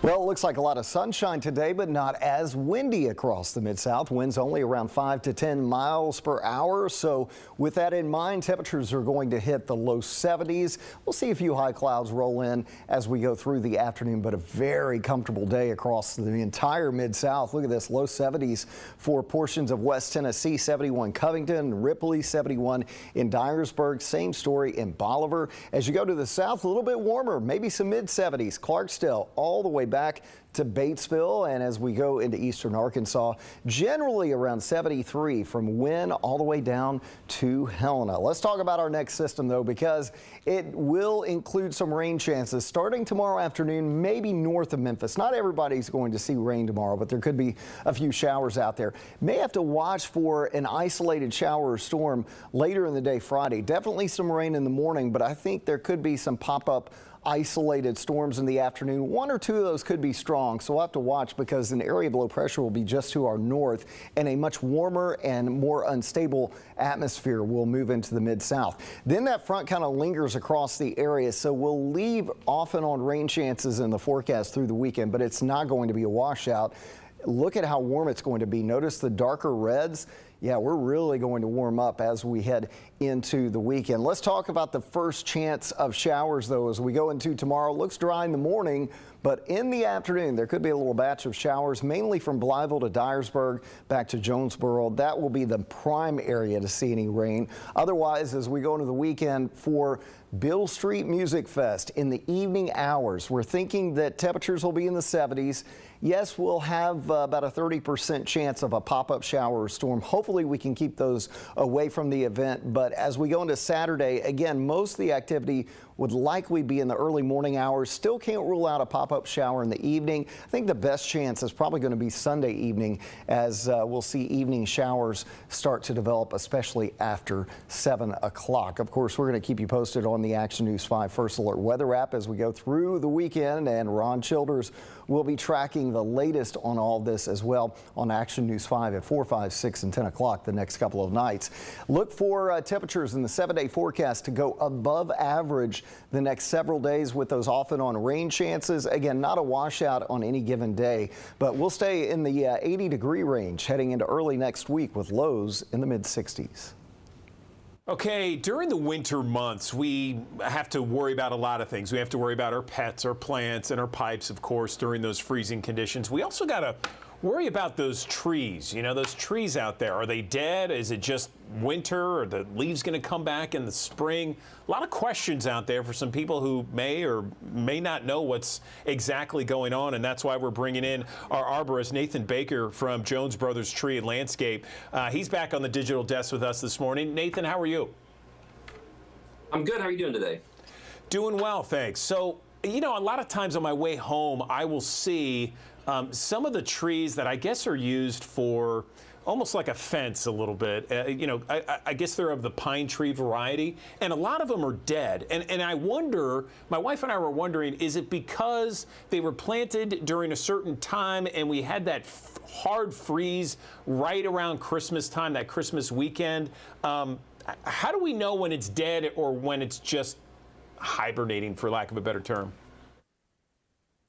Well, it looks like a lot of sunshine today, but not as windy across the Mid-South. Winds only around 5 to 10 miles per hour. So with that in mind, temperatures are going to hit the low 70s. We'll see a few high clouds roll in as we go through the afternoon, but a very comfortable day across the entire Mid-South. Look at this, low 70s for portions of West Tennessee, 71 Covington, Ripley, 71 in Dyersburg. Same story in Bolivar. As you go to the south, a little bit warmer, maybe some mid-70s. Clarksdale all the way back to Batesville, and as we go into eastern Arkansas, generally around 73 from Wynne all the way down to Helena. Let's talk about our next system though, because it will include some rain chances starting tomorrow afternoon, maybe north of Memphis. Not everybody's going to see rain tomorrow, but there could be a few showers out there. May have to watch for an isolated shower or storm later in the day Friday. Definitely some rain in the morning, but I think there could be some pop-up isolated storms in the afternoon. One or two of those could be strong, so we'll have to watch because an area of low pressure will be just to our north, and a much warmer and more unstable atmosphere will move into the Mid-South. Then that front kind of lingers across the area, so we'll leave off and on rain chances in the forecast through the weekend, but it's not going to be a washout. Look at how warm it's going to be. Notice the darker reds. Yeah, we're really going to warm up as we head into the weekend. Let's talk about the first chance of showers, though, as we go into tomorrow. Looks dry in the morning, but in the afternoon, there could be a little batch of showers, mainly from Blytheville to Dyersburg back to Jonesboro. That will be the prime area to see any rain. Otherwise, as we go into the weekend for Beale Street Music Fest in the evening hours, we're thinking that temperatures will be in the 70s. Yes, we'll have about a 30% chance of a pop-up shower or storm. Hopefully we can keep those away from the event. But as we go into Saturday, again, most of the activity would likely be in the early morning hours. Still can't rule out a pop-up shower in the evening. I think the best chance is probably going to be Sunday evening, as we'll see evening showers start to develop, especially after 7 o'clock. Of course, we're going to keep you posted on the Action News 5 First Alert weather app as we go through the weekend, and Ron Childers will be tracking the latest on all this as well on Action News 5 at 4, 5, 6, and 10 o'clock the next couple of nights. Look for temperatures in the 7-day forecast to go above average the next several days with those off and on rain chances. Again, not a washout on any given day, but we'll stay in the 80-degree range heading into early next week with lows in the mid-60s. Okay, during the winter months, we have to worry about a lot of things. We have to worry about our pets, our plants, and our pipes, of course, during those freezing conditions. We also got to worry about those trees. You know, those trees out there. Are they dead? Is it just winter? Are the leaves going to come back in the spring? A lot of questions out there for some people who may or may not know what's exactly going on, and that's why we're bringing in our arborist, Nathan Baker from Jones Brothers Tree and Landscape. He's back on the digital desk with us this morning. Nathan, how are you? I'm good. How are you doing today? Doing well, thanks. So, you know, a lot of times on my way home, I will see some of the trees that I guess are used for almost like a fence a little bit. You know, I guess they're of the pine tree variety, and a lot of them are dead. And I wonder, my wife and I were wondering, is it because they were planted during a certain time and we had that hard freeze right around Christmas time, that Christmas weekend? How do we know when it's dead or when it's just hibernating, for lack of a better term?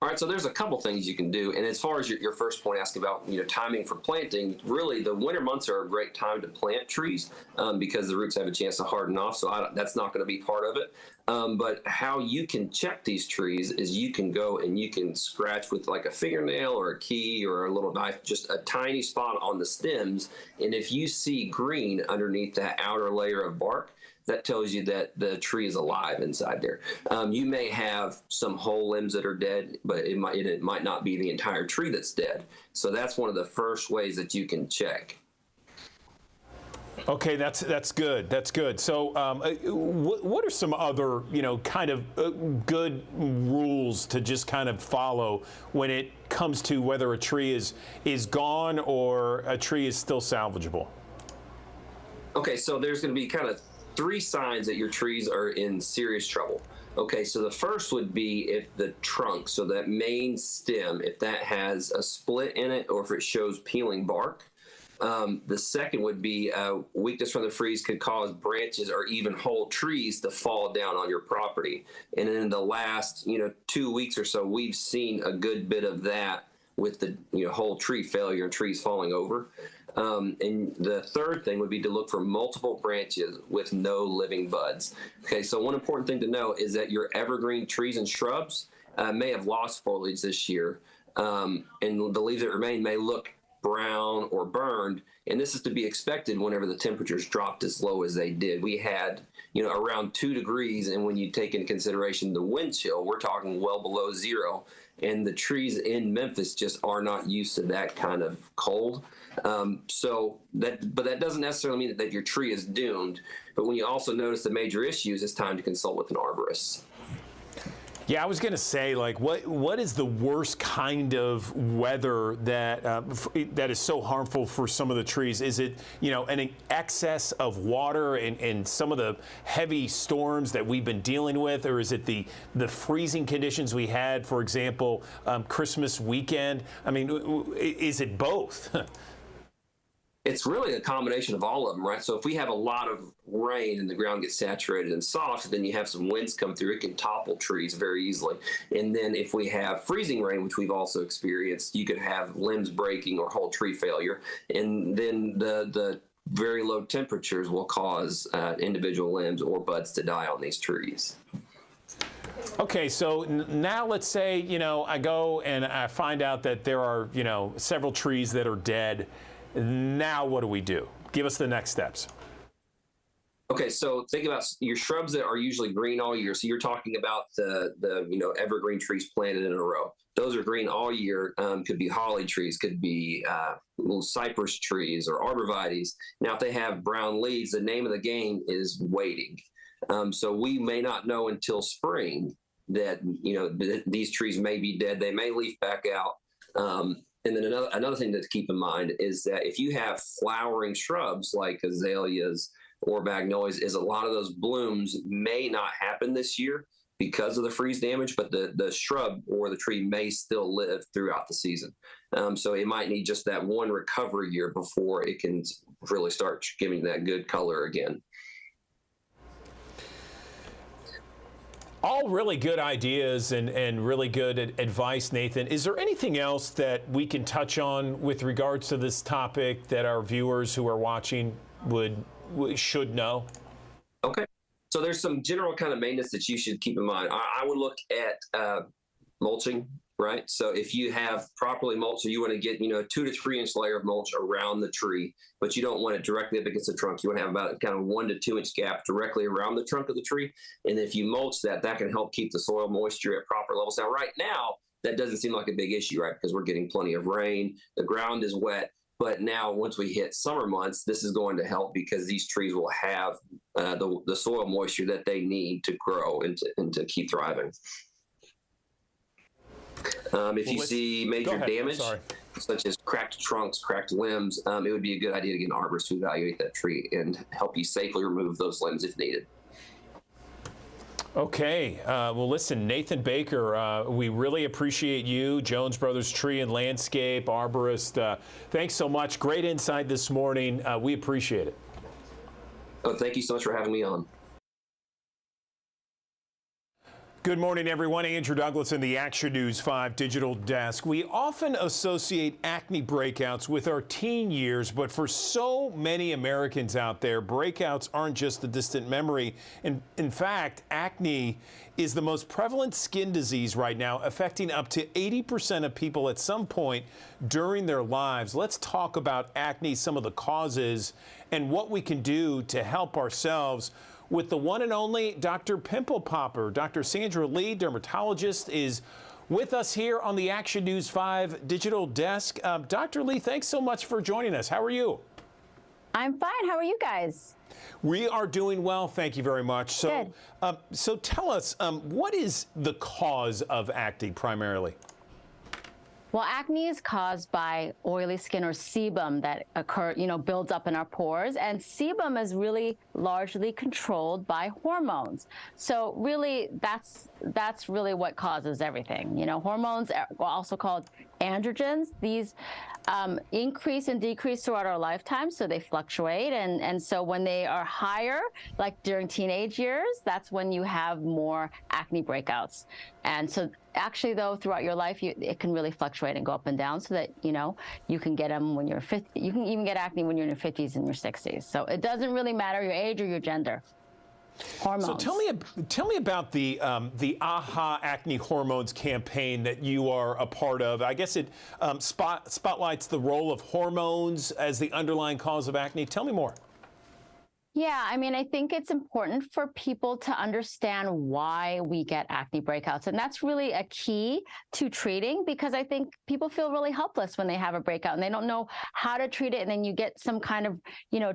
All right, so there's a couple things you can do. And as far as your first point, asking about timing for planting, really the winter months are a great time to plant trees because the roots have a chance to harden off. So that's not going to be part of it. But how you can check these trees is you can go and you can scratch with like a fingernail or a key or a little knife, just a tiny spot on the stems. And if you see green underneath that outer layer of bark, that tells you that the tree is alive inside there. You may have some whole limbs that are dead, but it might not be the entire tree that's dead. So that's one of the first ways that you can check. Okay, that's good. That's good. So, what are some other kind of good rules to just kind of follow when it comes to whether a tree is gone or a tree is still salvageable? Okay, so there's going to be kind of 3 signs that your trees are in serious trouble. Okay, so the first would be if the trunk, so that main stem, if that has a split in it or if it shows peeling bark. The second would be weakness from the freeze could cause branches or even whole trees to fall down on your property. And in the last 2 weeks or so, we've seen a good bit of that with the whole tree failure and trees falling over. And the third thing would be to look for multiple branches with no living buds. Okay, so one important thing to know is that your evergreen trees and shrubs may have lost foliage this year, and the leaves that remain may look brown or burned, and this is to be expected whenever the temperatures dropped as low as they did. We had around 2 degrees, and when you take into consideration the wind chill, we're talking well below zero, and the trees in Memphis just are not used to that kind of cold. But that doesn't necessarily mean that your tree is doomed. But when you also notice the major issues, it's time to consult with an arborist. Yeah, I was going to say, like, what is the worst kind of weather that that is so harmful for some of the trees? Is it, an excess of water and some of the heavy storms that we've been dealing with, or is it the freezing conditions we had, for example, Christmas weekend? I mean, is it both? It's really a combination of all of them, right? So if we have a lot of rain and the ground gets saturated and soft, then you have some winds come through. It can topple trees very easily. And then if we have freezing rain, which we've also experienced, you could have limbs breaking or whole tree failure. And then the very low temperatures will cause individual limbs or buds to die on these trees. Okay, so now let's say, I go and I find out that there are, several trees that are dead. Now what do we do? Give us the next steps. Okay, so think about your shrubs that are usually green all year. So you're talking about the evergreen trees planted in a row. Those are green all year. Could be holly trees, could be little cypress trees or arborvitaes. Now, if they have brown leaves, the name of the game is waiting. So we may not know until spring that these trees may be dead. They may leaf back out. And then another thing to keep in mind is that if you have flowering shrubs like azaleas or magnolias, is a lot of those blooms may not happen this year because of the freeze damage, but the shrub or the tree may still live throughout the season. So it might need just that one recovery year before it can really start giving that good color again. All really good ideas and really good advice, Nathan. Is there anything else that we can touch on with regards to this topic that our viewers who are watching should know? Okay. So there's some general kind of maintenance that you should keep in mind. I would look at mulching, right? So if you have properly mulched, so you want to get, a 2 to 3 inch layer of mulch around the tree, but you don't want it directly up against the trunk. You want to have about kind of 1 to 2 inch gap directly around the trunk of the tree. And if you mulch that can help keep the soil moisture at proper levels. Now, right now, that doesn't seem like a big issue, right? Because we're getting plenty of rain, the ground is wet. But now, once we hit summer months, this is going to help because these trees will have the soil moisture that they need to grow and to keep thriving. If you see major damage, such as cracked trunks, cracked limbs, it would be a good idea to get an arborist to evaluate that tree and help you safely remove those limbs if needed. Okay. Well, listen, Nathan Baker, we really appreciate you, Jones Brothers Tree and Landscape Arborist. Thanks so much. Great insight this morning. We appreciate it. Oh, thank you so much for having me on. Good morning, everyone. Andrew Douglas in the Action News 5 digital desk. We often associate acne breakouts with our teen years, but for so many Americans out there, breakouts aren't just a distant memory. In fact, acne is the most prevalent skin disease right now, affecting up to 80% of people at some point during their lives. Let's talk about acne, some of the causes, and what we can do to help ourselves with the one and only Dr. Pimple Popper. Dr. Sandra Lee, dermatologist, is with us here on the Action News 5 digital desk. Dr. Lee, thanks so much for joining us. How are you? I'm fine. How are you guys? We are doing well, thank you very much. So, so tell us, what is the cause of acne primarily? Well, acne is caused by oily skin or sebum that builds up in our pores, and sebum is really largely controlled by hormones. So really, that's really what causes everything. Hormones are also called androgens. These increase and decrease throughout our lifetime, so they fluctuate. And so when they are higher, like during teenage years, that's when you have more acne breakouts. And so actually, though, throughout your life, it can really fluctuate and go up and down, so that, you can get them when you're 50. You can even get acne when you're in your 50s and your 60s. So it doesn't really matter your age or your gender. Hormones. So tell me about the AHA Acne Hormones campaign that you are a part of. I guess it spotlights the role of hormones as the underlying cause of acne. Tell me more. Yeah, I mean, I think it's important for people to understand why we get acne breakouts. And that's really a key to treating, because I think people feel really helpless when they have a breakout and they don't know how to treat it. And then you get some kind of,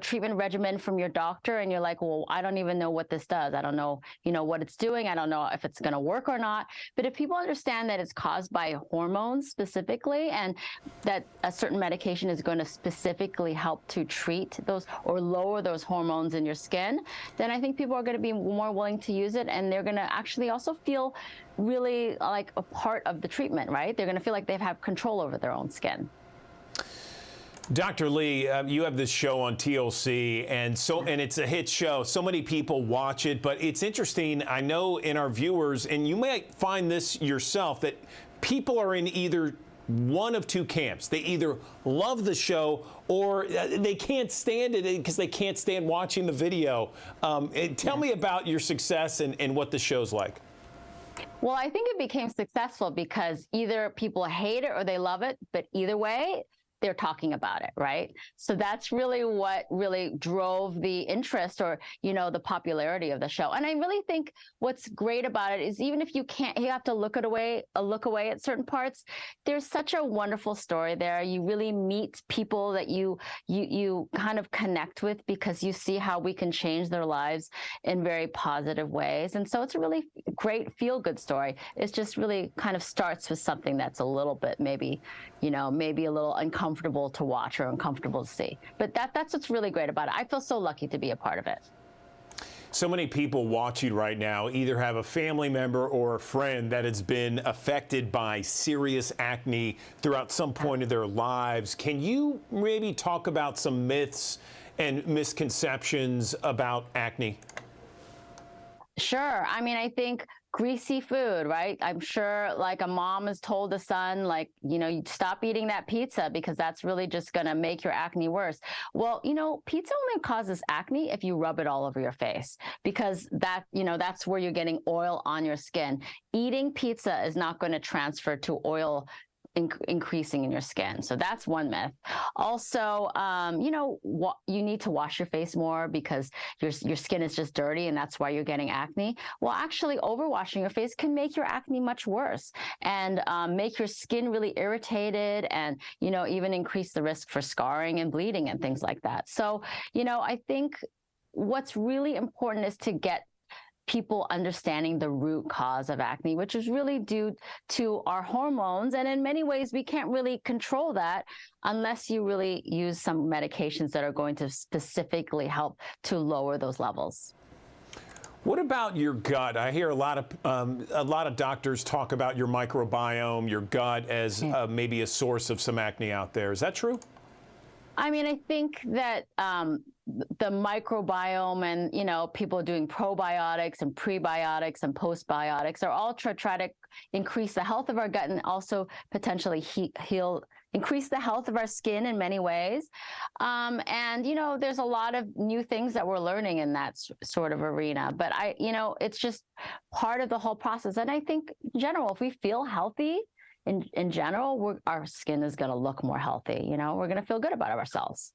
treatment regimen from your doctor and you're like, well, I don't even know what this does. I don't know, what it's doing. I don't know if it's going to work or not. But if people understand that it's caused by hormones specifically, and that a certain medication is going to specifically help to treat those or lower those hormones in your skin, then I think people are going to be more willing to use it, and they're going to actually also feel really like a part of the treatment, right? They're going to feel like they have control over their own skin. Dr. Lee, you have this show on TLC, and it's a hit show. So many people watch it, but it's interesting. I know in our viewers, and you might find this yourself, that people are in either one of two camps. They either love the show or they can't stand it because they can't stand watching the video. Tell me about your success and what the show's like. Well, I think it became successful because either people hate it or they love it, but either way, they're talking about it, right? So that's really what really drove the interest or, the popularity of the show. And I really think what's great about it is even if you have to look away at certain parts, there's such a wonderful story there. You really meet people that you kind of connect with because you see how we can change their lives in very positive ways. And so it's a really great feel-good story. It just really kind of starts with something that's a little bit maybe a little uncomfortable to watch or uncomfortable to see. But that's what's really great about it. I feel so lucky to be a part of it. So many people watching right now either have a family member or a friend that has been affected by serious acne throughout some point of their lives. Can you maybe talk about some myths and misconceptions about acne? Sure. I mean, I think greasy food, right? I'm sure like a mom has told a son, like, you stop eating that pizza because that's really just going to make your acne worse. Well, pizza only causes acne if you rub it all over your face, because that's where you're getting oil on your skin. Eating pizza is not going to transfer to oil increasing in your skin. So that's one myth. Also, you need to wash your face more because your skin is just dirty and that's why you're getting acne. Well, actually, overwashing your face can make your acne much worse and make your skin really irritated and, even increase the risk for scarring and bleeding and things like that. So, I think what's really important is to get people understanding the root cause of acne, which is really due to our hormones. And in many ways, we can't really control that unless you really use some medications that are going to specifically help to lower those levels. What about your gut? I hear a lot of doctors talk about your microbiome, your gut as maybe a source of some acne out there. Is that true? I mean, I think that the microbiome and, people doing probiotics and prebiotics and postbiotics are all to try to increase the health of our gut and also potentially increase the health of our skin in many ways. And, there's a lot of new things that we're learning in that sort of arena. But it's just part of the whole process. And I think in general, if we feel healthy, in general, our skin is going to look more healthy. We're going to feel good about ourselves.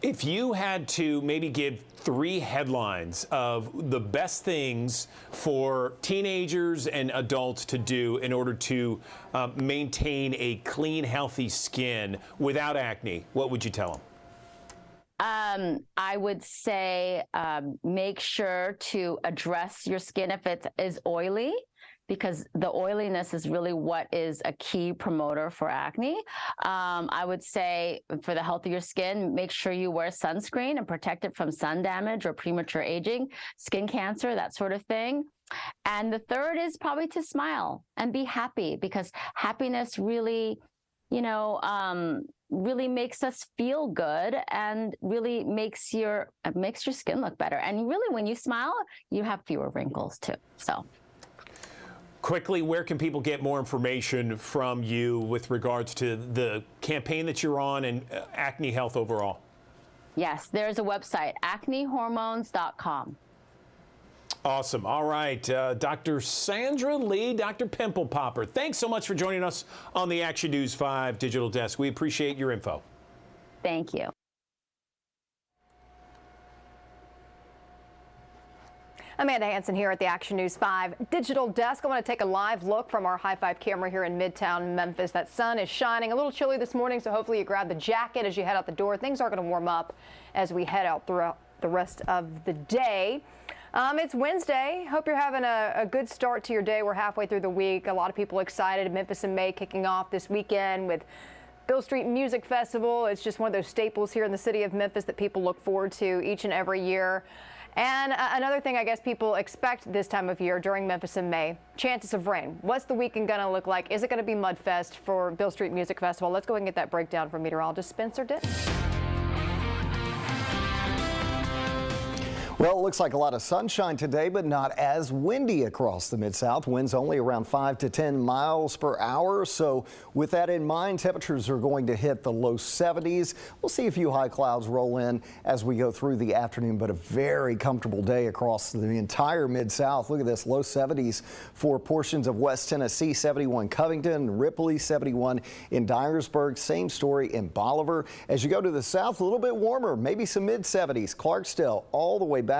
If you had to maybe give 3 headlines of the best things for teenagers and adults to do in order to maintain a clean, healthy skin without acne, what would you tell them? I would say make sure to address your skin if it is oily, because the oiliness is really what is a key promoter for acne. I would say for the health of your skin, make sure you wear sunscreen and protect it from sun damage or premature aging, skin cancer, that sort of thing. And the third is probably to smile and be happy, because happiness really really makes us feel good and really makes your skin look better. And really, when you smile, you have fewer wrinkles too. So. Quickly, where can people get more information from you with regards to the campaign that you're on and acne health overall? Yes, there's a website, acnehormones.com. Awesome. All right, Dr. Sandra Lee, Dr. Pimple Popper, thanks so much for joining us on the Action News 5 Digital Desk. We appreciate your info. Thank you. Amanda Hansen here at the Action News 5 Digital Desk. I want to take a live look from our High 5 camera here in Midtown Memphis. That sun is shining. A little chilly this morning, so hopefully you grab the jacket as you head out the door. Things are going to warm up as we head out throughout the rest of the day. It's Wednesday. Hope you're having a good start to your day. We're halfway through the week. A lot of people excited. Memphis in May kicking off this weekend with Beale Street Music Festival. It's just one of those staples here in the city of Memphis that people look forward to each and every year. And another thing I guess people expect this time of year during Memphis in May, chances of rain. What's the weekend going to look like? Is it going to be Mudfest for Beale Street Music Festival? Let's go ahead and get that breakdown from meteorologist Spencer Denton. Well, it looks like a lot of sunshine today, but not as windy across the Mid-South. Winds only around 5 to 10 miles per hour. So with that in mind, temperatures are going to hit the low 70s. We'll see a few high clouds roll in as we go through the afternoon, but a very comfortable day across the entire Mid-South. Look at this, low 70s for portions of West Tennessee, 71 Covington, Ripley, 71 in Dyersburg. Same story in Bolivar. As you go to the south, a little bit warmer, maybe some mid-70s. Clarksdale all the way back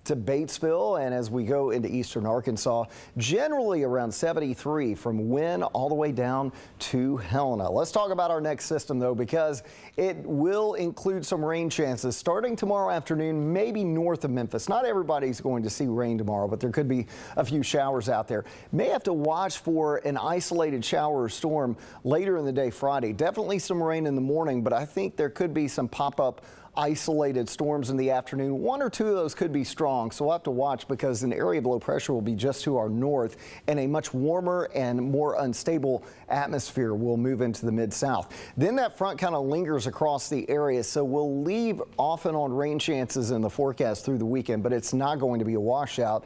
to Batesville, and as we go into eastern Arkansas, generally around 73 from Wynne all the way down to Helena. Let's talk about our next system though, because it will include some rain chances starting tomorrow afternoon, maybe north of Memphis. Not everybody's going to see rain tomorrow, but there could be a few showers out there. May have to watch for an isolated shower or storm later in the day Friday. Definitely some rain in the morning, but I think there could be some pop-up isolated storms in the afternoon. One or two of those could be strong, so we'll have to watch because an area of low pressure will be just to our north and a much warmer and more unstable atmosphere will move into the Mid-South. Then that front kind of lingers across the area, so we'll leave off and on rain chances in the forecast through the weekend, but it's not going to be a washout.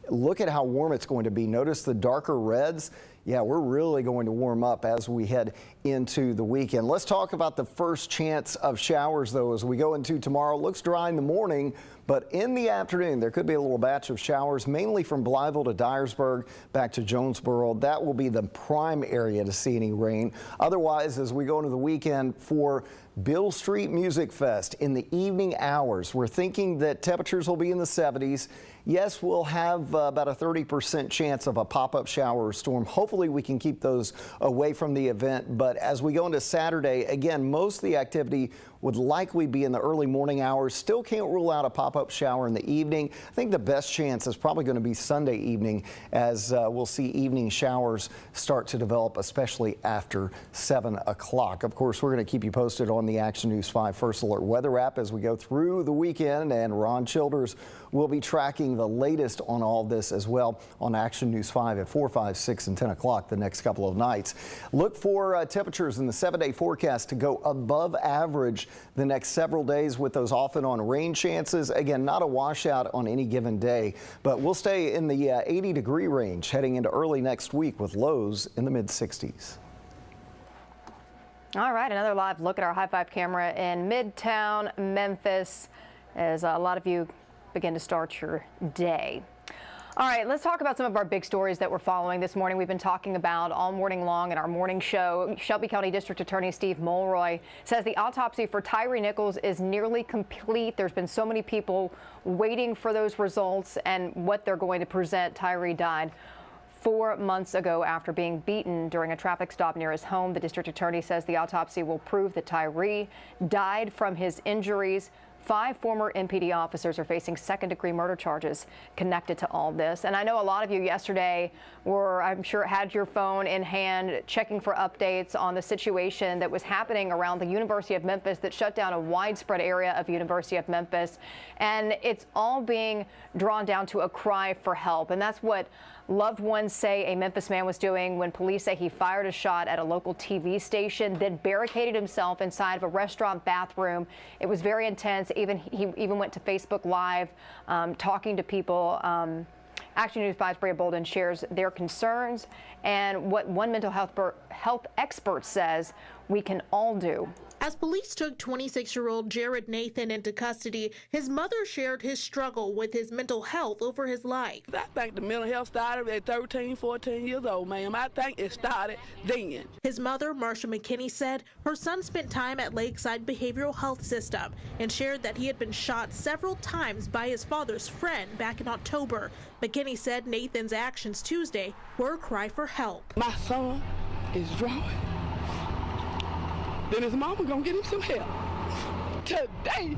Look at how warm it's going to be. Notice the darker reds. Yeah, we're really going to warm up as we head into the weekend. Let's talk about the first chance of showers, though, as we go into tomorrow. Looks dry in the morning, but in the afternoon, there could be a little batch of showers, mainly from Blytheville to Dyersburg back to Jonesboro. That will be the prime area to see any rain. Otherwise, as we go into the weekend for Beale Street Music Fest in the evening hours, we're thinking that temperatures will be in the 70s. Yes, we'll have about a 30% chance of a pop-up shower or storm. Hopefully we can keep those away from the event. But as we go into Saturday, again, most of the activity would likely be in the early morning hours. Still can't rule out a pop-up shower in the evening. I think the best chance is probably going to be Sunday evening, as we'll see evening showers start to develop, especially after 7 o'clock. Of course, we're going to keep you posted on the Action News 5 First Alert weather app as we go through the weekend, and Ron Childers will be tracking the latest on all this as well on Action News 5 at 4, 5, 6, and 10 o'clock the next couple of nights. Look for temperatures in the 7-day forecast to go above average the next several days with those off and on rain chances. Again, not a washout on any given day, but we'll stay in the 80-degree range heading into early next week with lows in the mid-60s. All right, another live look at our High 5 camera in Midtown Memphis as a lot of you begin to start your day. All right, let's talk about some of our big stories that we're following this morning. We've been talking about all morning long in our morning show. Shelby County District Attorney Steve Mulroy says the autopsy for Tyre Nichols is nearly complete. There's been so many people waiting for those results and what they're going to present. Tyre died 4 months ago after being beaten during a traffic stop near his home. The district attorney says the autopsy will prove that Tyre died from his injuries. 5 former MPD officers are facing second-degree murder charges connected to all this. And I know a lot of you yesterday were, I'm sure, had your phone in hand checking for updates on the situation that was happening around the University of Memphis that shut down a widespread area of University of Memphis. And it's all being drawn down to a cry for help. And that's what loved ones say a Memphis man was doing when police say he fired a shot at a local TV station, then barricaded himself inside of a restaurant bathroom. It was very intense. He even went to Facebook Live talking to people. Action News 5's Bria Bolden shares their concerns and what one mental health expert says we can all do. As police took 26-year-old Jared Nathan into custody, his mother shared his struggle with his mental health over his life. I think the mental health started at 13, 14 years old, ma'am. I think it started then. His mother, Marsha McKinney, said her son spent time at Lakeside Behavioral Health System and shared that he had been shot several times by his father's friend back in October. McKinney said Nathan's actions Tuesday were a cry for help. My son is drunk. Then his mama gonna get him some help. Today,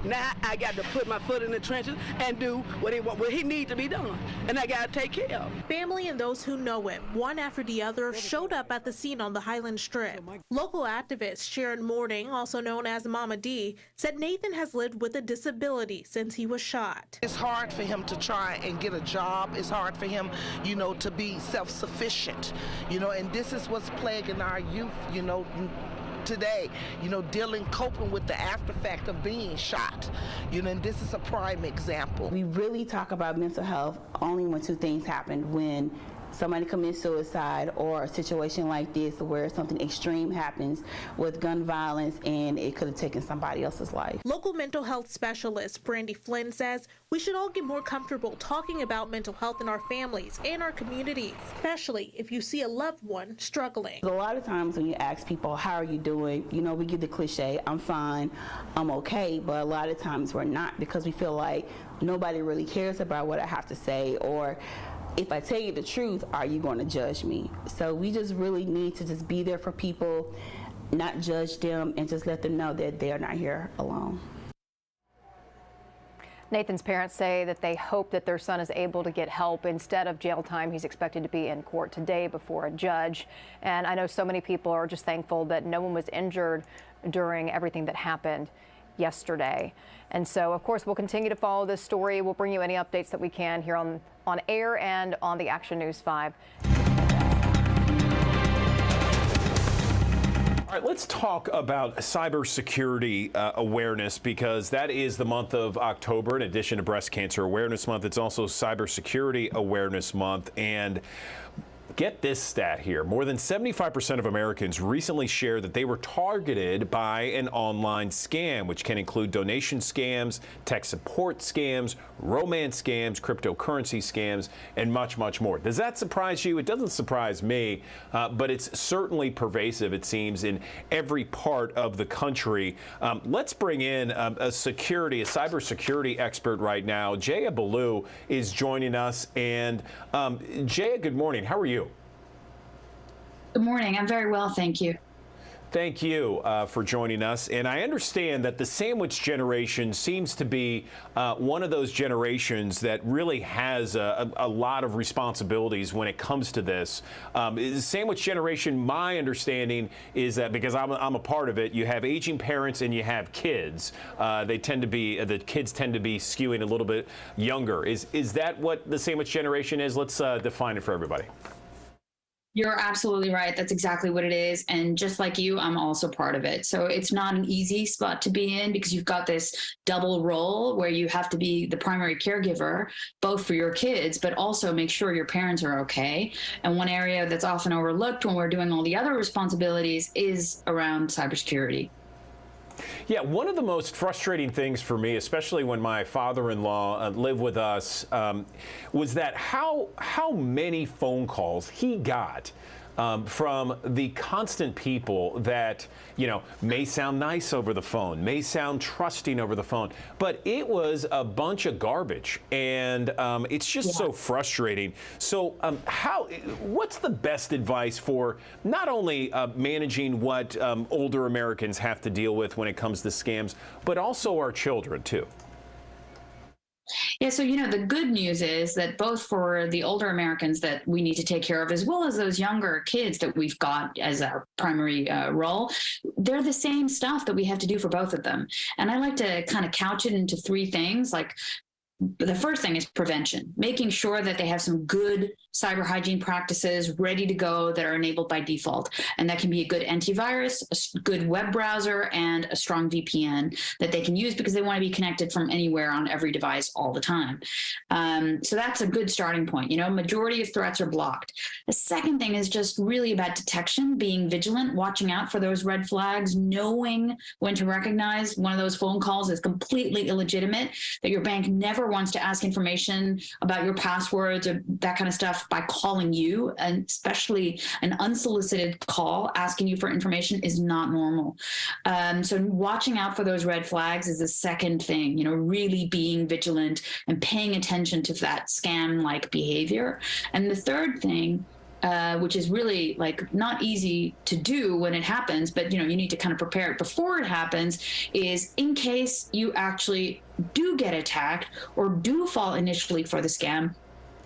now I got to put my foot in the trenches and do what he needs to be done, and I gotta take care of him. Family and those who know him, one after the other, showed up at the scene on the Highland Strip. Local activist Sharon Morning, also known as Mama D, said Nathan has lived with a disability since he was shot. It's hard for him to try and get a job. It's hard for him, to be self-sufficient, and this is what's plaguing our youth, today, coping with the afterfact of being shot, and this is a prime example. We really talk about mental health only when two things happen: when somebody commits suicide or a situation like this where something extreme happens with gun violence and it could have taken somebody else's life. Local mental health specialist Brandy Flynn says we should all get more comfortable talking about mental health in our families and our communities, especially if you see a loved one struggling. A lot of times when you ask people, how are you doing? We get the cliche, I'm fine, I'm okay, but a lot of times we're not, because we feel like nobody really cares about what I have to say, or if I tell you the truth, are you going to judge me? So we just really need to just be there for people, not judge them, and just let them know that they're not here alone. Nathan's parents say that they hope that their son is able to get help instead of jail time. He's expected to be in court today before a judge. And I know so many people are just thankful that no one was injured during everything that happened yesterday. And so, of course, we'll continue to follow this story. We'll bring you any updates that we can here on air and on the Action News 5. All right, let's talk about cybersecurity awareness, because that is the month of October. In addition to Breast Cancer Awareness Month, it's also Cybersecurity Awareness Month. And get this stat here. More than 75% of Americans recently shared that they were targeted by an online scam, which can include donation scams, tech support scams, romance scams, cryptocurrency scams, and much, much more. Does that surprise you? It doesn't surprise me, but it's certainly pervasive, it seems, in every part of the country. Let's bring in a cybersecurity expert right now. Jaya Ballou is joining us. And Jaya, good morning. How are you? Good morning. I'm very well, thank you. Thank you for joining us. And I understand that the sandwich generation seems to be one of those generations that really has a lot of responsibilities when it comes to this. Sandwich generation, my understanding is that, because I'm a part of it, you have aging parents and you have kids. The kids tend to be skewing a little bit younger. Is that what the sandwich generation is? Let's define it for everybody. You're absolutely right. That's exactly what it is. And just like you, I'm also part of it. So it's not an easy spot to be in, because you've got this double role where you have to be the primary caregiver, both for your kids, but also make sure your parents are okay. And one area that's often overlooked when we're doing all the other responsibilities is around cybersecurity. Yeah, one of the most frustrating things for me, especially when my father-in-law lived with us, was that how many phone calls he got from the constant people that, may sound nice over the phone, may sound trusting over the phone, but it was a bunch of garbage, and it's just so frustrating. So what's the best advice for not only managing what older Americans have to deal with when it comes to scams, but also our children too? Yeah, so, the good news is that both for the older Americans that we need to take care of, as well as those younger kids that we've got as our primary role, they're the same stuff that we have to do for both of them. And I like to kind of couch it into three things, like the first thing is prevention, making sure that they have some good cyber hygiene practices ready to go that are enabled by default. And that can be a good antivirus, a good web browser, and a strong VPN that they can use because they want to be connected from anywhere on every device all the time. So that's a good starting point. Majority of threats are blocked. The second thing is just really about detection, being vigilant, watching out for those red flags, knowing when to recognize one of those phone calls is completely illegitimate, that your bank never wants to ask information about your passwords or that kind of stuff by calling you, and especially an unsolicited call asking you for information is not normal. So watching out for those red flags is the second thing, really being vigilant and paying attention to that scam-like behavior. And the third thing, which is really like not easy to do when it happens, but you need to kind of prepare it before it happens, is in case you actually do get attacked or do fall initially for the scam,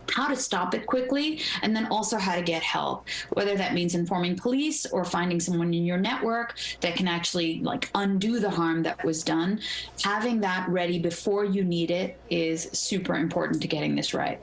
how to stop it quickly, and then also how to get help, whether that means informing police or finding someone in your network that can actually undo the harm that was done. Having that ready before you need it is super important to getting this right.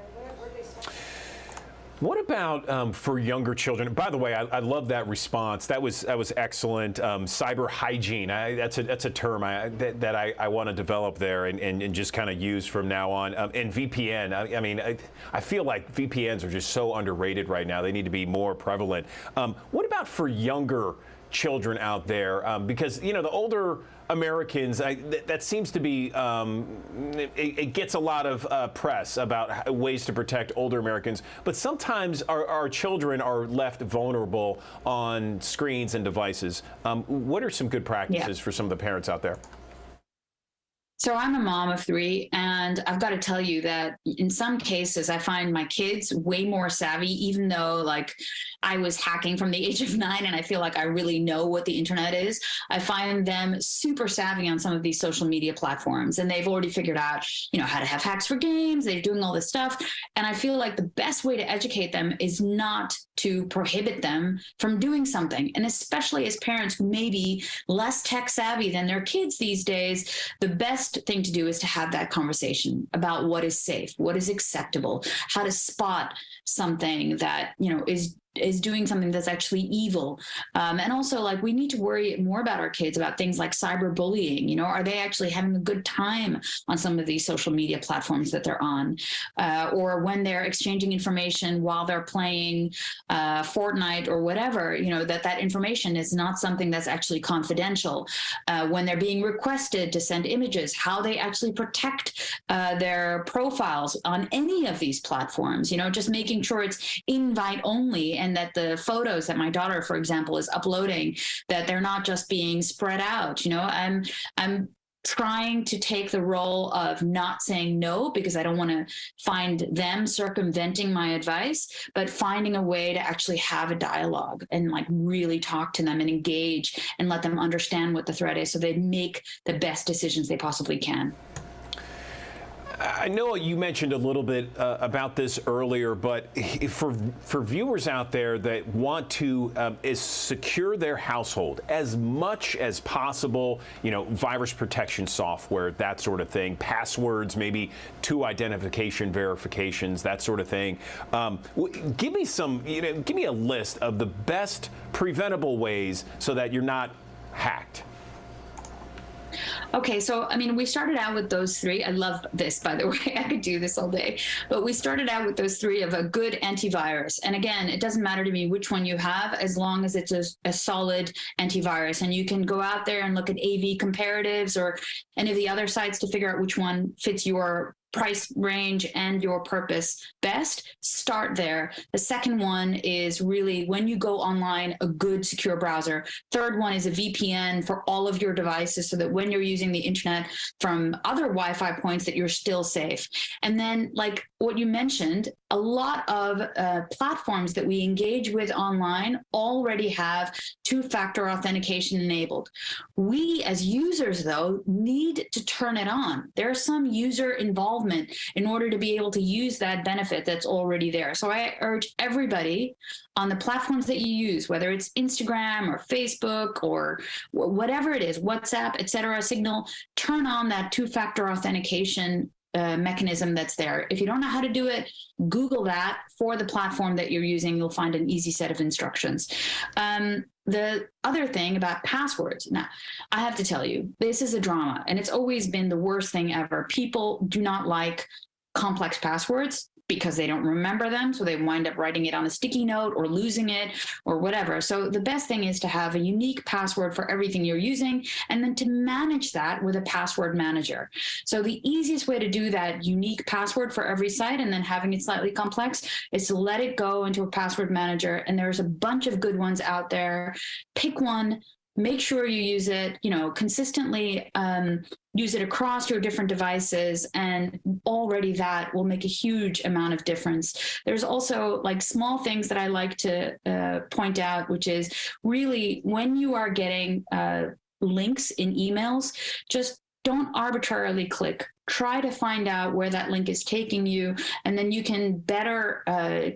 What about for younger children? By the way, I love that response. That was excellent. Cyber hygiene. That's a term that I want to develop there and just kind of use from now on. And VPN. I feel like VPNs are just so underrated right now. They need to be more prevalent. What about for younger children out there? Because the older Americans, that seems to be, it gets a lot of press about ways to protect older Americans, but sometimes our children are left vulnerable on screens and devices. What are some good practices for some of the parents out there? So I'm a mom of 3, and I've got to tell you that in some cases, I find my kids way more savvy, even though I was hacking from the age of 9 and I feel like I really know what the internet is. I find them super savvy on some of these social media platforms, and they've already figured out, how to have hacks for games. They're doing all this stuff. And I feel like the best way to educate them is not to prohibit them from doing something. And especially as parents who may be less tech savvy than their kids these days, the best thing to do is to have that conversation about what is safe, what is acceptable, how to spot something that, is doing something that's actually evil. And also, we need to worry more about our kids about things like cyberbullying. Are they actually having a good time on some of these social media platforms that they're on? Or when they're exchanging information while they're playing Fortnite or whatever, that information is not something that's actually confidential. When they're being requested to send images, how they actually protect their profiles on any of these platforms, just making sure it's invite only, and that the photos that my daughter, for example, is uploading, that they're not just being spread out. I'm trying to take the role of not saying no, because I don't want to find them circumventing my advice, but finding a way to actually have a dialogue and really talk to them and engage and let them understand what the threat is so they make the best decisions they possibly can. I know you mentioned a little bit about this earlier, but for viewers out there that want to is secure their household as much as possible, virus protection software, that sort of thing, passwords, maybe 2 identification verifications, that sort of thing. Give me a list of the best preventable ways so that you're not hacked. Okay, so we started out with those 3. I love this, by the way. I could do this all day. But we started out with those 3 of a good antivirus. And again, it doesn't matter to me which one you have, as long as it's a solid antivirus. And you can go out there and look at AV Comparatives or any of the other sites to figure out which one fits your price range and your purpose best. Start there. The second one is really, when you go online, a good secure browser. Third one is a VPN for all of your devices so that when you're using the internet from other Wi-Fi points that you're still safe. And then, what you mentioned, a lot of platforms that we engage with online already have 2-factor authentication enabled. We as users, though, need to turn it on. There's some user involvement in order to be able to use that benefit that's already there. So I urge everybody on the platforms that you use, whether it's Instagram or Facebook or whatever it is, WhatsApp, etc., Signal, turn on that 2-factor authentication mechanism that's there. If you don't know how to do it, Google that for the platform that you're using. You'll find an easy set of instructions. The other thing about passwords, now, I have to tell you, this is a drama, and it's always been the worst thing ever. People do not like complex passwords because they don't remember them, so they wind up writing it on a sticky note or losing it or whatever. So the best thing is to have a unique password for everything you're using, and then to manage that with a password manager. So the easiest way to do that unique password for every site and then having it slightly complex is to let it go into a password manager, and there's a bunch of good ones out there. Pick one. Make sure you use it, consistently, use it across your different devices, and already that will make a huge amount of difference. There's also like small things that I like to point out, which is really when you are getting links in emails, just don't arbitrarily click. Try to find out where that link is taking you, and then you can better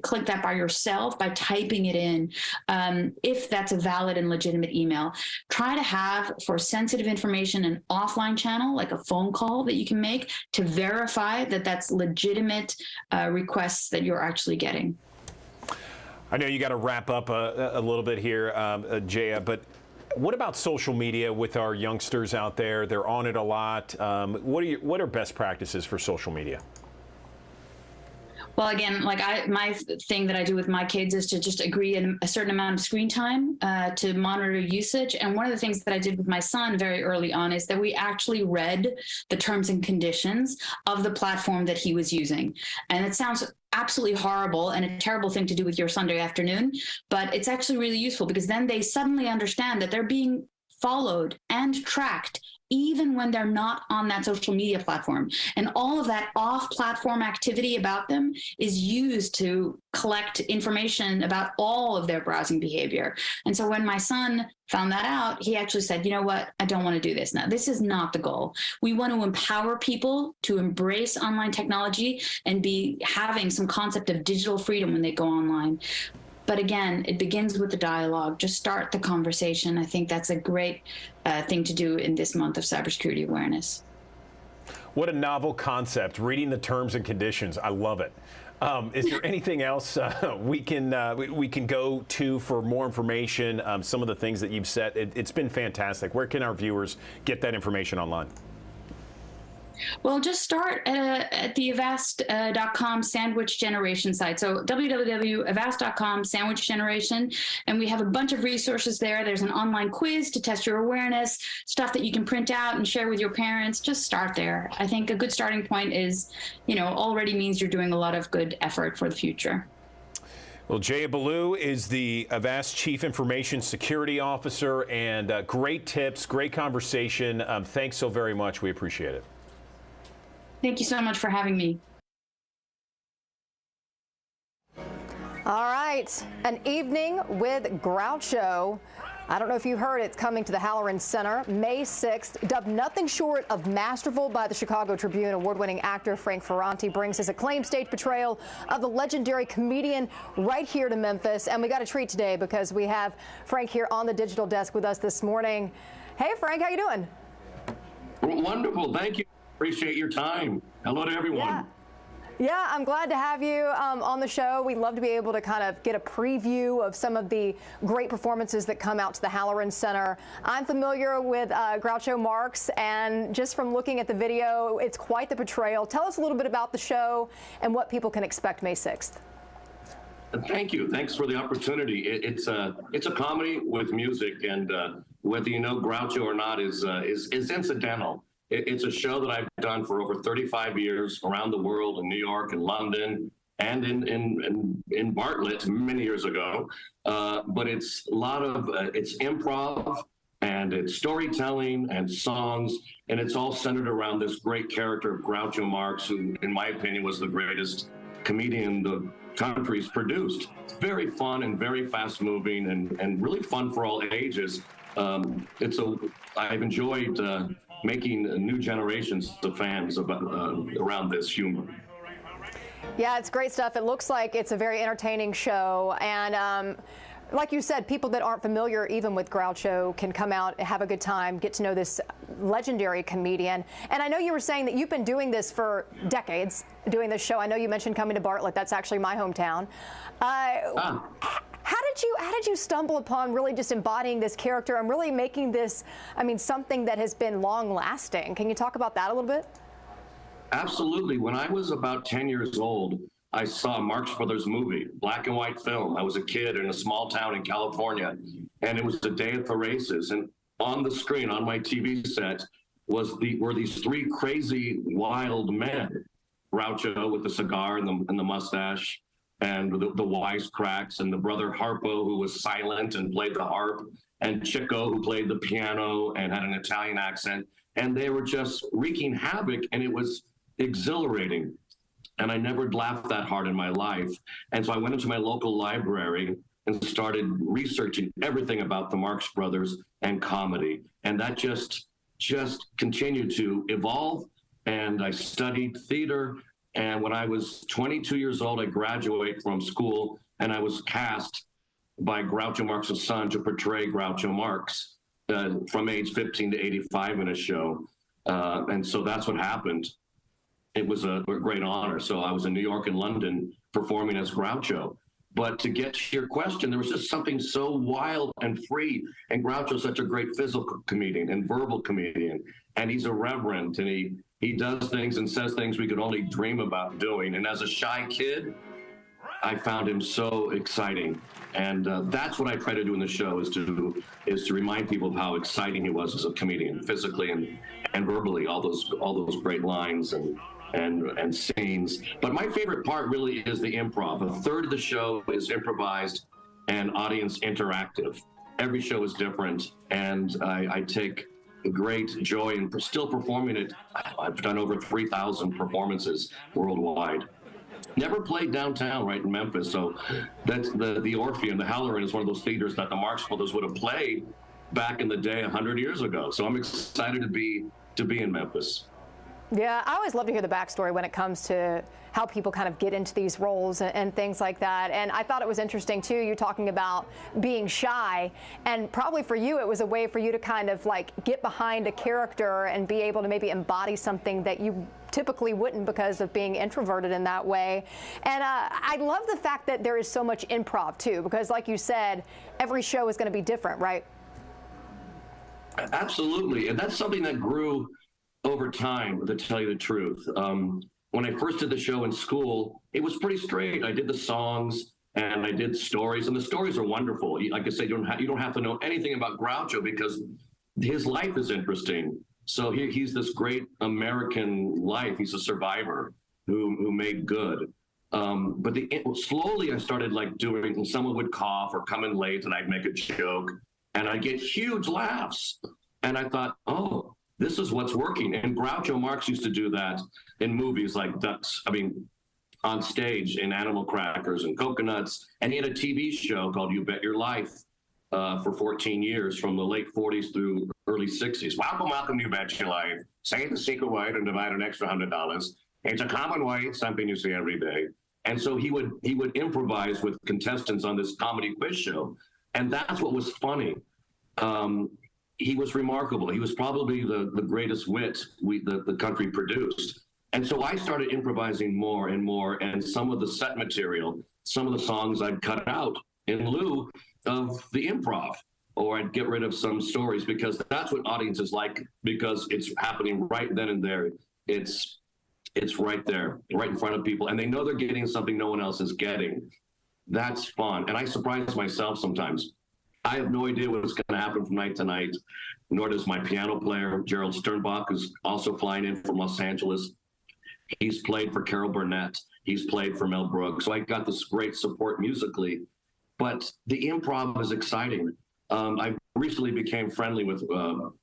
click that by yourself by typing it in if that's a valid and legitimate email. Try to have, for sensitive information, an offline channel, like a phone call that you can make to verify that that's legitimate requests that you're actually getting. I know you got to wrap up a little bit here, Jaya, but what about social media with our youngsters out there? They're on it a lot. What are best practices for social media? Well, again, my thing that I do with my kids is to just agree on a certain amount of screen time to monitor usage. And one of the things that I did with my son very early on is that we actually read the terms and conditions of the platform that he was using. And it sounds absolutely horrible and a terrible thing to do with your Sunday afternoon, but it's actually really useful because then they suddenly understand that they're being followed and tracked even when they're not on that social media platform. And all of that off-platform activity about them is used to collect information about all of their browsing behavior. And so when my son found that out, he actually said, you know what, I don't want to do this now. This is not the goal. We want to empower people to embrace online technology and be having some concept of digital freedom when they go online. But again, it begins with the dialogue. Just start the conversation. I think that's a great thing to do in this month of cybersecurity awareness. What a novel concept, reading the terms and conditions. I love it. Is there anything else we can go to for more information, some of the things that you've said? It's been fantastic. Where can our viewers get that information online? Well, just start at the Avast.com sandwich generation site. So www.avast.com sandwich generation. And we have a bunch of resources there. There's an online quiz to test your awareness, stuff that you can print out and share with your parents. Just start there. I think a good starting point is, already means you're doing a lot of good effort for the future. Well, Jaya Ballou is the Avast Chief Information Security Officer, and great tips, great conversation. Thanks so very much. We appreciate it. Thank you so much for having me. All right, an evening with Groucho. I don't know if you heard, it's coming to the Halloran Center May 6th. Dubbed nothing short of masterful by the Chicago Tribune, award-winning actor Frank Ferrante brings his acclaimed stage portrayal of the legendary comedian right here to Memphis. And we got a treat today because we have Frank here on the digital desk with us this morning. Hey, Frank, how you doing? Wonderful, thank you. Appreciate your time. Hello to everyone. Yeah, I'm glad to have you on the show. We'd love to be able to kind of get a preview of some of the great performances that come out to the Halloran Center. I'm familiar with Groucho Marx, and just from looking at the video, it's quite the portrayal. Tell us a little bit about the show and what people can expect May 6th. Thank you. Thanks for the opportunity. It's a comedy with music, and whether you know Groucho or not is incidental. It's a show that I've done for over 35 years around the world, in New York and London and in Bartlett many years ago. But it's a lot of, it's improv and it's storytelling and songs, and it's all centered around this great character of Groucho Marx, who, in my opinion, was the greatest comedian the country's produced. Very fun and very fast moving and really fun for all ages. I've enjoyed making new generations of fans around this humor. Yeah, it's great stuff. It looks like it's a very entertaining show. And like you said, people that aren't familiar even with Groucho can come out and have a good time, get to know this legendary comedian. And I know you were saying that you've been doing this for decades, doing this show. I know you mentioned coming to Bartlett. That's actually my hometown. How did you stumble upon really just embodying this character and really making this, I mean, something that has been long lasting? Can you talk about that a little bit? Absolutely. When I was about 10 years old, I saw a Marx Brothers movie, black and white film. I was a kid in a small town in California, and it was the day at the races. And on the screen, on my TV set, were these three crazy, wild men. Groucho with the cigar and the mustache, and the wisecracks, and the brother Harpo, who was silent and played the harp, and Chico, who played the piano and had an Italian accent. And they were just wreaking havoc, and it was exhilarating. And I never laughed that hard in my life. And so I went into my local library and started researching everything about the Marx Brothers and comedy. And that just continued to evolve. And I studied theater. And when I was 22 years old, I graduated from school, and I was cast by Groucho Marx's son to portray Groucho Marx from age 15 to 85 in a show. And so that's what happened. It was a great honor. So I was in New York and London performing as Groucho. But to get to your question, there was just something so wild and free. And Groucho's such a great physical comedian and verbal comedian. And he's irreverent, and he does things and says things we could only dream about doing. And as a shy kid, I found him so exciting. And that's what I try to do in the show, is to remind people of how exciting he was as a comedian, physically and verbally, all those great lines and scenes. But my favorite part really is the improv. A third of the show is improvised and audience interactive. Every show is different, and I take great joy in still performing it. I've done over 3,000 performances worldwide. Never played downtown, right in Memphis. So that's the Orpheum, the Halloran, is one of those theaters that the Marx Brothers would have played back in the day 100 years ago. So I'm excited to be in Memphis. Yeah, I always love to hear the backstory when it comes to how people kind of get into these roles and things like that. And I thought it was interesting, too, you talking about being shy. And probably for you, it was a way for you to kind of like get behind a character and be able to maybe embody something that you typically wouldn't because of being introverted in that way. And I love the fact that there is so much improv, too, because like you said, every show is going to be different, right? Absolutely. And that's something that grew over time, to tell you the truth. When I first did the show in school, it was pretty straight. I did the songs and I did stories, and the stories are wonderful. Like I said, you don't have to know anything about Groucho because his life is interesting. So he's this great American life. He's a survivor who made good. But slowly I started like doing, when someone would cough or come in late and I'd make a joke and I'd get huge laughs. And I thought, oh, this is what's working. And Groucho Marx used to do that in movies like on stage in Animal Crackers and Coconuts. And he had a TV show called You Bet Your Life for 14 years, from the late 40s through early 60s. Welcome, You Bet Your Life. Say the secret word and divide an extra $100. It's a common way, something you see every day. And so he would improvise with contestants on this comedy quiz show. And that's what was funny. He was remarkable. He was probably the greatest wit the country produced. And so I started improvising more and more, and some of the set material, some of the songs I'd cut out in lieu of the improv, or I'd get rid of some stories, because that's what audiences like, because it's happening right then and there. It's right there, right in front of people, and they know they're getting something no one else is getting. That's fun. And I surprise myself sometimes. I have no idea what's going to happen from night to night, nor does my piano player, Gerald Sternbach, who's also flying in from Los Angeles. He's played for Carol Burnett. He's played for Mel Brooks. So I got this great support musically. But the improv is exciting. I recently became friendly with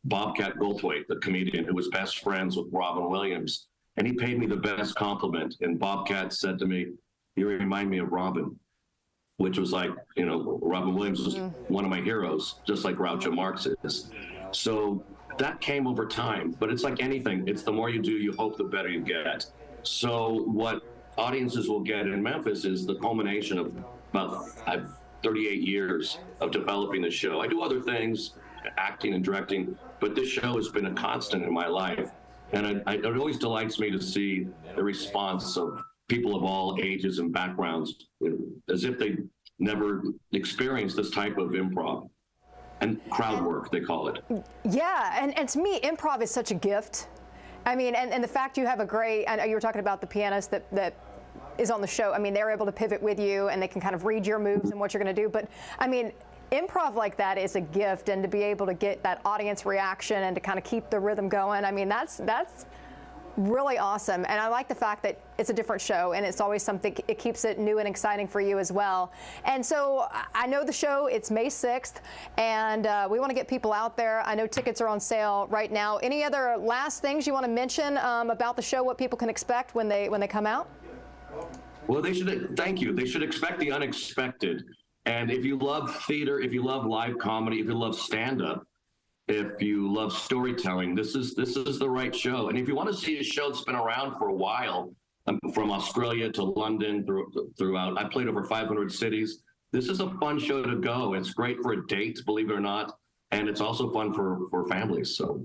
Bobcat Goldthwait, the comedian who was best friends with Robin Williams. And he paid me the best compliment. And Bobcat said to me, "You remind me of Robin," which was like, Robin Williams was one of my heroes, just like Groucho Marx is. So that came over time, but it's like anything. It's the more you do, you hope, the better you get. So what audiences will get in Memphis is the culmination of about 38 years of developing the show. I do other things, acting and directing, but this show has been a constant in my life. And it always delights me to see the response of people of all ages and backgrounds, as if they never experienced this type of improv and crowd work, they call it. Yeah, and to me, improv is such a gift. I mean, and the fact you have a great, I know you were talking about the pianist that is on the show. I mean, they're able to pivot with you and they can kind of read your moves and what you're going to do. But I mean, improv like that is a gift, and to be able to get that audience reaction and to kind of keep the rhythm going, I mean, that's really awesome. And I like the fact that it's a different show and it's always something, it keeps it new and exciting for you as well. And so I know the show, it's May 6th, and we want to get people out there. I know tickets are on sale right now. Any other last things you want to mention about the show, what people can expect when they come out? Well, thank you. They should expect the unexpected. And if you love theater, if you love live comedy, if you love stand-up, if you love storytelling, this is the right show. And if you want to see a show that's been around for a while, from Australia to London throughout, I played over 500 cities. This is a fun show to go. It's great for a date, believe it or not, and it's also fun for families. So,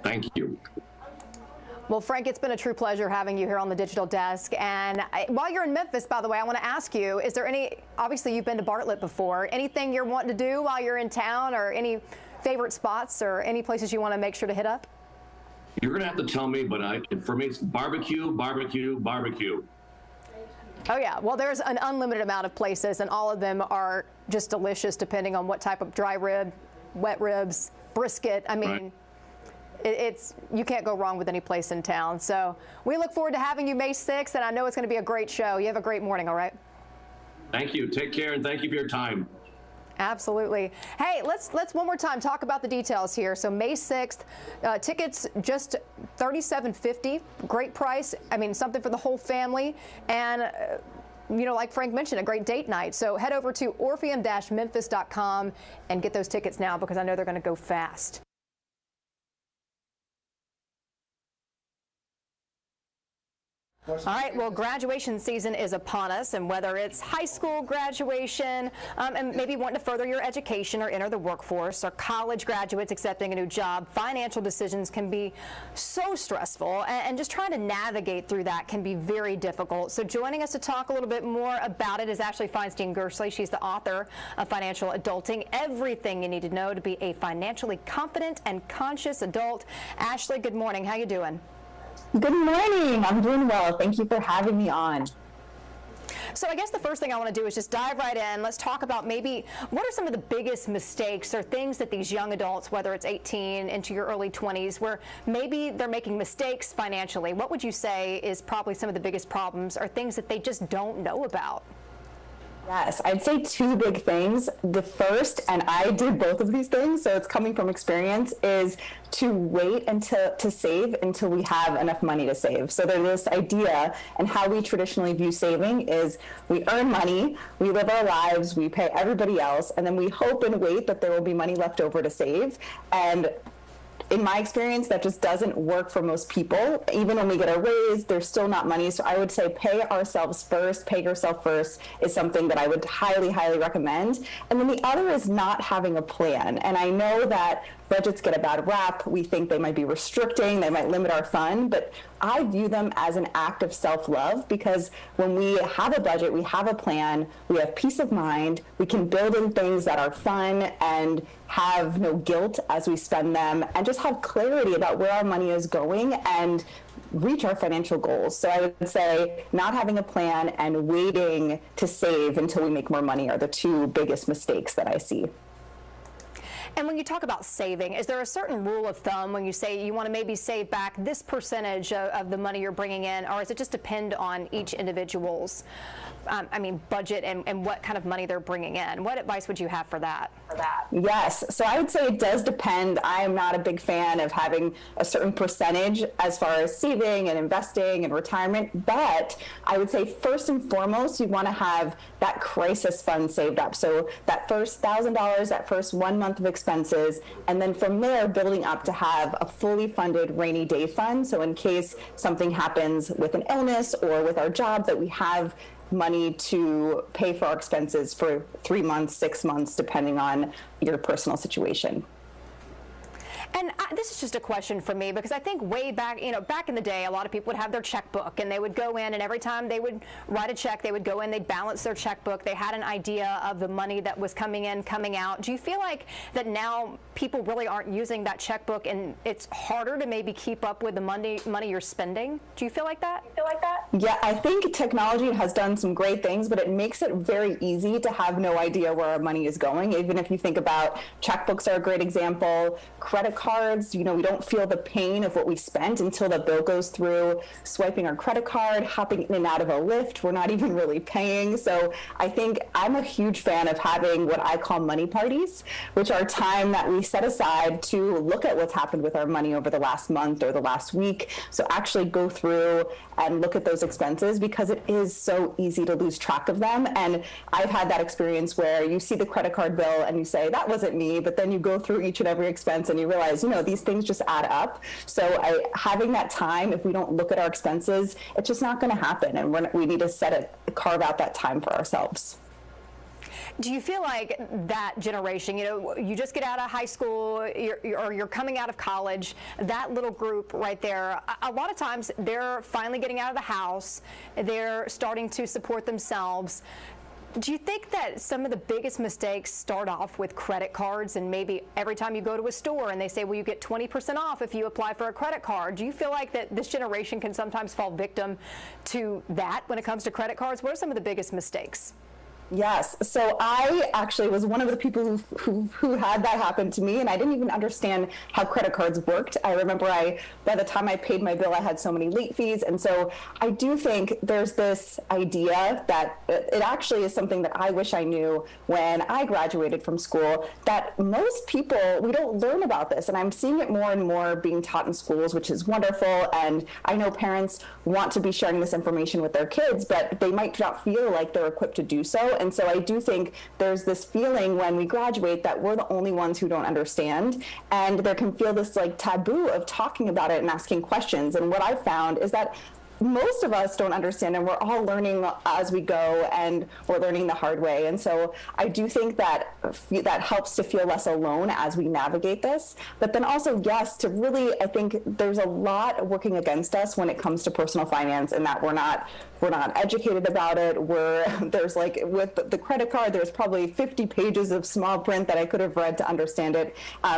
thank you. Well, Frank, it's been a true pleasure having you here on the Digital Desk. And while you're in Memphis, by the way, I want to ask you, is there obviously you've been to Bartlett before, anything you're wanting to do while you're in town, or any favorite spots or any places you want to make sure to hit up? You're going to have to tell me, but for me, it's barbecue, barbecue, barbecue. Oh, yeah. Well, there's an unlimited amount of places, and all of them are just delicious depending on what type of dry rib, wet ribs, brisket. I mean, right. You can't go wrong with any place in town. So we look forward to having you May 6th, and I know it's going to be a great show. You have a great morning, all right? Thank you. Take care, and thank you for your time. Absolutely. Hey, let's one more time talk about the details here. So May 6th, tickets just $37.50. Great price. I mean, something for the whole family. And like Frank mentioned, a great date night. So head over to orpheum-memphis.com and get those tickets now, because I know they're going to go fast. All right, well, graduation season is upon us, and whether it's high school graduation and maybe wanting to further your education or enter the workforce, or college graduates accepting a new job, financial decisions can be so stressful, and just trying to navigate through that can be very difficult. So joining us to talk a little bit more about it is Ashley Feinstein-Gerstley. She's the author of Financial Adulting, Everything You Need to Know to Be a Financially Confident and Conscious Adult. Ashley, good morning. How you doing? Good morning. I'm doing well. Thank you for having me on. So I guess the first thing I want to do is just dive right in. Let's talk about maybe what are some of the biggest mistakes or things that these young adults, whether it's 18 into your early 20s, where maybe they're making mistakes financially. What would you say is probably some of the biggest problems or things that they just don't know about? Yes, I'd say two big things. The first, and I did both of these things, so it's coming from experience, is to wait to save until we have enough money to save. So there's this idea, and how we traditionally view saving is we earn money, we live our lives, we pay everybody else, and then we hope and wait that there will be money left over to save. And in my experience, that just doesn't work for most people. Even when we get a raise, there's still not money. So I would say pay ourselves first, pay yourself first is something that I would highly, highly recommend. And then the other is not having a plan. And I know that budgets get a bad rap. We think they might be restricting, they might limit our fun, but I view them as an act of self-love, because when we have a budget, we have a plan, we have peace of mind, we can build in things that are fun and have no guilt as we spend them, and just have clarity about where our money is going and reach our financial goals. So I would say not having a plan and waiting to save until we make more money are the two biggest mistakes that I see. And when you talk about saving, is there a certain rule of thumb when you say you want to maybe save back this percentage of the money you're bringing in, or does it just depend on each individual's budget and what kind of money they're bringing in? What advice would you have for that? Yes, so I would say it does depend. I am not a big fan of having a certain percentage as far as saving and investing and retirement, but I would say first and foremost, you want to have that crisis fund saved up. So that first $1,000, that first 1 month of expenses, and then from there building up to have a fully funded rainy day fund. So in case something happens with an illness or with our job, that we have money to pay for our expenses for 3 months, 6 months, depending on your personal situation. And this is just a question for me, because I think way back, back in the day, a lot of people would have their checkbook, and they would go in, and every time they would write a check, they would go in, they'd balance their checkbook. They had an idea of the money that was coming in, coming out. Do you feel like that now people really aren't using that checkbook, and it's harder to maybe keep up with the money you're spending? Do you feel like that? Yeah, I think technology has done some great things, but it makes it very easy to have no idea where our money is going. Even if you think about checkbooks are a great example, credit cards, we don't feel the pain of what we spent until the bill goes through, swiping our credit card, hopping in and out of a Lyft, we're not even really paying. So I think I'm a huge fan of having what I call money parties, which are time that we set aside to look at what's happened with our money over the last month or the last week. So actually go through and look at those expenses, because it is so easy to lose track of them. And I've had that experience where you see the credit card bill and you say, that wasn't me, but then you go through each and every expense and you realize, these things just add up. So having that time, if we don't look at our expenses, it's just not going to happen. And we need to carve out that time for ourselves. Do you feel like that generation, you just get out of high school, you're coming out of college, that little group right there, a lot of times they're finally getting out of the house, they're starting to support themselves. Do you think that some of the biggest mistakes start off with credit cards, and maybe every time you go to a store and they say, well, you get 20% off if you apply for a credit card? Do you feel like that this generation can sometimes fall victim to that when it comes to credit cards? What are some of the biggest mistakes? Yes. So I actually was one of the people who had that happen to me, and I didn't even understand how credit cards worked. I remember by the time I paid my bill, I had so many late fees. And so I do think there's this idea that it actually is something that I wish I knew when I graduated from school, that most people, we don't learn about this. And I'm seeing it more and more being taught in schools, which is wonderful. And I know parents want to be sharing this information with their kids, but they might not feel like they're equipped to do so. And so I do think there's this feeling when we graduate that we're the only ones who don't understand, and there can feel this like taboo of talking about it and asking questions. And what I've found is that most of us don't understand, and we're all learning as we go, and we're learning the hard way. And so I do think that helps to feel less alone as we navigate this. But then also, yes, to really, I think there's a lot working against us when it comes to personal finance, and that we're not educated about it. There's like with the credit card, there's probably 50 pages of small print that I could have read to understand it.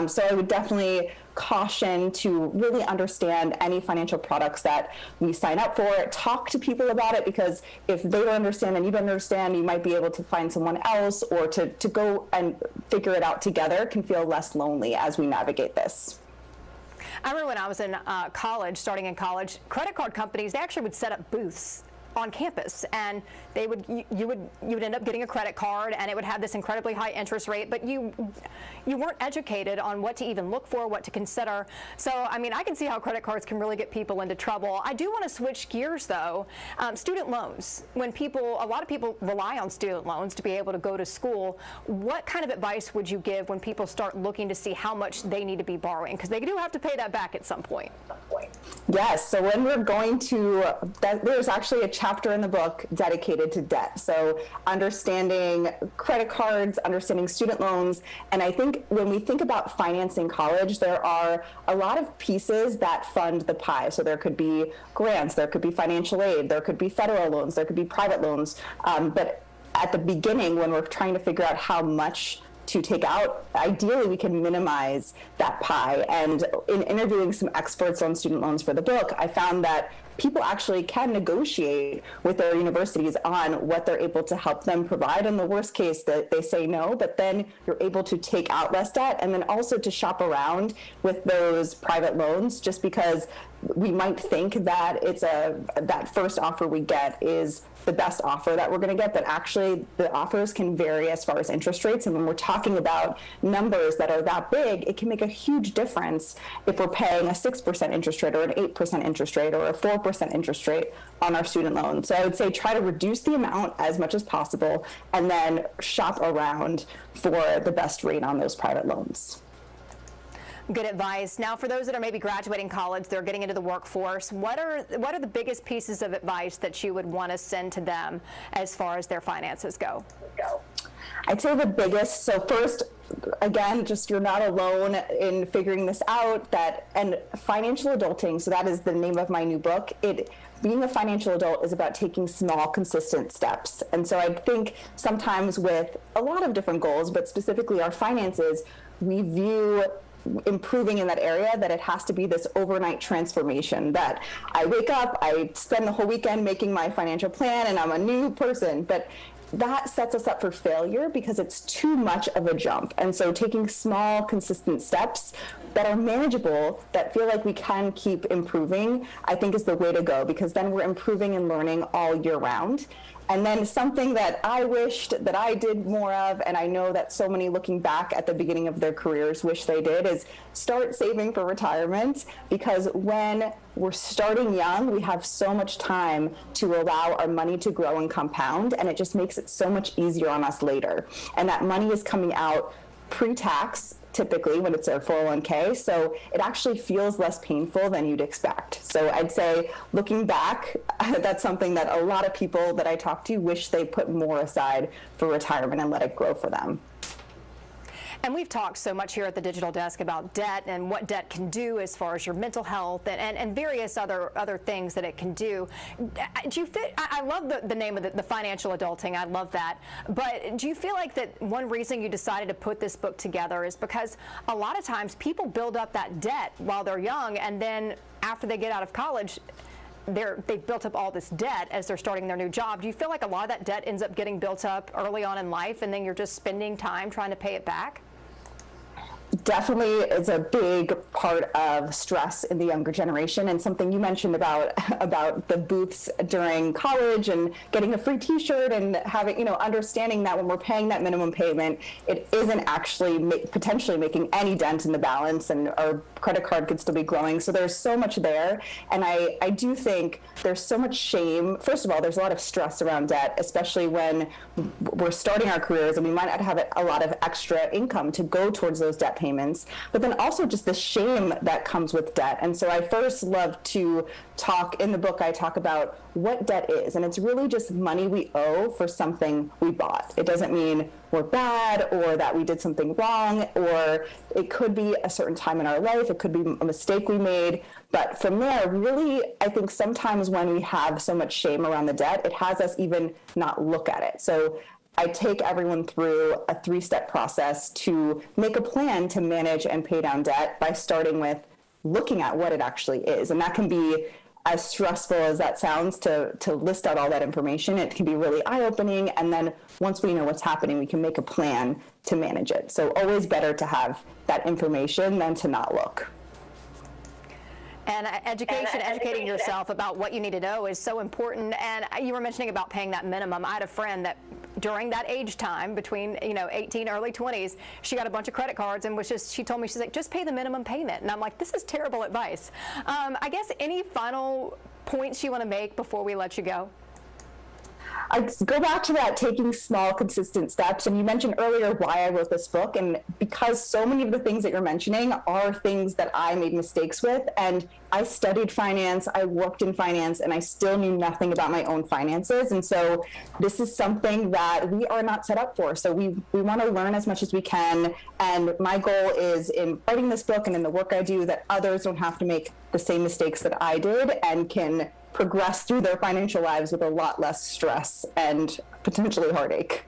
So I would definitely caution to really understand any financial products that we sign up for. Talk to people about it, because if they don't understand and you don't understand, you might be able to find someone else, or to go and figure it out together can feel less lonely as we navigate this. I remember when I was in starting in college, credit card companies, they actually would set up booths on campus, and you would end up getting a credit card, and it would have this incredibly high interest rate, but you weren't educated on what to even look for, what to consider. So I mean, I can see how credit cards can really get people into trouble. I do want to switch gears though. Student loans. When a lot of people rely on student loans to be able to go to school, what kind of advice would you give when people start looking to see how much they need to be borrowing? Because they do have to pay that back at some point. Yes, so when we're going to, there's actually a chapter in the book dedicated to debt. So understanding credit cards, understanding student loans. And I think when we think about financing college, there are a lot of pieces that fund the pie. So there could be grants, there could be financial aid, there could be federal loans, there could be private loans. But at the beginning, when we're trying to figure out how much to take out, ideally we can minimize that pie. And in interviewing some experts on student loans for the book, I found that people actually can negotiate with their universities on what they're able to help them provide. In the worst case, that they say no, but then you're able to take out less debt, and then also to shop around with those private loans, just because we might think that that first offer we get is the best offer that we're going to get, but actually the offers can vary as far as interest rates. And when we're talking about numbers that are that big, it can make a huge difference if we're paying a 6% interest rate or an 8% interest rate or a 4% interest rate on our student loan. So I would say try to reduce the amount as much as possible, and then shop around for the best rate on those private loans. Good advice. Now, for those that are maybe graduating college, they're getting into the workforce, what are the biggest pieces of advice that you would want to send to them as far as their finances go? I'd say the biggest, so first, again, just you're not alone in figuring this out, and financial adulting, so that is the name of my new book. Being a financial adult is about taking small, consistent steps. And so I think sometimes with a lot of different goals, but specifically our finances, we view improving in that area that it has to be this overnight transformation, that I wake up, I spend the whole weekend making my financial plan, and I'm a new person. But that sets us up for failure because it's too much of a jump. And so taking small, consistent steps that are manageable, that feel like we can keep improving, I think is the way to go, because then we're improving and learning all year round. And then something that I wished that I did more of, and I know that so many looking back at the beginning of their careers wish they did, is start saving for retirement, because when we're starting young, we have so much time to allow our money to grow and compound, and it just makes it so much easier on us later. And that money is coming out pre-tax, typically when it's a 401k, so it actually feels less painful than you'd expect. So I'd say, looking back, that's something that a lot of people that I talk to wish they put more aside for retirement and let it grow for them. And we've talked so much here at the Digital Desk about debt and what debt can do as far as your mental health and various other things that it can do. Do you feel, I love the name of the financial adulting. I love that. But do you feel like that one reason you decided to put this book together is because a lot of times people build up that debt while they're young, and then after they get out of college, they've built up all this debt as they're starting their new job. Do you feel like a lot of that debt ends up getting built up early on in life, and then you're just spending time trying to pay it back? Definitely is a big part of stress in the younger generation, and something you mentioned about the booths during college and getting a free t-shirt and having, understanding that when we're paying that minimum payment, it isn't actually potentially making any dent in the balance, and our credit card could still be growing. So there's so much there, and I do think there's so much shame. First of all, there's a lot of stress around debt, especially when we're starting our careers and we might not have a lot of extra income to go towards those debt payments, but then also just the shame that comes with debt. And so I first love to talk, in the book I talk about what debt is, and it's really just money we owe for something we bought. It doesn't mean we're bad or that we did something wrong, or it could be a certain time in our life, it could be a mistake we made. But from there, really, I think sometimes when we have so much shame around the debt, it has us even not look at it. So I take everyone through a 3-step process to make a plan to manage and pay down debt by starting with looking at what it actually is. And that can be as stressful as that sounds to list out all that information. It can be really eye-opening. And then once we know what's happening, we can make a plan to manage it. So always better to have that information than to not look. And educating yourself about what you need to know is so important. And you were mentioning about paying that minimum. I had a friend that during that age time, between 18, early 20s, she got a bunch of credit cards and she told me, she's like, just pay the minimum payment. And I'm like, this is terrible advice. I guess any final points you want to make before we let you go? I'd go back to that taking small, consistent steps. And you mentioned earlier why I wrote this book. And because so many of the things that you're mentioning are things that I made mistakes with. And I studied finance, I worked in finance, and I still knew nothing about my own finances. And so this is something that we are not set up for. So we want to learn as much as we can. And my goal is, in writing this book and in the work I do, that others don't have to make the same mistakes that I did and can progress through their financial lives with a lot less stress and potentially heartache.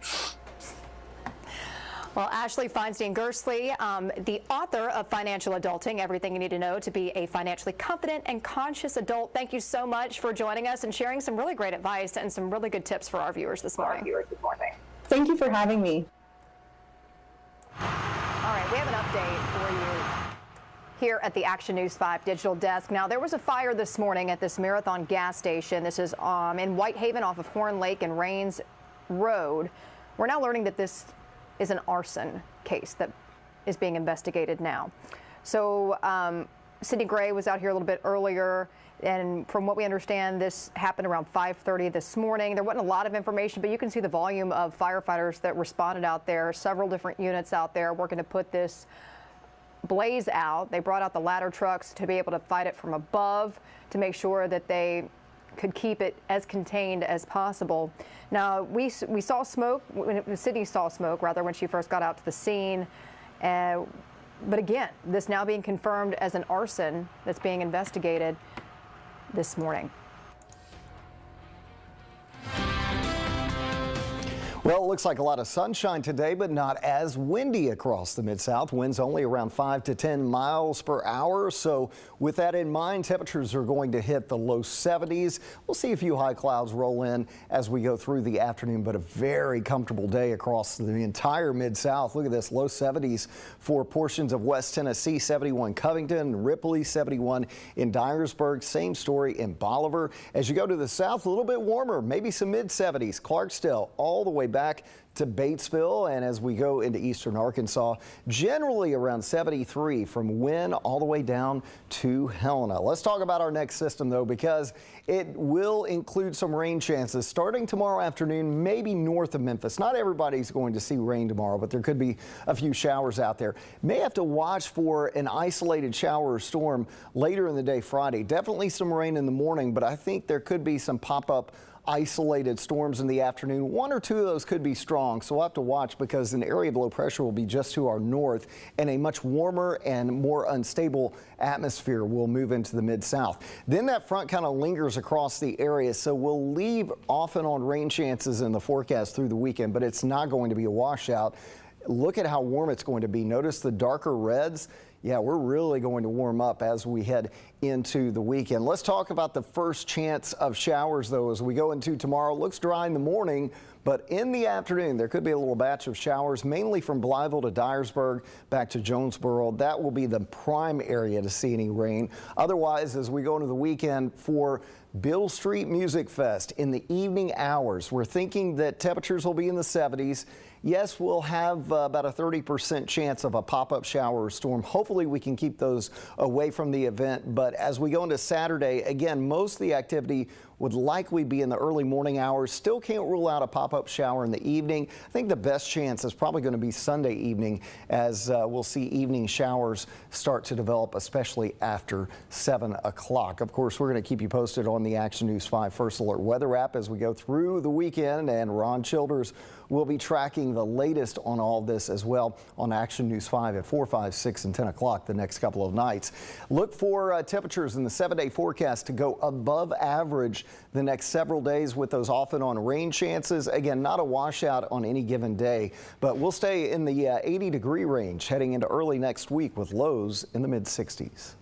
Well, Ashley Feinstein Gerstley, the author of Financial Adulting, Everything You Need to Know to Be a Financially Confident and Conscious Adult. Thank you so much for joining us and sharing some really great advice and some really good tips for our viewers this morning. Thank you for having me. All right, we have an update for you here at the Action News 5 Digital Desk. Now, there was a fire this morning at this Marathon gas station. This is in Whitehaven off of Horn Lake and Rains Road. We're now learning that this is an arson case that is being investigated now. So Sydney Gray was out here a little bit earlier, and from what we understand, this happened around 5:30 this morning. There wasn't a lot of information, but you can see the volume of firefighters that responded out there, several different units out there working to put this blaze out. They brought out the ladder trucks to be able to fight it from above to make sure that they could keep it as contained as possible. Now, we saw smoke, Sydney saw smoke, rather, when she first got out to the scene. But again, this now being confirmed as an arson that's being investigated this morning. Well, it looks like a lot of sunshine today, but not as windy across the Mid-South. Winds only around 5 to 10 miles per hour. So with that in mind, temperatures are going to hit the low 70s. We'll see a few high clouds roll in as we go through the afternoon, but a very comfortable day across the entire Mid-South. Look at this, low 70s for portions of West Tennessee, 71 Covington, Ripley, 71 in Dyersburg. Same story in Bolivar. As you go to the south, a little bit warmer, maybe some mid-70s. Clarksdale all the way back to Batesville, and as we go into eastern Arkansas, generally around 73 from Wynne all the way down to Helena. Let's talk about our next system, though, because it will include some rain chances starting tomorrow afternoon, maybe north of Memphis. Not everybody's going to see rain tomorrow, but there could be a few showers out there. May have to watch for an isolated shower or storm later in the day Friday. Definitely some rain in the morning, but I think there could be some pop-up isolated storms in the afternoon. One or two of those could be strong, so we'll have to watch because an area of low pressure will be just to our north and a much warmer and more unstable atmosphere will move into the Mid-South. Then that front kind of lingers across the area, so we'll leave off and on rain chances in the forecast through the weekend, but it's not going to be a washout. Look at how warm it's going to be. Notice the darker reds. Yeah, we're really going to warm up as we head into the weekend. Let's talk about the first chance of showers, though, as we go into tomorrow. Looks dry in the morning, but in the afternoon, there could be a little batch of showers, mainly from Blytheville to Dyersburg back to Jonesboro. That will be the prime area to see any rain. Otherwise, as we go into the weekend for Beale Street Music Fest in the evening hours, we're thinking that temperatures will be in the 70s. Yes, we'll have about a 30% chance of a pop-up shower or storm. Hopefully we can keep those away from the event. But as we go into Saturday, again, most of the activity would likely be in the early morning hours. Still can't rule out a pop-up shower in the evening. I think the best chance is probably going to be Sunday evening, as we'll see evening showers start to develop, especially after 7 o'clock. Of course, we're going to keep you posted on the Action News 5 First Alert weather app as we go through the weekend, and Ron Childers will be tracking the latest on all this as well on Action News 5 at 4, 5, 6, and 10 o'clock the next couple of nights. Look for temperatures in the 7-day forecast to go above average the next several days with those off and on rain chances. Again, not a washout on any given day, but we'll stay in the 80-degree range heading into early next week with lows in the mid-60s.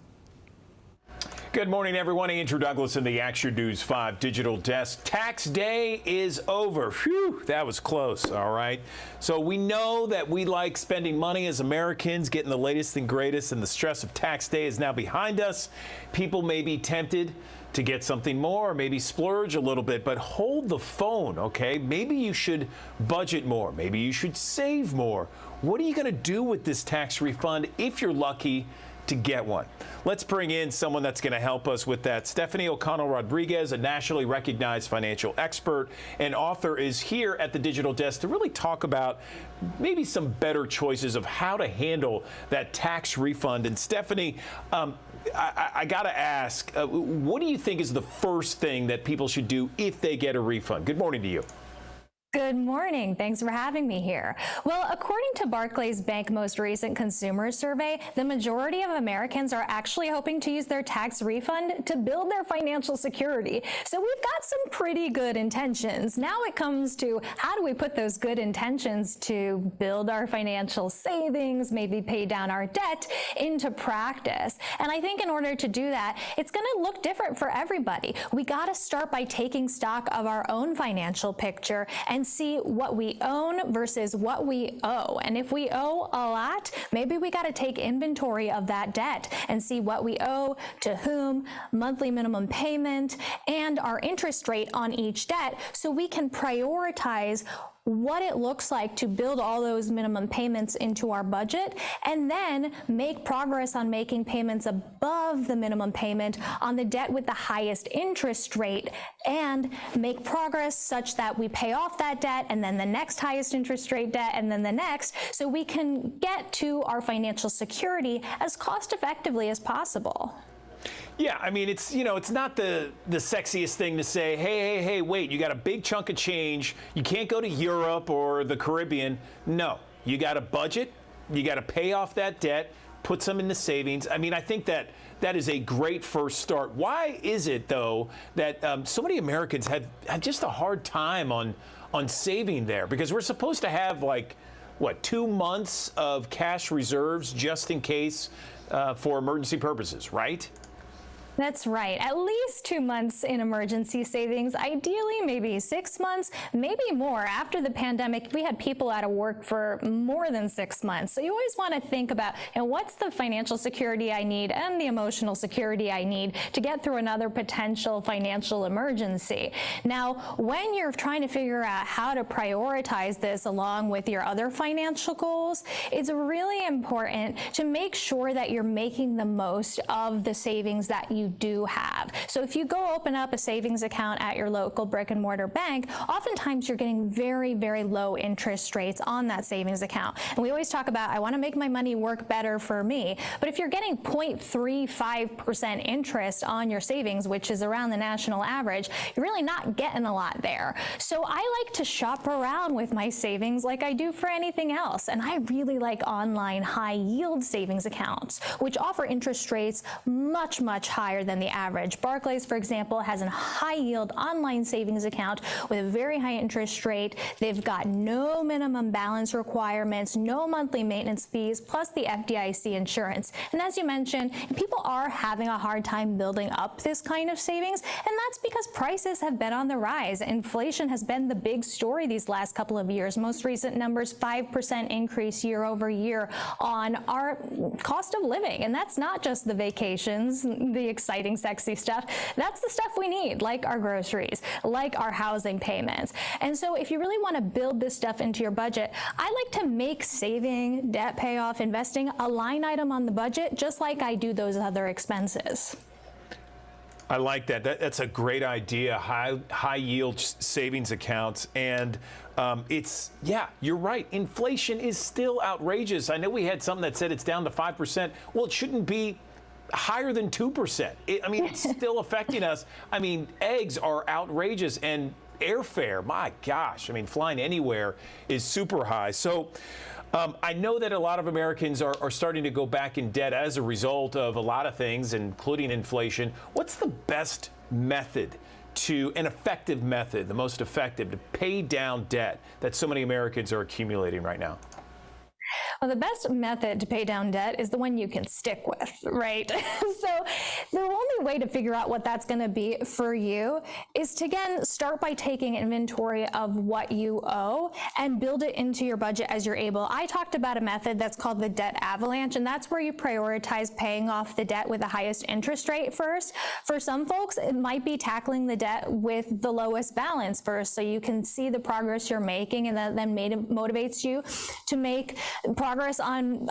Good morning, everyone. Andrew Douglas in the Action News 5 digital desk. Tax day is over. Phew, that was close. All right. So we know that we like spending money as Americans, getting the latest and greatest, and the stress of tax day is now behind us. People may be tempted to get something more, maybe splurge a little bit, but hold the phone, okay? Maybe you should budget more. Maybe you should save more. What are you going to do with this tax refund if you're lucky to get one? Let's bring in someone that's going to help us with that. Stephanie O'Connell Rodriguez, a nationally recognized financial expert and author, is here at the digital desk to really talk about maybe some better choices of how to handle that tax refund. And Stephanie, I got to ask, what do you think is the first thing that people should do if they get a refund? Good morning to you. Good morning. Thanks for having me here. Well, according to Barclays Bank most recent consumer survey, the majority of Americans are actually hoping to use their tax refund to build their financial security. So we've got some pretty good intentions. Now it comes to how do we put those good intentions to build our financial savings, maybe pay down our debt, into practice. And I think in order to do that, it's going to look different for everybody. We got to start by taking stock of our own financial picture and see what we own versus what we owe. And if we owe a lot, maybe we got to take inventory of that debt and see what we owe, to whom, monthly minimum payment, and our interest rate on each debt, so we can prioritize what it looks like to build all those minimum payments into our budget, and then make progress on making payments above the minimum payment on the debt with the highest interest rate, and make progress such that we pay off that debt and then the next highest interest rate debt and then the next, so we can get to our financial security as cost effectively as possible. Yeah, I mean, it's, you know, it's not the sexiest thing to say, hey, wait, you got a big chunk of change. You can't go to Europe or the Caribbean. No, you got a budget. You got to pay off that debt, put some into savings. I mean, I think that is a great first start. Why is it, though, that so many Americans have just a hard time on saving there? Because we're supposed to have, like, what, 2 months of cash reserves just in case for emergency purposes, right? That's right. At least 2 months in emergency savings, ideally maybe 6 months, maybe more. After the pandemic, we had people out of work for more than 6 months. So you always want to think about, you know, what's the financial security I need and the emotional security I need to get through another potential financial emergency. Now, when you're trying to figure out how to prioritize this along with your other financial goals, it's really important to make sure that you're making the most of the savings that you do have. So if you go open up a savings account at your local brick and mortar bank, oftentimes you're getting very, very low interest rates on that savings account. And we always talk about, I want to make my money work better for me. But if you're getting 0.35% interest on your savings, which is around the national average, you're really not getting a lot there. So I like to shop around with my savings like I do for anything else. And I really like online high yield savings accounts, which offer interest rates much, much higher than the average. Barclays, for example, has a high yield online savings account with a very high interest rate. They've got no minimum balance requirements, no monthly maintenance fees, plus the FDIC insurance. And as you mentioned, people are having a hard time building up this kind of savings, and that's because prices have been on the rise. Inflation has been the big story these last couple of years. Most recent numbers, 5% increase year over year on our cost of living. And that's not just the vacations, the exciting, sexy stuff. That's the stuff we need, like our groceries, like our housing payments. And so if you really want to build this stuff into your budget, I like to make saving, debt payoff, investing a line item on the budget, just like I do those other expenses. I like that. That's a great idea. High yield savings accounts. And it's, yeah, you're right. Inflation is still outrageous. I know we had something that said it's down to 5%. Well, it shouldn't be higher than 2%. I mean, it's still affecting us. I mean, eggs are outrageous, and airfare, my gosh, I mean, flying anywhere is super high. So I know that a lot of Americans are starting to go back in debt as a result of a lot of things, including inflation. What's the best method an effective method, the most effective, to pay down debt that so many Americans are accumulating right now? Well, the best method to pay down debt is the one you can stick with, right? So the only way to figure out what that's going to be for you is to, again, start by taking inventory of what you owe and build it into your budget as you're able. I talked about a method that's called the debt avalanche, and that's where you prioritize paying off the debt with the highest interest rate first. For some folks, it might be tackling the debt with the lowest balance first, so you can see the progress you're making, and that then motivates you to make progress on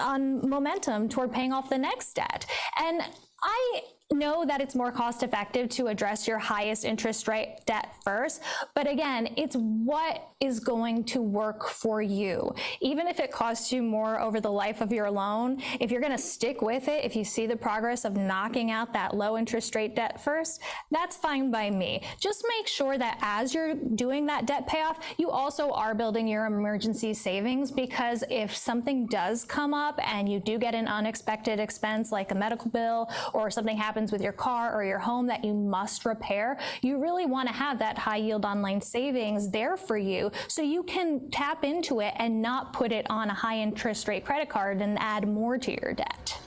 momentum toward paying off the next debt. And I know that it's more cost effective to address your highest interest rate debt first, but again, it's what is going to work for you. Even if it costs you more over the life of your loan, if you're going to stick with it, if you see the progress of knocking out that low interest rate debt first, that's fine by me. Just make sure that as you're doing that debt payoff, you also are building your emergency savings, because if something does come up and you do get an unexpected expense like a medical bill or something happens with your car or your home that you must repair, you really want to have that high yield online savings there for you so you can tap into it and not put it on a high interest rate credit card and add more to your debt.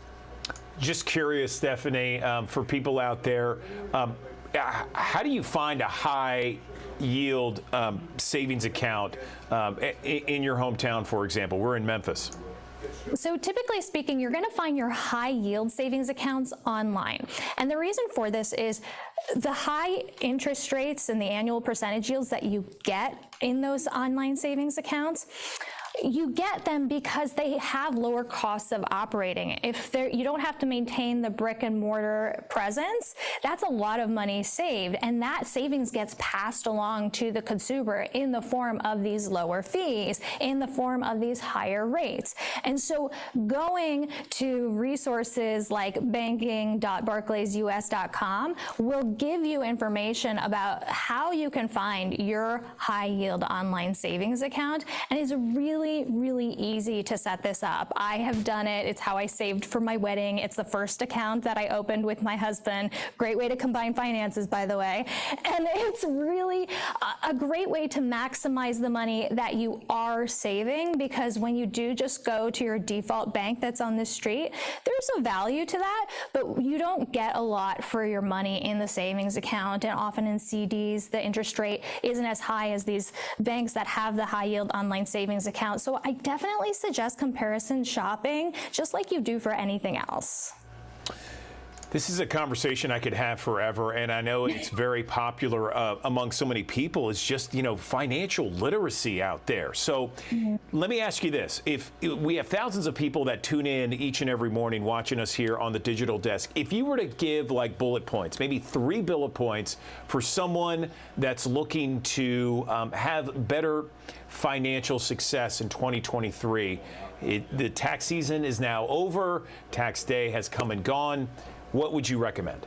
Just curious, Stephanie, for people out there, how do you find a high yield savings account in your hometown, for example? We're in Memphis. So typically speaking, you're going to find your high yield savings accounts online. And the reason for this is the high interest rates and the annual percentage yields that you get in those online savings accounts, you get them because they have lower costs of operating. If you don't have to maintain the brick and mortar presence, that's a lot of money saved, and that savings gets passed along to the consumer in the form of these lower fees, in the form of these higher rates. And so going to resources like banking.barclaysus.com will give you information about how you can find your high yield online savings account, and it's really easy to set this up. I have done it. It's how I saved for my wedding. It's the first account that I opened with my husband. Great way to combine finances, by the way. And it's really a great way to maximize the money that you are saving, because when you do just go to your default bank that's on the street, there's a value to that, but you don't get a lot for your money in the savings account, and often in CDs, the interest rate isn't as high as these banks that have the high yield online savings account. So I definitely suggest comparison shopping, just like you do for anything else. This is a conversation I could have forever, and I know it's very popular among so many people. It's just, financial literacy out there. So let me ask you this. If we have thousands of people that tune in each and every morning watching us here on the Digital Desk, if you were to give like bullet points, maybe 3 bullet points for someone that's looking to have better financial success in 2023, the tax season is now over, tax day has come and gone. What would you recommend?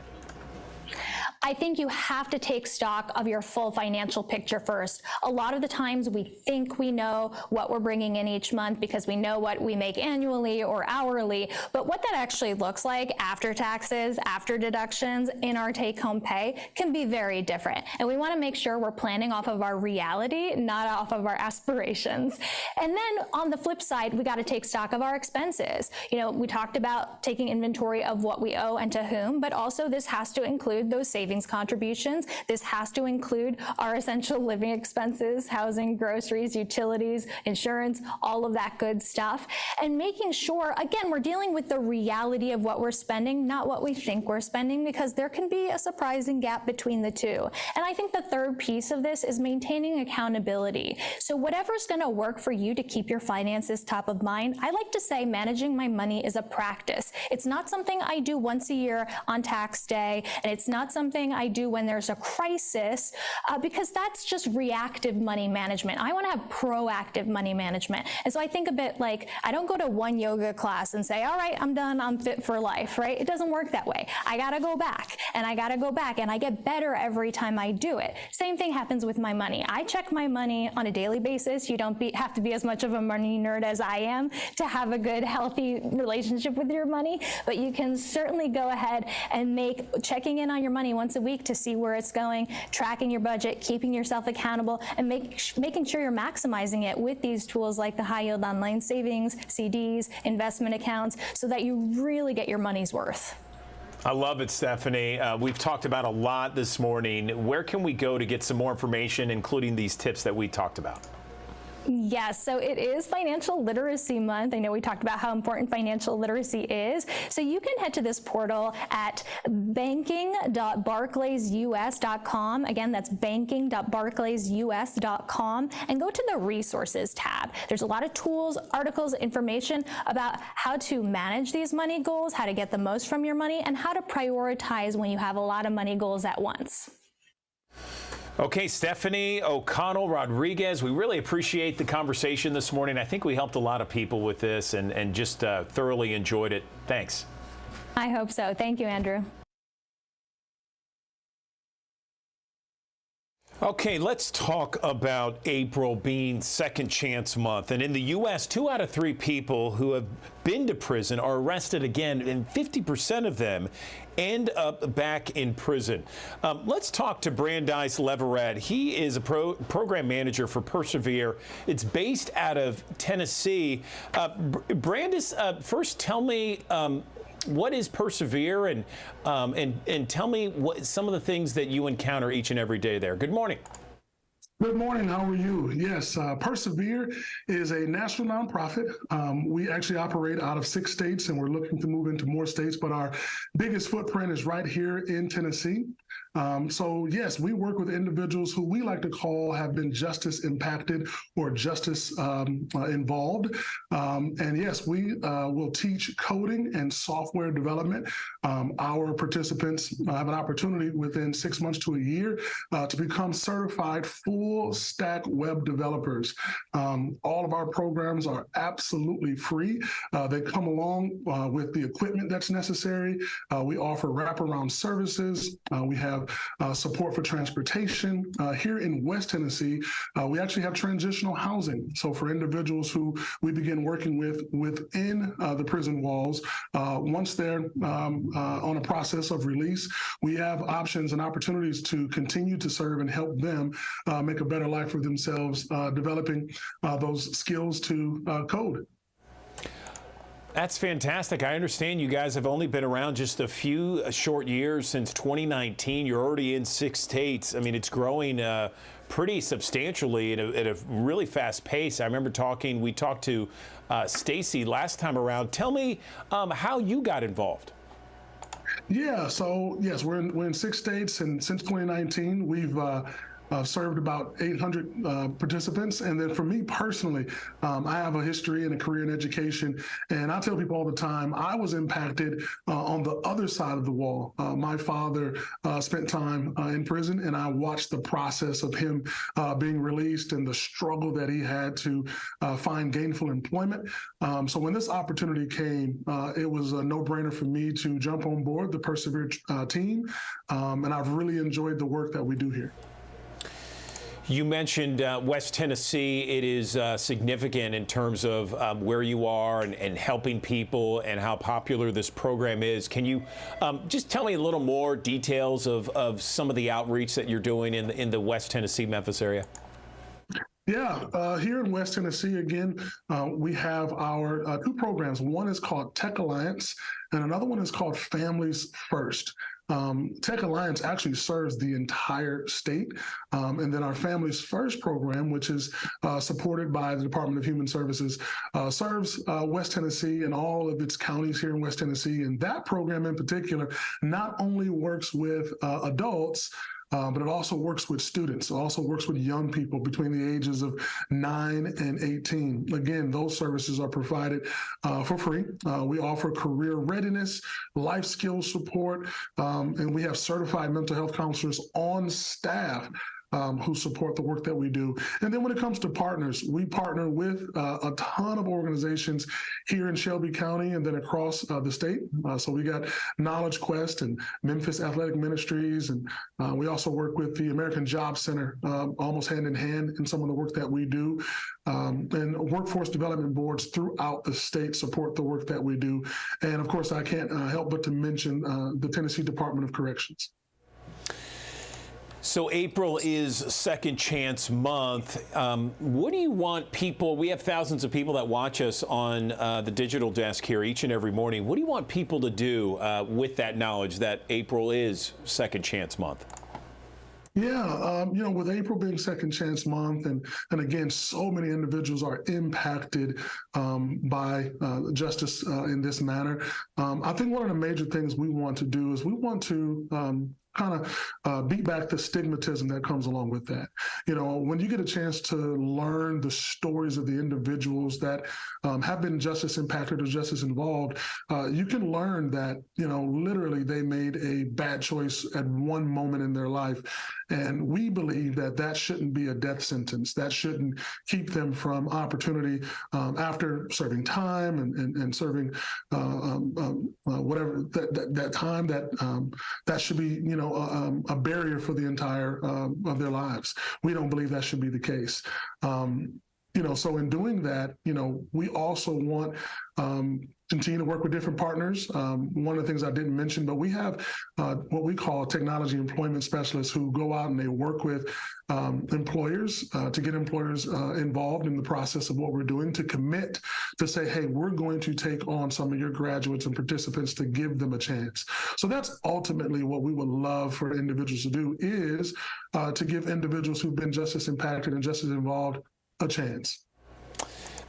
I think you have to take stock of your full financial picture first. A lot of the times we think we know what we're bringing in each month because we know what we make annually or hourly, but what that actually looks like after taxes, after deductions, in our take-home pay can be very different. And we want to make sure we're planning off of our reality, not off of our aspirations. And then on the flip side, we got to take stock of our expenses. We talked about taking inventory of what we owe and to whom, but also this has to include those savings contributions. This has to include our essential living expenses, housing, groceries, utilities, insurance, all of that good stuff. And making sure, again, we're dealing with the reality of what we're spending, not what we think we're spending, because there can be a surprising gap between the two. And I think the third piece of this is maintaining accountability. So whatever's going to work for you to keep your finances top of mind, I like to say managing my money is a practice. It's not something I do once a year on tax day, and it's not something I do when there's a crisis, because that's just reactive money management. I want to have proactive money management. And so I think a bit like, I don't go to one yoga class and say, all right, I'm done, I'm fit for life, right? It doesn't work that way. I got to go back and I got to go back, and I get better every time I do it. Same thing happens with my money. I check my money on a daily basis. You don't have to be as much of a money nerd as I am to have a good, healthy relationship with your money, but you can certainly go ahead and make checking in on your money once a week to see where it's going, tracking your budget, keeping yourself accountable, and making sure you're maximizing it with these tools like the high yield online savings, CDs, investment accounts, so that you really get your money's worth. I love it, Stephanie. We've talked about a lot this morning. Where can we go to get some more information, including these tips that we talked about? Yes, so it is Financial Literacy Month. I know we talked about how important financial literacy is. So you can head to this portal at banking.barclaysus.com. Again, that's banking.barclaysus.com, and go to the resources tab. There's a lot of tools, articles, information about how to manage these money goals, how to get the most from your money, and how to prioritize when you have a lot of money goals at once. Okay, Stephanie O'Connell Rodriguez, we really appreciate the conversation this morning. I think we helped a lot of people with this and just thoroughly enjoyed it. Thanks. I hope so. Thank you, Andrew. Okay, let's talk about April being Second Chance Month. And in the U.S., 2 out of 3 people who have been to prison are arrested again, and 50% of them end up back in prison. Let's talk to Brandeis Leverett. He is a program manager for Persevere. It's based out of Tennessee. Brandeis, first tell me, what is Persevere, and tell me what some of the things that you encounter each and every day there. Good morning. Good morning. How are you? Yes, Persevere is a national nonprofit. We actually operate out of 6 states, and we're looking to move into more states, but our biggest footprint is right here in Tennessee. So yes, we work with individuals who we like to call have been justice impacted or justice involved. And yes, we will teach coding and software development. Our participants have an opportunity within 6 months to a year to become certified full stack web developers. All of our programs are absolutely free. They come along with the equipment that's necessary. We offer wraparound services. We have support for transportation. Here in West Tennessee, we actually have transitional housing. So for individuals who we begin working with within the prison walls, once they're on a process of release, we have options and opportunities to continue to serve and help them make a better life for themselves, developing those skills to code. That's fantastic. I understand you guys have only been around just a few short years since 2019. You're already in 6 states. I mean, it's growing pretty substantially at a really fast pace. I remember we talked to Stacy last time around. Tell me how you got involved. Yeah, so yes, we're in 6 states, and since 2019, we've served about 800 participants. And then for me personally, I have a history and a career in education. And I tell people all the time, I was impacted on the other side of the wall. My father spent time in prison, and I watched the process of him being released and the struggle that he had to find gainful employment. So when this opportunity came, it was a no-brainer for me to jump on board the Persevere team. And I've really enjoyed the work that we do here. You mentioned West Tennessee. It is significant in terms of where you are and helping people and how popular this program is. Can you just tell me a little more details of some of the outreach that you're doing in the West Tennessee, Memphis area? Yeah, here in West Tennessee, again, we have our 2 programs. One is called Tech Alliance, and another one is called Families First. Tech Alliance actually serves the entire state. And then our Families First program, which is supported by the Department of Human Services, serves West Tennessee and all of its counties here in West Tennessee. And that program in particular not only works with adults, but it also works with students. It also works with young people between the ages of 9 and 18. Again, those services are provided for free. We offer career readiness, life skills support, and we have certified mental health counselors on staff who support the work that we do. And then when it comes to partners, we partner with a ton of organizations here in Shelby County and then across the state. So we got Knowledge Quest and Memphis Athletic Ministries, and we also work with the American Job Center almost hand in hand in some of the work that we do. And workforce development boards throughout the state support the work that we do. And of course, I can't help but to mention the Tennessee Department of Corrections. So April is Second Chance Month. What do you want people, we have thousands of people that watch us on the digital desk here each and every morning. What do you want people to do with that knowledge that April is Second Chance Month? Yeah, with April being Second Chance Month, and again, so many individuals are impacted by justice in this manner. I think one of the major things we want to do is we want to kind of beat back the stigmatism that comes along with that. When you get a chance to learn the stories of the individuals that have been justice impacted or justice involved, you can learn that, literally they made a bad choice at one moment in their life. And we believe that that shouldn't be a death sentence. That shouldn't keep them from opportunity after serving time and serving whatever that time, that should be, a barrier for the entire of their lives. We don't believe that should be the case. So in doing that, we also want continue to work with different partners. One of the things I didn't mention, but we have what we call technology employment specialists who go out and they work with employers to get employers involved in the process of what we're doing, to commit to say, hey, we're going to take on some of your graduates and participants to give them a chance. So that's ultimately what we would love for individuals to do, is to give individuals who've been just as impacted and just as involved a chance.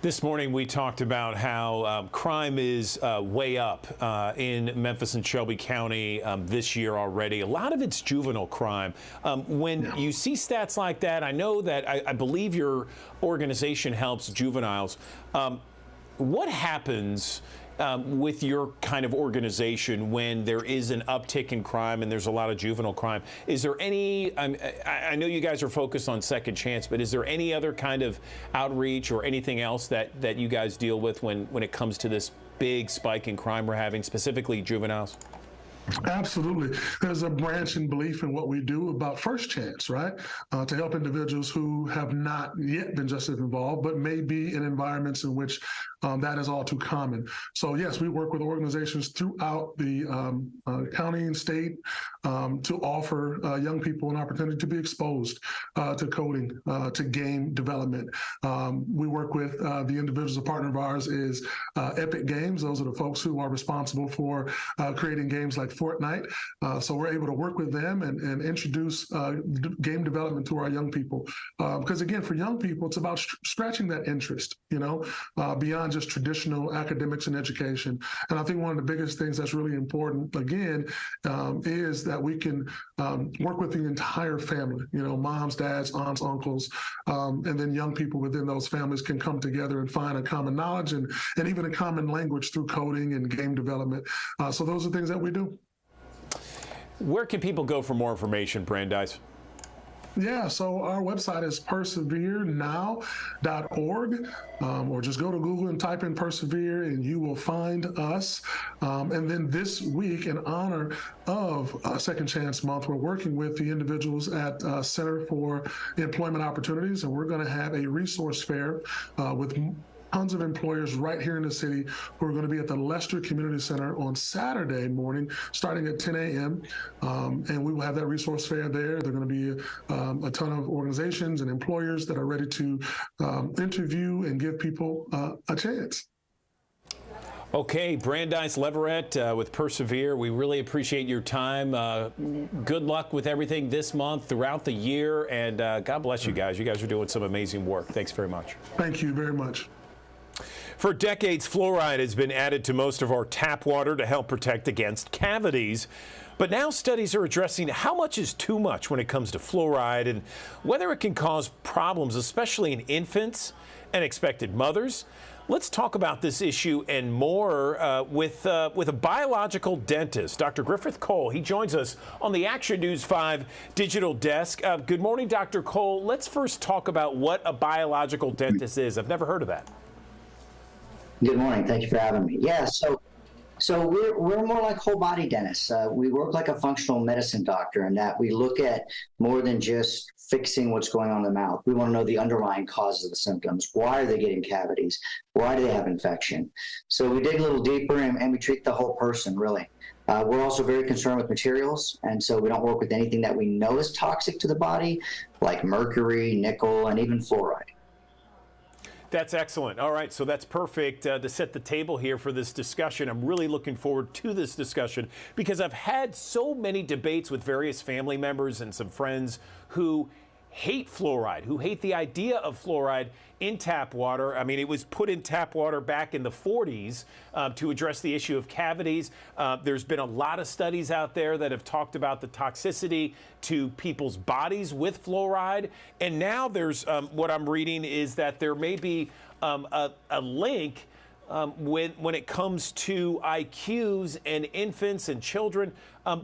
This morning, we talked about how crime is way up in Memphis and Shelby County this year already. A lot of it's juvenile crime. When you see stats like that, I know that I believe your organization helps juveniles. What happens with your kind of organization when there is an uptick in crime and there's a lot of juvenile crime? Is there any, I know you guys are focused on Second Chance, but is there any other kind of outreach or anything else that you guys deal with when it comes to this big spike in crime we're having, specifically juveniles? Absolutely. There's a branch in belief in what we do about First Chance, right? To help individuals who have not yet been justice involved, but may be in environments in which that is all too common. So yes, we work with organizations throughout the county and state to offer young people an opportunity to be exposed to coding, to game development. We work with the individuals, a partner of ours is Epic Games. Those are the folks who are responsible for creating games like Fortnite. So we're able to work with them and introduce game development to our young people. Because again, for young people, it's about scratching that interest, beyond just traditional academics and education. And I think one of the biggest things that's really important, again, is that we can work with the entire family, moms, dads, aunts, uncles, and then young people within those families can come together and find a common knowledge and even a common language through coding and game development. So those are things that we do. Where can people go for more information, Brandeis? Yeah, so our website is perseverenow.org, or just go to Google and type in Persevere and you will find us. And then this week, in honor of Second Chance Month, we're working with the individuals at Center for Employment Opportunities, and we're going to have a resource fair with tons of employers right here in the city who are going to be at the Lester Community Center on Saturday morning, starting at 10 a.m. And we will have that resource fair there. There are going to be a ton of organizations and employers that are ready to interview and give people a chance. Okay, Brandeis Leverett with Persevere, we really appreciate your time. Good luck with everything this month, throughout the year, and God bless you guys. You guys are doing some amazing work. Thanks very much. Thank you very much. For decades, fluoride has been added to most of our tap water to help protect against cavities. But now studies are addressing how much is too much when it comes to fluoride and whether it can cause problems, especially in infants and expected mothers. Let's talk about this issue and more with a biological dentist, Dr. Griffith Cole. He joins us on the Action News 5 digital desk. Good morning, Dr. Cole. Let's first talk about what a biological dentist is. I've never heard of that. Good morning. Thank you for having me. Yeah, so we're more like whole body dentists. We work like a functional medicine doctor in that we look at more than just fixing what's going on in the mouth. We want to know the underlying causes of the symptoms. Why are they getting cavities? Why do they have infection? So we dig a little deeper and we treat the whole person, really. We're also very concerned with materials, and so we don't work with anything that we know is toxic to the body, like mercury, nickel, and even fluoride. That's excellent. All right, so that's perfect to set the table here for this discussion. I'm really looking forward to this discussion because I've had so many debates with various family members and some friends who hate fluoride, who hate the idea of fluoride in tap water. I mean, it was put in tap water back in the 40s to address the issue of cavities. There's been a lot of studies out there that have talked about the toxicity to people's bodies with fluoride. And now there's what I'm reading is that there may be a link when it comes to IQs and infants and children.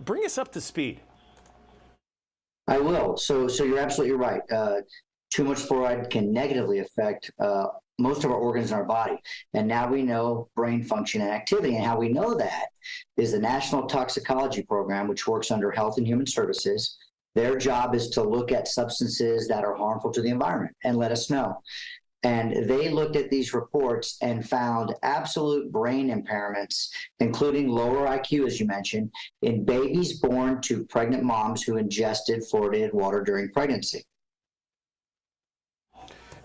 Bring us up to speed. I will. So you're absolutely right. Too much fluoride can negatively affect most of our organs in our body. And now we know brain function and activity. And how we know that is the National Toxicology Program, which works under Health and Human Services. Their job is to look at substances that are harmful to the environment and let us know. And they looked at these reports and found absolute brain impairments, including lower IQ, as you mentioned, in babies born to pregnant moms who ingested fluoridated water during pregnancy.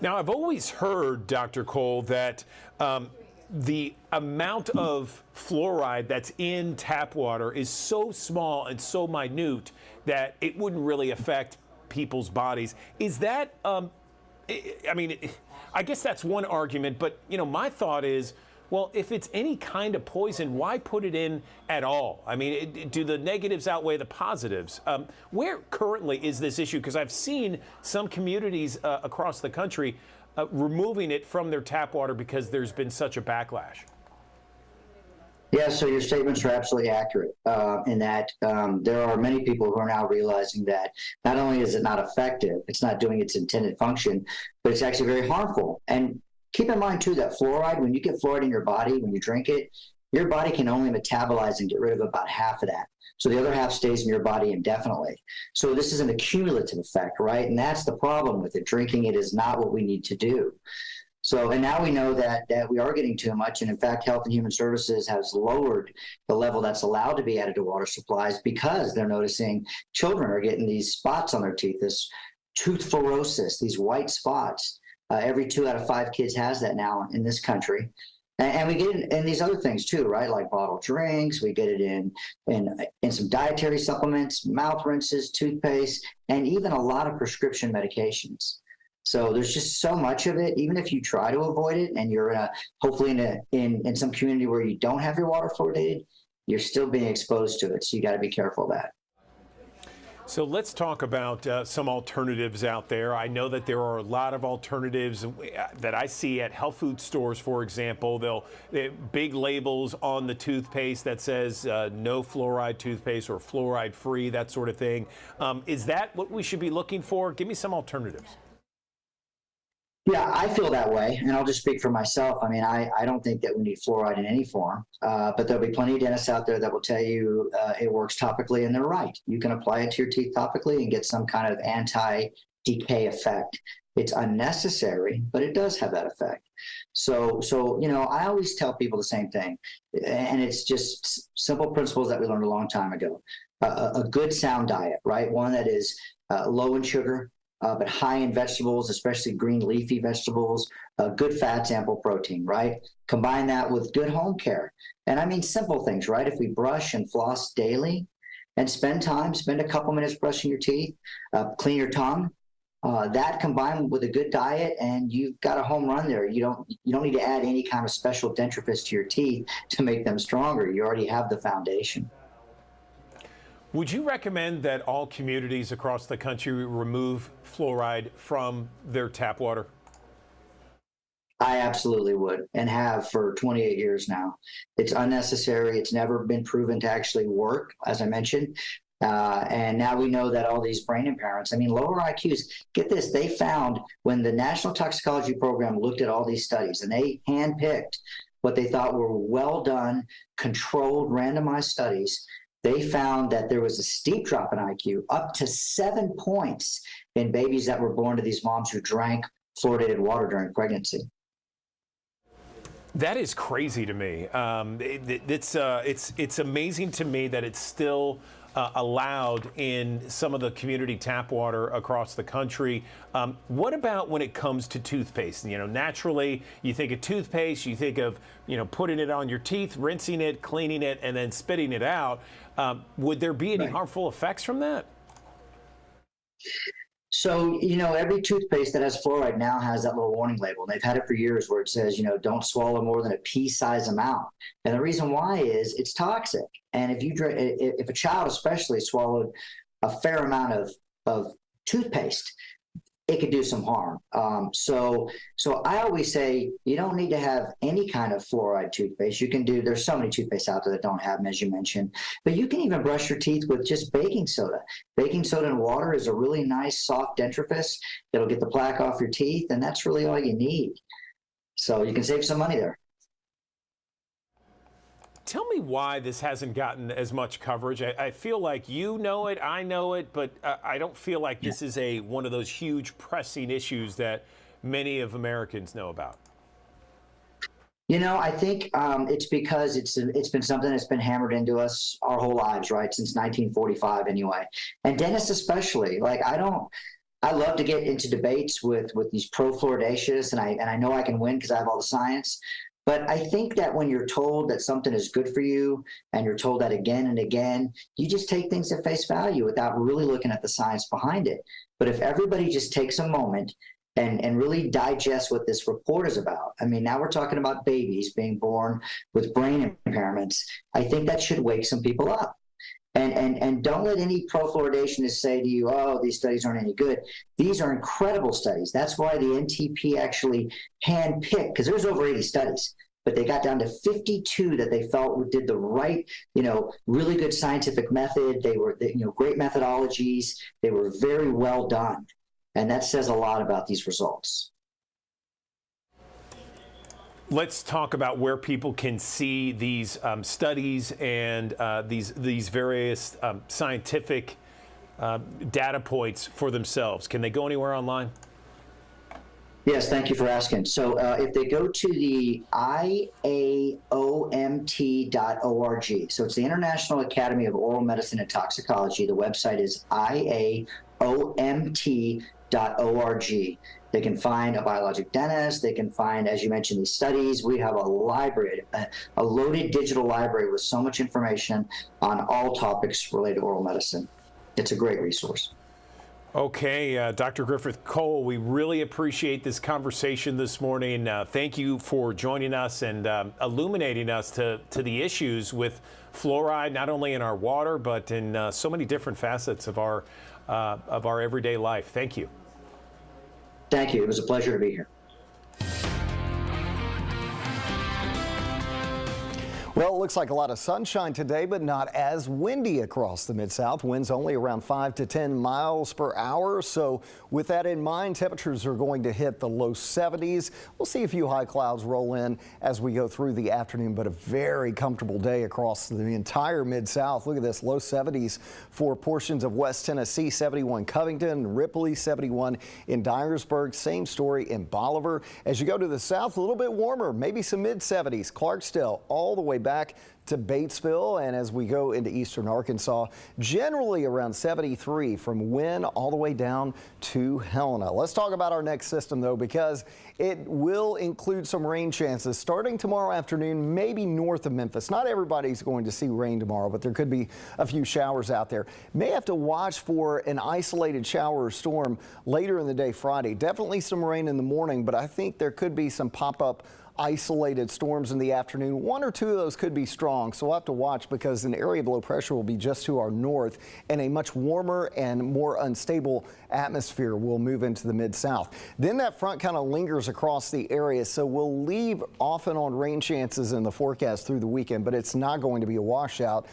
Now, I've always heard, Dr. Cole, that the amount of fluoride that's in tap water is so small and so minute that it wouldn't really affect people's bodies. Is that, I mean, I guess that's one argument, but, you know, my thought is, well, if it's any kind of poison, why put it in at all? I mean, do the negatives outweigh the positives? Where currently is this issue? Because I've seen some communities across the country removing it from their tap water because there's been such a backlash. Yeah, so your statements are absolutely accurate in that there are many people who are now realizing that not only is it not effective, it's not doing its intended function, but it's actually very harmful. And keep in mind, too, that fluoride, when you get fluoride in your body, when you drink it, your body can only metabolize and get rid of about half of that. So the other half stays in your body indefinitely. So this is an accumulative effect, right? And that's the problem with it. Drinking it is not what we need to do. So, and now we know that we are getting too much. And in fact, Health and Human Services has lowered the level that's allowed to be added to water supplies because they're noticing children are getting these spots on their teeth, this tooth fluorosis, these white spots. Every 2 out of 5 kids has that now in this country. And we get it in these other things too, right? Like bottled drinks, we get it in some dietary supplements, mouth rinses, toothpaste, and even a lot of prescription medications. So there's just so much of it. Even if you try to avoid it, and you're hopefully in some community where you don't have your water fluoridated, you're still being exposed to it. So you got to be careful of that. So let's talk about some alternatives out there. I know that there are a lot of alternatives that I see at health food stores, for example. They big labels on the toothpaste that says no fluoride toothpaste or fluoride free, that sort of thing. Is that what we should be looking for? Give me some alternatives. Yeah, I feel that way, and I'll just speak for myself. I mean, I don't think that we need fluoride in any form, but there'll be plenty of dentists out there that will tell you it works topically, and they're right. You can apply it to your teeth topically and get some kind of anti-decay effect. It's unnecessary, but it does have that effect. So you know, I always tell people the same thing, and it's just simple principles that we learned a long time ago. A good, sound diet, right? One that is low in sugar, but high in vegetables, especially green leafy vegetables, good fats, ample protein, right? Combine that with good home care. And I mean simple things, right? If we brush and floss daily and spend a couple minutes brushing your teeth, clean your tongue, that combined with a good diet, and you've got a home run there. You don't need to add any kind of special dentifrice to your teeth to make them stronger. You already have the foundation. Would you recommend that all communities across the country remove fluoride from their tap water? I absolutely would, and have for 28 years now. It's unnecessary. It's never been proven to actually work, as I mentioned. And now we know that all these brain impairments, I mean, lower IQs, get this, they found when the National Toxicology Program looked at all these studies and they handpicked what they thought were well done, controlled, randomized studies, they found that there was a steep drop in IQ, up to 7 points in babies that were born to these moms who drank fluoridated water during pregnancy. That is crazy to me. It's amazing to me that it's still allowed in some of the community tap water across the country. What about when it comes to toothpaste? You know, naturally, you think of toothpaste, you think of, you know, putting it on your teeth, rinsing it, cleaning it, and then spitting it out. Would there be any harmful effects from that? So, you know, every toothpaste that has fluoride now has that little warning label. And they've had it for years where it says, you know, don't swallow more than a pea-sized amount. And the reason why is it's toxic. And if a child especially swallowed a fair amount of toothpaste, it could do some harm. So I always say you don't need to have any kind of fluoride toothpaste. There's so many toothpastes out there that don't have them, as you mentioned, but you can even brush your teeth with just baking soda. Baking soda and water is a really nice soft dentifrice. It'll get the plaque off your teeth, and that's really all you need. So you can save some money there. Tell me why this hasn't gotten as much coverage. I feel like you know it, I know it, but I don't feel like this is one of those huge pressing issues that many of Americans know about? You know, I think it's because it's been something that's been hammered into us our whole lives, right? Since 1945 anyway. And dentists especially. Like, I love to get into debates with these pro-fluoridationists, and I know I can win because I have all the science. But I think that when you're told that something is good for you and you're told that again and again, you just take things at face value without really looking at the science behind it. But if everybody just takes a moment and really digest what this report is about. I mean, now we're talking about babies being born with brain impairments. I think that should wake some people up. And don't let any pro-fluoridationist say to you, oh, these studies aren't any good. These are incredible studies. That's why the NTP actually handpicked, because there's over 80 studies, but they got down to 52 that they felt did the right, really good scientific method. They were, great methodologies. They were very well done. And that says a lot about these results. Let's talk about where people can see these studies and these various scientific data points for themselves. Can they go anywhere online? Yes, thank you for asking. So if they go to the IAOMT.org, so it's the International Academy of Oral Medicine and Toxicology. The website is IAOMT.org. They can find a biologic dentist. They can find, as you mentioned, these studies. We have a library, a loaded digital library with so much information on all topics related to oral medicine. It's a great resource. Okay, Dr. Griffith Cole, we really appreciate this conversation this morning. Thank you for joining us and illuminating us to the issues with fluoride, not only in our water, but in so many different facets of our everyday life. Thank you. Thank you. It was a pleasure to be here. Well, it looks like a lot of sunshine today, but not as windy across the Mid-South. Winds only around 5 to 10 miles per hour. So with that in mind, temperatures are going to hit the low 70s. We'll see a few high clouds roll in as we go through the afternoon, but a very comfortable day across the entire Mid-South. Look at this, low 70s for portions of West Tennessee, 71 Covington, Ripley, 71 in Dyersburg. Same story in Bolivar. As you go to the south, a little bit warmer, maybe some mid-70s. Clarksdale all the way back to Batesville, and as we go into eastern Arkansas, generally around 73 from Wynne all the way down to Helena. Let's talk about our next system though, because it will include some rain chances starting tomorrow afternoon, maybe north of Memphis. Not everybody's going to see rain tomorrow, but there could be a few showers out there. May have to watch for an isolated shower or storm later in the day Friday. Definitely some rain in the morning, but I think there could be some pop-up isolated storms in the afternoon. One or two of those could be strong, so we'll have to watch because an area of low pressure will be just to our north and a much warmer and more unstable atmosphere will move into the Mid-South. Then that front kind of lingers across the area, so we'll leave off and on rain chances in the forecast through the weekend, but it's not going to be a washout.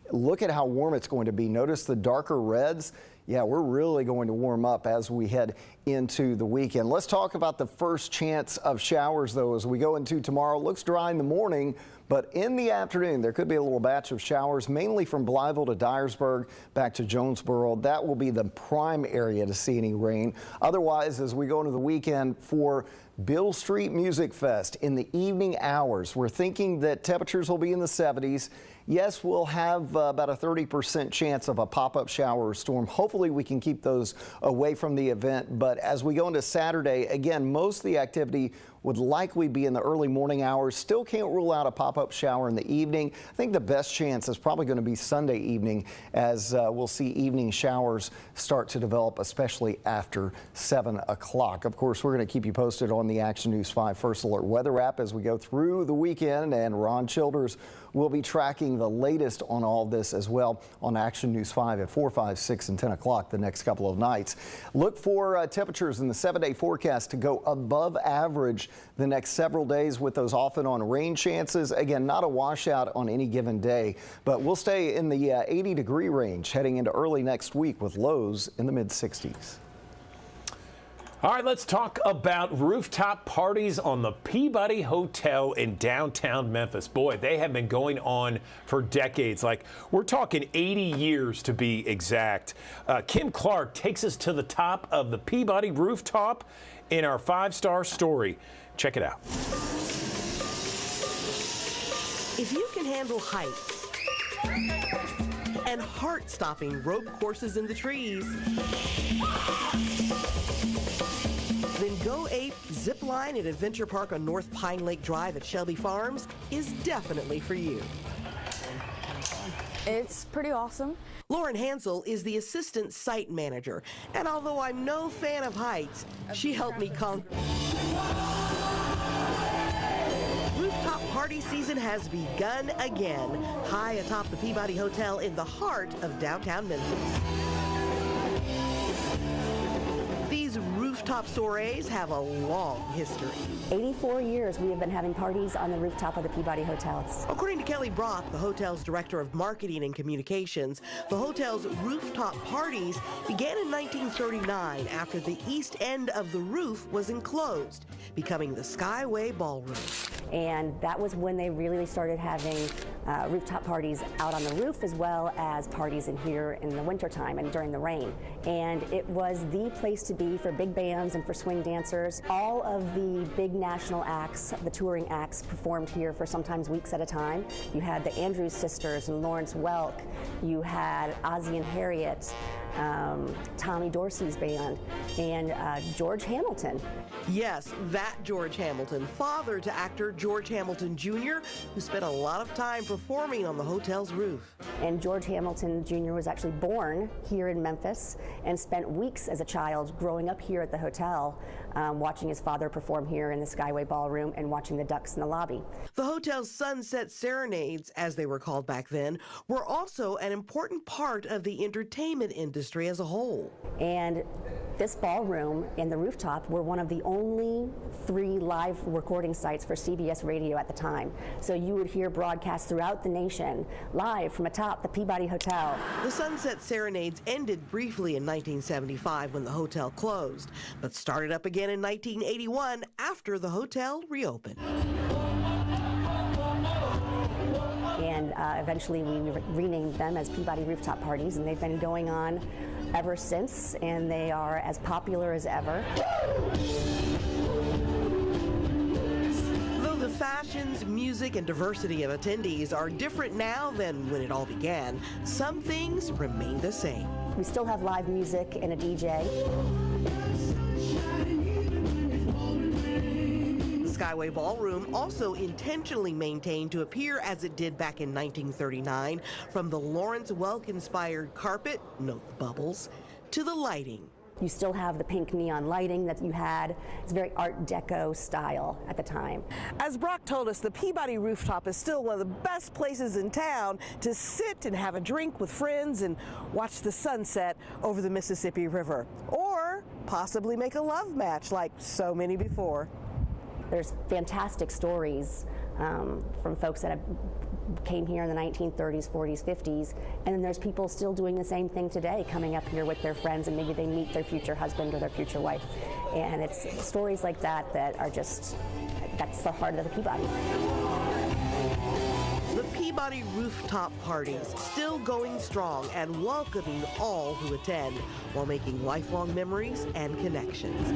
Look at how warm it's going to be. Notice the darker reds. Yeah, we're really going to warm up as we head into the weekend. Let's talk about the first chance of showers, though, as we go into tomorrow. Looks dry in the morning, but in the afternoon, there could be a little batch of showers, mainly from Blytheville to Dyersburg back to Jonesboro. That will be the prime area to see any rain. Otherwise, as we go into the weekend for Beale Street Music Fest in the evening hours, we're thinking that temperatures will be in the 70s. Yes, we'll have about a 30% chance of a pop-up shower or storm. Hopefully we can keep those away from the event. But as we go into Saturday, again, most of the activity would likely be in the early morning hours. Still can't rule out a pop-up shower in the evening. I think the best chance is probably going to be Sunday evening as we'll see evening showers start to develop, especially after 7 o'clock. Of course, we're going to keep you posted on the Action News 5 First Alert weather app as we go through the weekend, and Ron Childers will be tracking the latest on all this as well on Action News 5 at 4, 5, 6, and 10 o'clock the next couple of nights. Look for temperatures in the 7-day forecast to go above average the next several days with those off and on rain chances. Again, not a washout on any given day, but we'll stay in the 80-degree range heading into early next week with lows in the mid-60s. All right, let's talk about rooftop parties on the Peabody Hotel in downtown Memphis. Boy, they have been going on for decades. Like, we're talking 80 years to be exact. Kim Clark takes us to the top of the Peabody rooftop in our 5-star story. Check it out. If you can handle heights and heart-stopping rope courses in the trees, then Go Ape Zip Line at Adventure Park on North Pine Lake Drive at Shelby Farms is definitely for you. It's pretty awesome. Lauren Hansel is the assistant site manager, and although I'm no fan of heights, she helped me conquer. Rooftop party season has begun again, high atop the Peabody Hotel in the heart of downtown Memphis. These rooftop soirees have a long history. 84 years we have been having parties on the rooftop of the Peabody Hotel. According to Kelly Brock, the hotel's director of marketing and communications, the hotel's rooftop parties began in 1939 after the east end of the roof was enclosed, becoming the Skyway Ballroom. And that was when they really started having rooftop parties out on the roof, as well as parties in here in the wintertime and during the rain. And it was the place to be for big bands and for swing dancers. All of the big national acts, the touring acts, performed here for sometimes weeks at a time. You had the Andrews Sisters and Lawrence Welk. You had Ozzie and Harriet, Tommy Dorsey's band, and George Hamilton. Yes, that George Hamilton, father to actor George Hamilton Jr., who spent a lot of time performing on the hotel's roof. And George Hamilton Jr. was actually born here in Memphis and spent weeks as a child growing up here at the hotel, watching his father perform here in the Skyway Ballroom and watching the Ducks in the lobby. The hotel's Sunset Serenades, as they were called back then, were also an important part of the entertainment industry as a whole. And this ballroom and the rooftop were one of the only 3 live recording sites for CBS Radio at the time. So you would hear broadcasts throughout the nation, live from atop the Peabody Hotel. The Sunset Serenades ended briefly in 1975 when the hotel closed, but started up again in 1981 after the hotel reopened. And eventually we renamed them as Peabody Rooftop Parties, and they've been going on ever since, and they are as popular as ever. Though the fashions, music, and diversity of attendees are different now than when it all began, some things remain the same. We still have live music and a DJ. Skyway Ballroom also intentionally maintained to appear as it did back in 1939, from the Lawrence Welk-inspired carpet, note the bubbles, to the lighting. You still have the pink neon lighting that you had. It's very Art Deco style at the time. As Brock told us, the Peabody Rooftop is still one of the best places in town to sit and have a drink with friends and watch the sunset over the Mississippi River. Or possibly make a love match like so many before. There's fantastic stories from folks that came here in the 1930s, 40s, 50s, and then there's people still doing the same thing today, coming up here with their friends, and maybe they meet their future husband or their future wife. And it's stories like that that are just, that's the heart of the Peabody. The Peabody Rooftop Parties, still going strong and welcoming all who attend, while making lifelong memories and connections.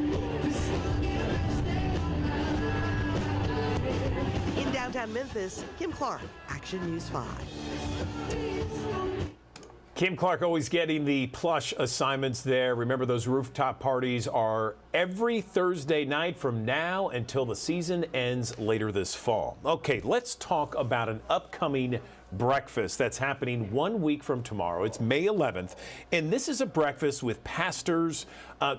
In downtown Memphis, Kim Clark, Action News 5. Kim Clark always getting the plush assignments there. Remember, those rooftop parties are every Thursday night from now until the season ends later this fall. Okay, let's talk about an upcoming breakfast that's happening 1 week from tomorrow. It's May 11th, and this is a breakfast with pastors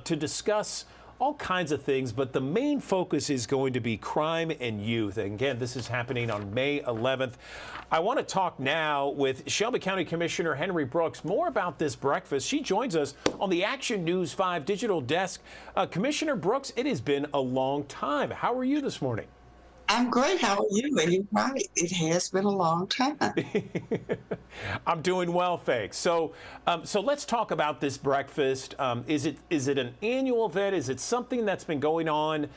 to discuss all kinds of things, but the main focus is going to be crime and youth. And again, this is happening on May 11th. I want to talk now with Shelby County Commissioner Henry Brooks more about this breakfast. She joins us on the Action News 5 digital desk. Commissioner Brooks, it has been a long time. How are you this morning? I'm great. How are you? And you're right. It has been a long time. I'm doing well, thanks. So let's talk about this breakfast. Is it an annual event? Is it something that's been going on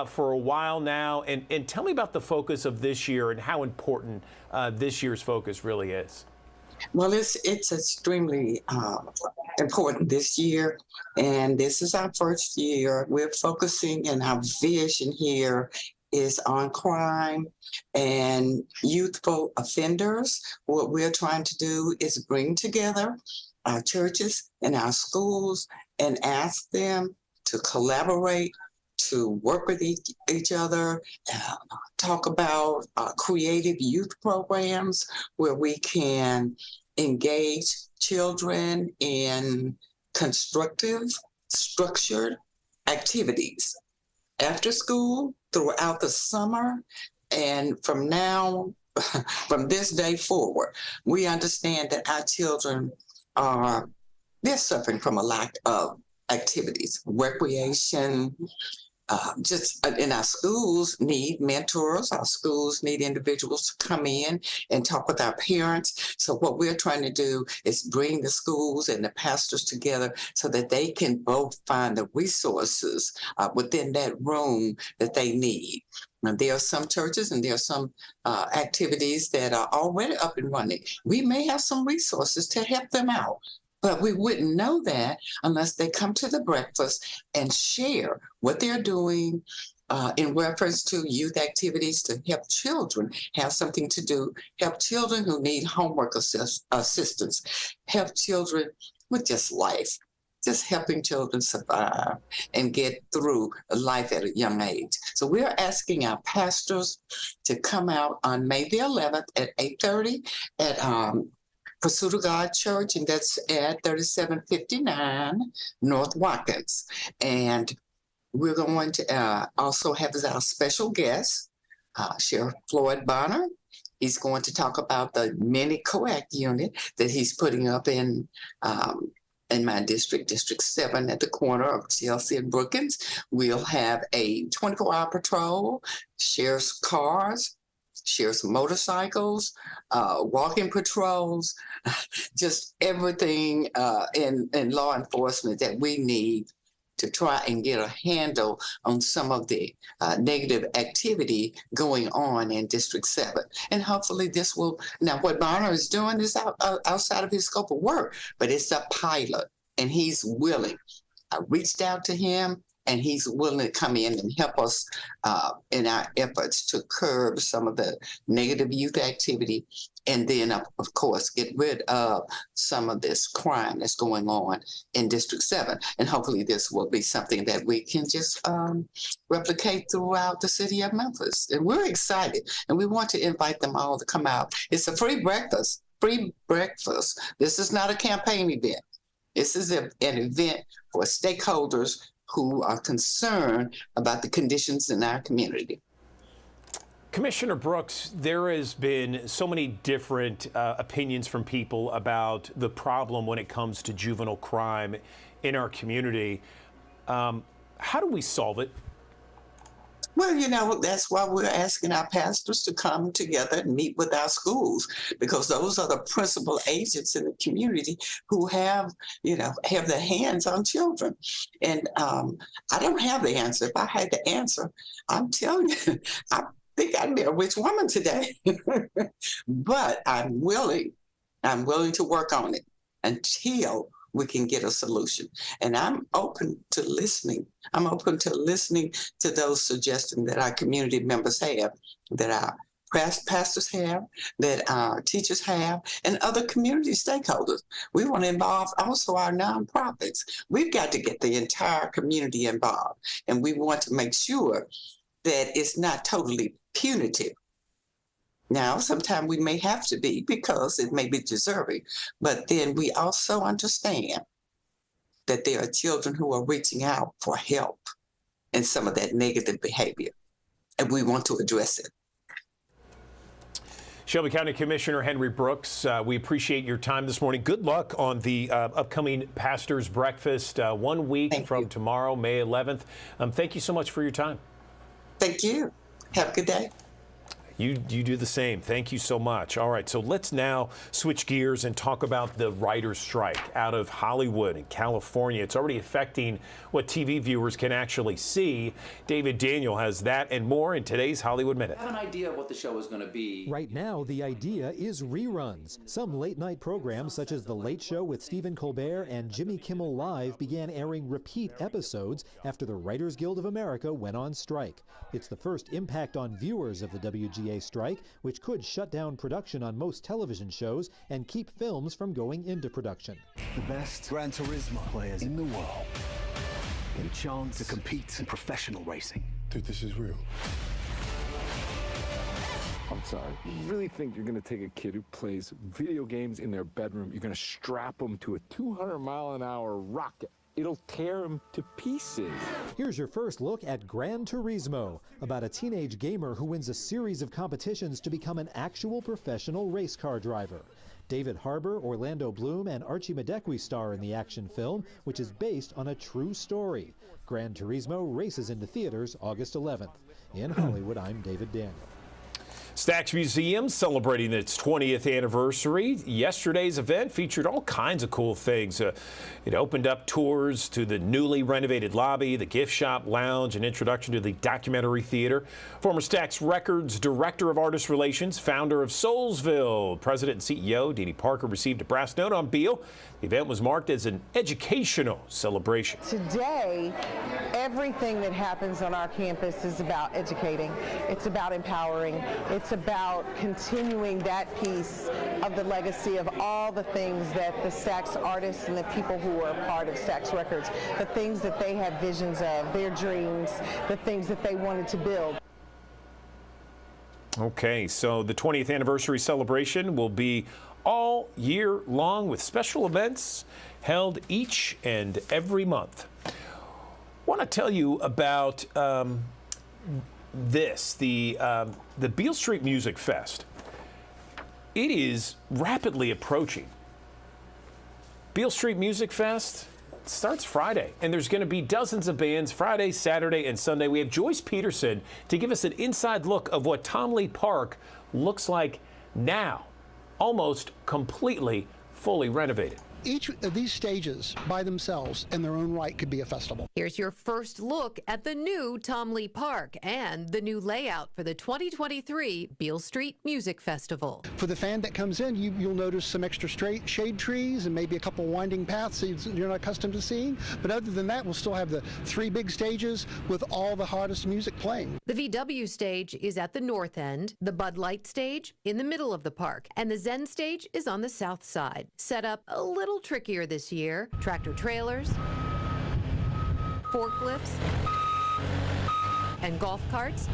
for a while now? And tell me about the focus of this year and how important this year's focus really is. Well, it's extremely important this year, and this is our first year. We're focusing, and our vision here is on crime and youthful offenders. What we're trying to do is bring together our churches and our schools and ask them to collaborate, to work with each other, talk about creative youth programs where we can engage children in constructive, structured activities after school, throughout the summer, and from this day forward. We understand that our children they're suffering from a lack of activities, recreation. Just in our schools need mentors. Our schools need individuals to come in and talk with our parents. So what we're trying to do is bring the schools and the pastors together so that they can both find the resources within that room that they need. Now, there are some churches and there are some activities that are already up and running. We may have some resources to help them out. But we wouldn't know that unless they come to the breakfast and share what they're doing in reference to youth activities to help children have something to do, help children who need homework assistance, help children with just life, just helping children survive and get through life at a young age. So we're asking our pastors to come out on May the 11th at 8:30 at Pursuit of God Church, and that's at 3759 North Watkins. And we're going to also have as our special guest, Sheriff Floyd Bonner. He's going to talk about the mini COAC unit that he's putting up in my district, District 7, at the corner of Chelsea and Brookins. We'll have a 24-hour patrol, sheriff's cars, sheriff's motorcycles, walking patrols, just everything in law enforcement that we need to try and get a handle on some of the negative activity going on in District 7. And hopefully this will, now what Bonner is doing is outside of his scope of work, but it's a pilot and he's willing. I reached out to him and he's willing to come in and help us in our efforts to curb some of the negative youth activity, and then, of course, get rid of some of this crime that's going on in District 7. And hopefully this will be something that we can just replicate throughout the city of Memphis. And we're excited, and we want to invite them all to come out. It's a free breakfast, This is not a campaign event. This is an event for stakeholders who are concerned about the conditions in our community. Commissioner Brooks, there has been so many different opinions from people about the problem when it comes to juvenile crime in our community. How do we solve it? Well, you know, that's why we're asking our pastors to come together and meet with our schools, because those are the principal agents in the community who have their hands on children. And I don't have the answer. If I had the answer, I'm telling you, I think I'd be a rich woman today. But I'm willing to work on it until we can get a solution. And I'm open to listening. I'm open to listening to those suggestions that our community members have, that our pastors have, that our teachers have, and other community stakeholders. We want to involve also our nonprofits. We've got to get the entire community involved. And we want to make sure that it's not totally punitive. Now, sometimes we may have to be because it may be deserving, but then we also understand that there are children who are reaching out for help in some of that negative behavior, and we want to address it. Shelby County Commissioner Henry Brooks, we appreciate your time this morning. Good luck on the upcoming Pastors Breakfast 1 week from tomorrow, May 11th. Thank you so much for your time. Thank you. Have a good day. You do the same. Thank you so much. All right, so let's now switch gears and talk about the writers' strike out of Hollywood in California. It's already affecting what TV viewers can actually see. David Daniel has that and more in today's Hollywood Minute. I have an idea of what the show is going to be. Right now, the idea is reruns. Some late-night programs, such as The Late Show with Stephen Colbert and Jimmy Kimmel Live, began airing repeat episodes after the Writers Guild of America went on strike. It's the first impact on viewers of the WGA strike, which could shut down production on most television shows and keep films from going into production. The best Gran Turismo players in the world get a chance to compete in professional racing. Dude, this is real. I'm sorry. You really think you're going to take a kid who plays video games in their bedroom, you're going to strap him to a 200-mile-an-hour rocket? It'll tear him to pieces. Here's your first look at Gran Turismo, about a teenage gamer who wins a series of competitions to become an actual professional race car driver. David Harbour, Orlando Bloom, and Archie Madekwe star in the action film, which is based on a true story. Gran Turismo races into theaters August 11th. In Hollywood, I'm David Daniel. Stax Museum celebrating its 20th anniversary. Yesterday's event featured all kinds of cool things. It opened up tours to the newly renovated lobby, the gift shop, lounge, and introduction to the documentary theater. Former Stax Records Director of Artist Relations, founder of Soulsville, President and CEO Deanie Parker received a brass note on Beale. The event was marked as an educational celebration. Today, everything that happens on our campus is about educating. It's about empowering. It's about continuing that piece of the legacy of all the things that the Stax artists and the people who are a part of Stax Records, the things that they have visions of, their dreams, the things that they wanted to build. Okay, so the 20th anniversary celebration will be all year long with special events held each and every month. I want to tell you about the Beale Street Music Fest. It is rapidly approaching. Beale Street Music Fest starts Friday, and there's going to be dozens of bands Friday, Saturday, and Sunday. We have Joyce Peterson to give us an inside look of what Tom Lee Park looks like now, almost completely fully renovated. Each of these stages by themselves in their own right could be a festival. Here's your first look at the new Tom Lee Park and the new layout for the 2023 Beale Street Music Festival. For the fan that comes in, you'll notice some extra shade trees and maybe a couple winding paths you're not accustomed to seeing. But other than that, we'll still have the 3 big stages with all the hottest music playing. The VW stage is at the north end, the Bud Light stage in the middle of the park, and the Zen stage is on the south side. Set up a little trickier this year. Tractor trailers, forklifts, and golf carts,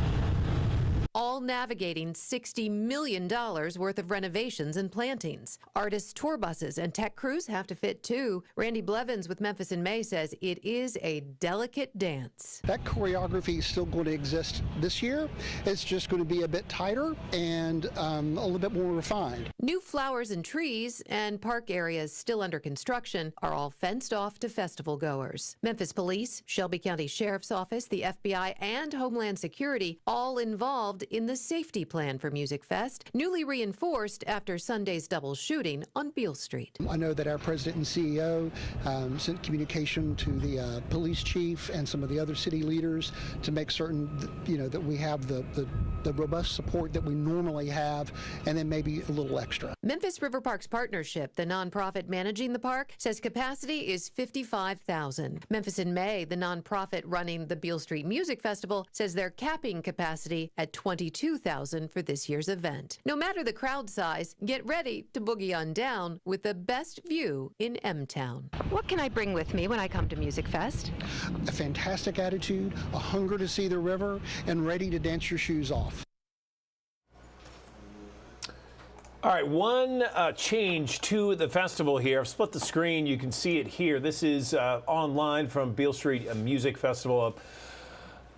all navigating $60 million worth of renovations and plantings. Artists' tour buses and tech crews have to fit too. Randy Blevins with Memphis in May says it is a delicate dance. That choreography is still going to exist this year. It's just going to be a bit tighter and a little bit more refined. New flowers and trees and park areas still under construction are all fenced off to festival goers. Memphis Police, Shelby County Sheriff's Office, the FBI, and Homeland Security all involved in the safety plan for Music Fest, newly reinforced after Sunday's double shooting on Beale Street. I know that our president and CEO sent communication to the police chief and some of the other city leaders to make certain that we have the robust support that we normally have, and then maybe a little extra. Memphis River Parks Partnership, the nonprofit managing the park, says capacity is 55,000. Memphis in May, the nonprofit running the Beale Street Music Festival, says they're capping capacity at 22,000 for this year's event. No matter the crowd size, get ready to boogie on down with the best view in M-Town. What can I bring with me when I come to Music Fest? A fantastic attitude, a hunger to see the river, and ready to dance your shoes off. All right, one change to the festival here. I've split the screen. You can see it here. This is online from Beale Street Music Festival.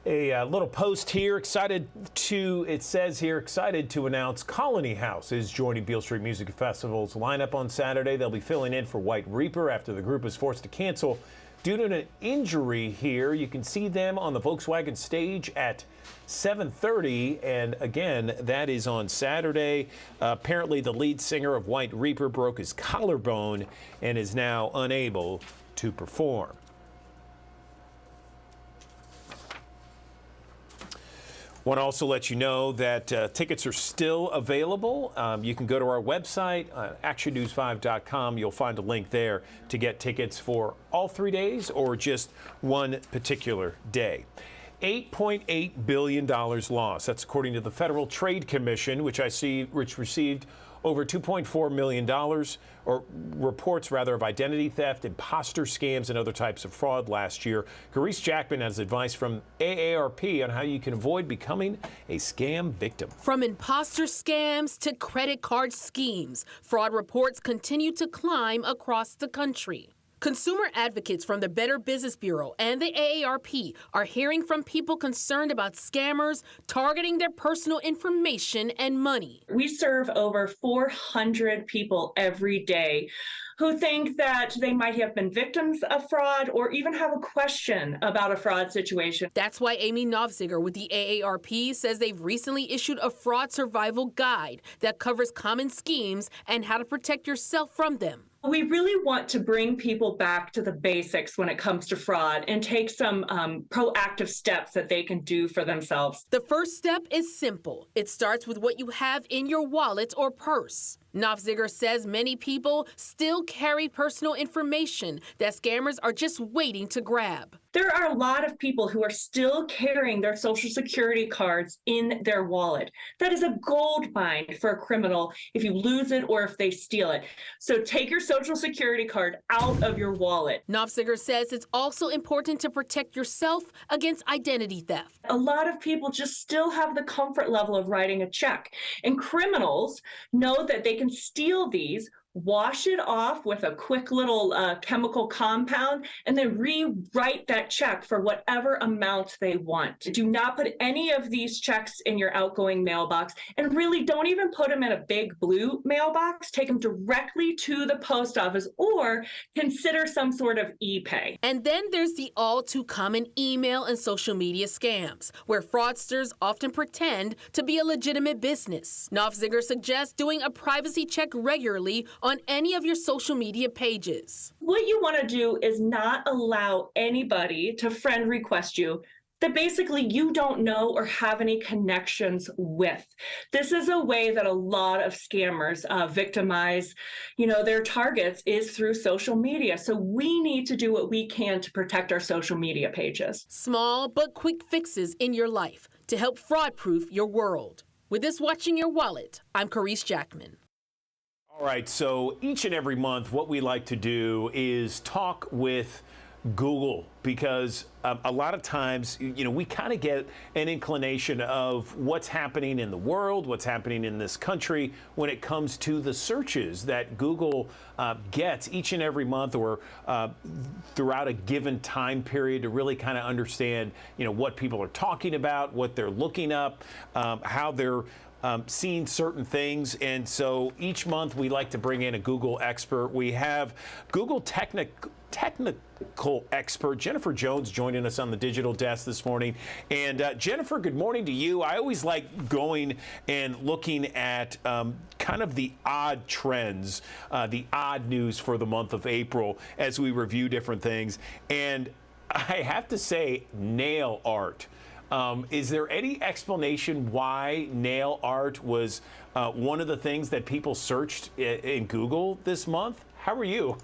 A little post here. It says here, excited to announce Colony House is joining Beale Street Music Festival's lineup on Saturday. They'll be filling in for White Reaper after the group was forced to cancel due to an injury here. You can see them on the Volkswagen stage at 7:30, and again, that is on Saturday. Apparently, the lead singer of White Reaper broke his collarbone and is now unable to perform. Want to also let you know that tickets are still available. You can go to our website, actionnews5.com. You'll find a link there to get tickets for all 3 days or just one particular day. $8.8 billion lost. That's according to the Federal Trade Commission, which received over $2.4 million, or reports rather, of identity theft, imposter scams, and other types of fraud last year. Carice Jackman has advice from AARP on how you can avoid becoming a scam victim. From imposter scams to credit card schemes, fraud reports continue to climb across the country. Consumer advocates from the Better Business Bureau and the AARP are hearing from people concerned about scammers targeting their personal information and money. We serve over 400 people every day who think that they might have been victims of fraud or even have a question about a fraud situation. That's why Amy Novziger with the AARP says they've recently issued a fraud survival guide that covers common schemes and how to protect yourself from them. We really want to bring people back to the basics when it comes to fraud and take some proactive steps that they can do for themselves. The first step is simple. It starts with what you have in your wallet or purse. Novziger says many people still carry personal information that scammers are just waiting to grab. There are a lot of people who are still carrying their Social Security cards in their wallet. That is a gold mine for a criminal if you lose it or if they steal it. So take your Social Security card out of your wallet. Novziger says it's also important to protect yourself against identity theft. A lot of people just still have the comfort level of writing a check, and criminals know that they can steal these, wash it off with a quick little chemical compound, and then rewrite that check for whatever amount they want. Do not put any of these checks in your outgoing mailbox, and really don't even put them in a big blue mailbox. Take them directly to the post office or consider some sort of e-pay. And then there's the all too common email and social media scams, where fraudsters often pretend to be a legitimate business. Novziger suggests doing a privacy check regularly on any of your social media pages. What you want to do is not allow anybody to friend request you that basically you don't know or have any connections with. This is a way that a lot of scammers victimize, their targets is through social media. So we need to do what we can to protect our social media pages. Small but quick fixes in your life to help fraud-proof your world. With this Watching Your Wallet, I'm Carice Jackman. All right, so each and every month, what we like to do is talk with Google, because a lot of times, we kind of get an inclination of what's happening in the world, what's happening in this country when it comes to the searches that Google gets each and every month or throughout a given time period to really kind of understand, what people are talking about, what they're looking up, how they're seeing certain things. And so each month we like to bring in a Google expert. We have Google technical expert Jennifer Jones joining us on the digital desk this morning. And Jennifer, good morning to you. I always like going and looking at kind of the odd trends, the odd news for the month of April as we review different things. And I have to say, nail art. Is there any explanation why nail art was one of the things that people searched in Google this month? How are you?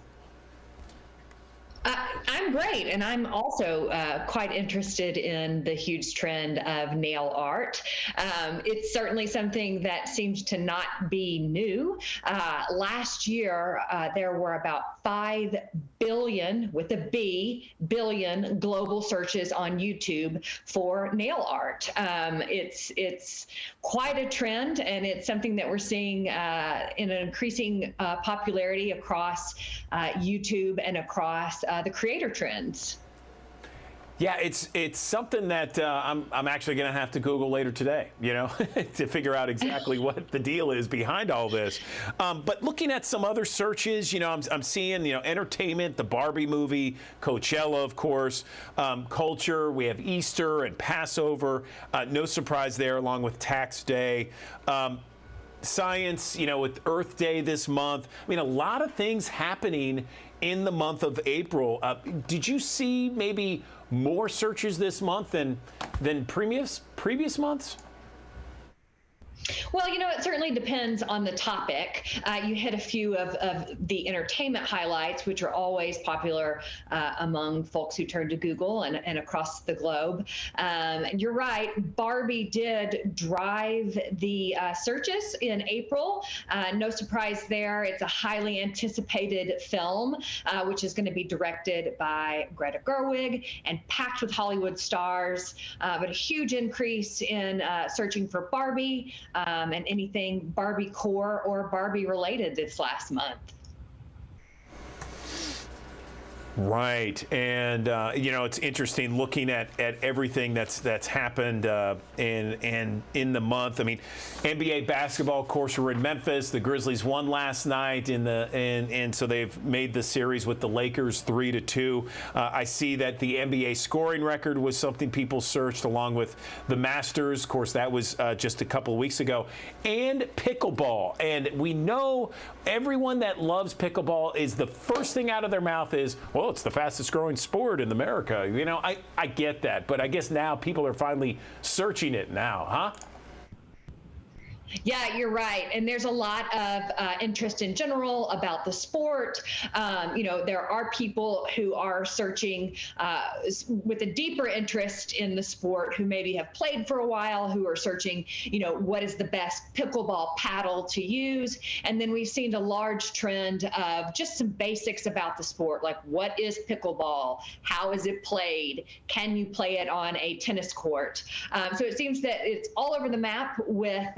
I'm great, and I'm also quite interested in the huge trend of nail art. It's certainly something that seems to not be new. Last year, there were about 5 billion, with a B, billion global searches on YouTube for nail art. It's quite a trend, and it's something that we're seeing in an increasing popularity across YouTube and across the creator trends. Yeah, it's something that I'm actually going to have to Google later today, to figure out exactly what the deal is behind all this. But looking at some other searches, I'm seeing, entertainment, the Barbie movie, Coachella, of course, culture. We have Easter and Passover. No surprise there, along with Tax Day. Science, with Earth Day this month. I mean, a lot of things happening in the month of April. Did you see maybe more searches this month than previous months? Well, it certainly depends on the topic. You hit a few of the entertainment highlights, which are always popular among folks who turn to Google and across the globe. You're right, Barbie did drive the searches in April. No surprise there. It's a highly anticipated film, which is going to be directed by Greta Gerwig and packed with Hollywood stars, but a huge increase in searching for Barbie. And anything Barbie core or Barbie related this last month. Right, and it's interesting looking at everything that's happened in the month. I mean, NBA basketball, of course, we're in Memphis. The Grizzlies won last night and so they've made the series with the Lakers 3-2. I see that the NBA scoring record was something people searched, along with the Masters. Of course, that was just a couple of weeks ago, and pickleball. And we know everyone that loves pickleball is the first thing out of their mouth is, well, it's the fastest growing sport in America. I get that, but I guess now people are finally searching it now, huh? Yeah, you're right. And there's a lot of interest in general about the sport. There are people who are searching with a deeper interest in the sport who maybe have played for a while, who are searching, what is the best pickleball paddle to use. And then we've seen a large trend of just some basics about the sport, like what is pickleball? How is it played? Can you play it on a tennis court? So it seems that it's all over the map with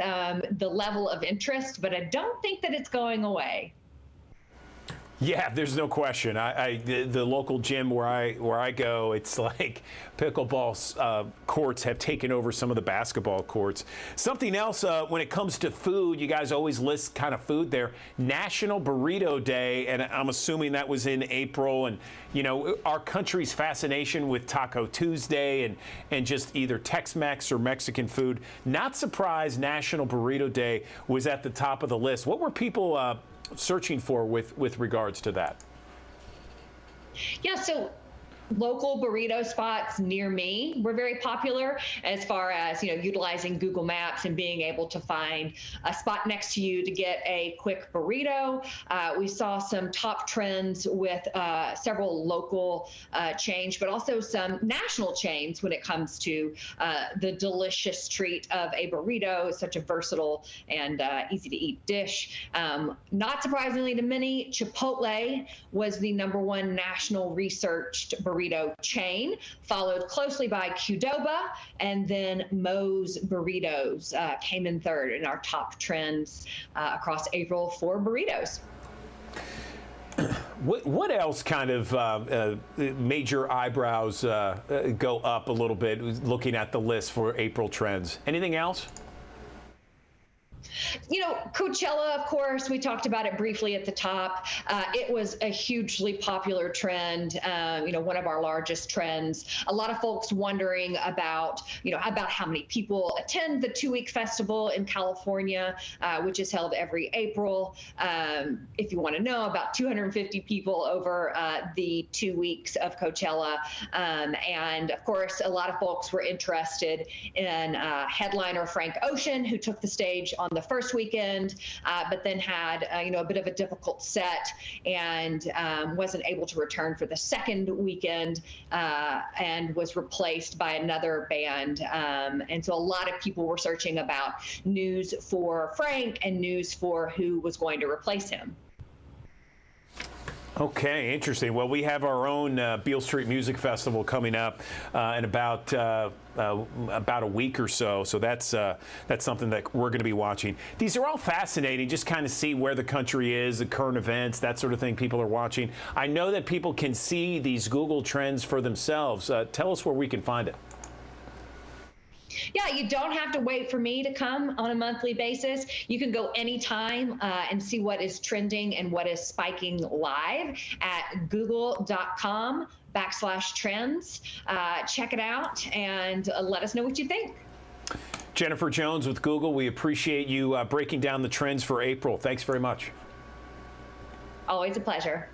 the level of interest, but I don't think that it's going away. Yeah, there's no question. The local gym where I go, it's like pickleball courts have taken over some of the basketball courts. Something else when it comes to food, you guys always list kind of food there. National Burrito Day, and I'm assuming that was in April. And our country's fascination with Taco Tuesday and just either Tex-Mex or Mexican food. Not surprised National Burrito Day was at the top of the list. What were people searching for with regards to that? Yeah, so local burrito spots near me were very popular as far as, utilizing Google Maps and being able to find a spot next to you to get a quick burrito. We saw some top trends with several local chains, but also some national chains when it comes to the delicious treat of a burrito. It's such a versatile and easy to eat dish. Not surprisingly to many, Chipotle was the #1 national researched burrito chain, followed closely by Qdoba, and then Moe's Burritos came in third in our top trends across April for burritos. What else kind of made your eyebrows go up a little bit looking at the list for April trends? Anything else? Coachella, of course, we talked about it briefly at the top. It was a hugely popular trend, one of our largest trends. A lot of folks wondering about how many people attend the 2-week festival in California, which is held every April. If you want to know, about 250 people over the 2 weeks of Coachella. And of course, a lot of folks were interested in headliner Frank Ocean, who took the stage on the first weekend, but then had a bit of a difficult set and wasn't able to return for the second weekend and was replaced by another band. And so a lot of people were searching about news for Frank and news for who was going to replace him. Okay, interesting. Well, we have our own Beale Street Music Festival coming up in about a week or so. So that's something that we're going to be watching. These are all fascinating. Just kind of see where the country is, the current events, that sort of thing. People are watching. I know that people can see these Google Trends for themselves. Tell us where we can find it. Yeah, you don't have to wait for me to come on a monthly basis. You can go anytime and see what is trending and what is spiking live at google.com/trends. Check it out and let us know what you think. Jennifer Jones with Google, we appreciate you breaking down the trends for April. Thanks very much. Always a pleasure.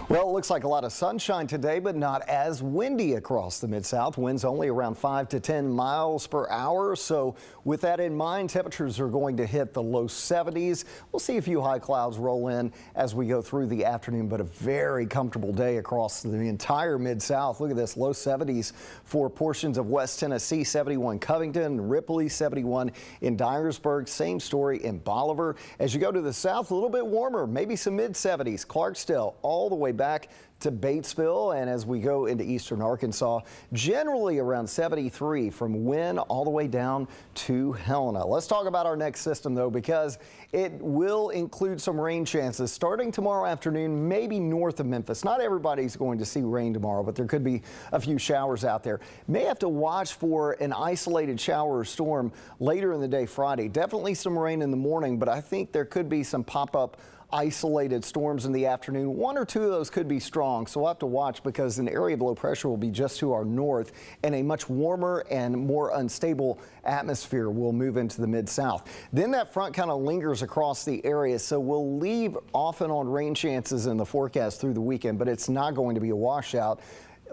Well, it looks like a lot of sunshine today, but not as windy across the Mid-South. Winds only around 5 to 10 miles per hour. So with that in mind, temperatures are going to hit the low 70s. We'll see a few high clouds roll in as we go through the afternoon, but a very comfortable day across the entire Mid-South. Look at this, low 70s for portions of West Tennessee, 71 Covington, Ripley, 71 in Dyersburg. Same story in Bolivar. As you go to the south, a little bit warmer, maybe some mid-70s. Clarksdale all the way back to Batesville, and as we go into eastern Arkansas, generally around 73 from Wynne all the way down to Helena. Let's talk about our next system though, because it will include some rain chances starting tomorrow afternoon, maybe north of Memphis. Not everybody's going to see rain tomorrow, but there could be a few showers out there. May have to watch for an isolated shower or storm later in the day Friday. Definitely some rain in the morning, but I think there could be some pop-up isolated storms in the afternoon. One or two of those could be strong, so we'll have to watch because an area of low pressure will be just to our north and a much warmer and more unstable atmosphere will move into the Mid-South. Then that front kind of lingers across the area, so we'll leave off and on rain chances in the forecast through the weekend, but it's not going to be a washout.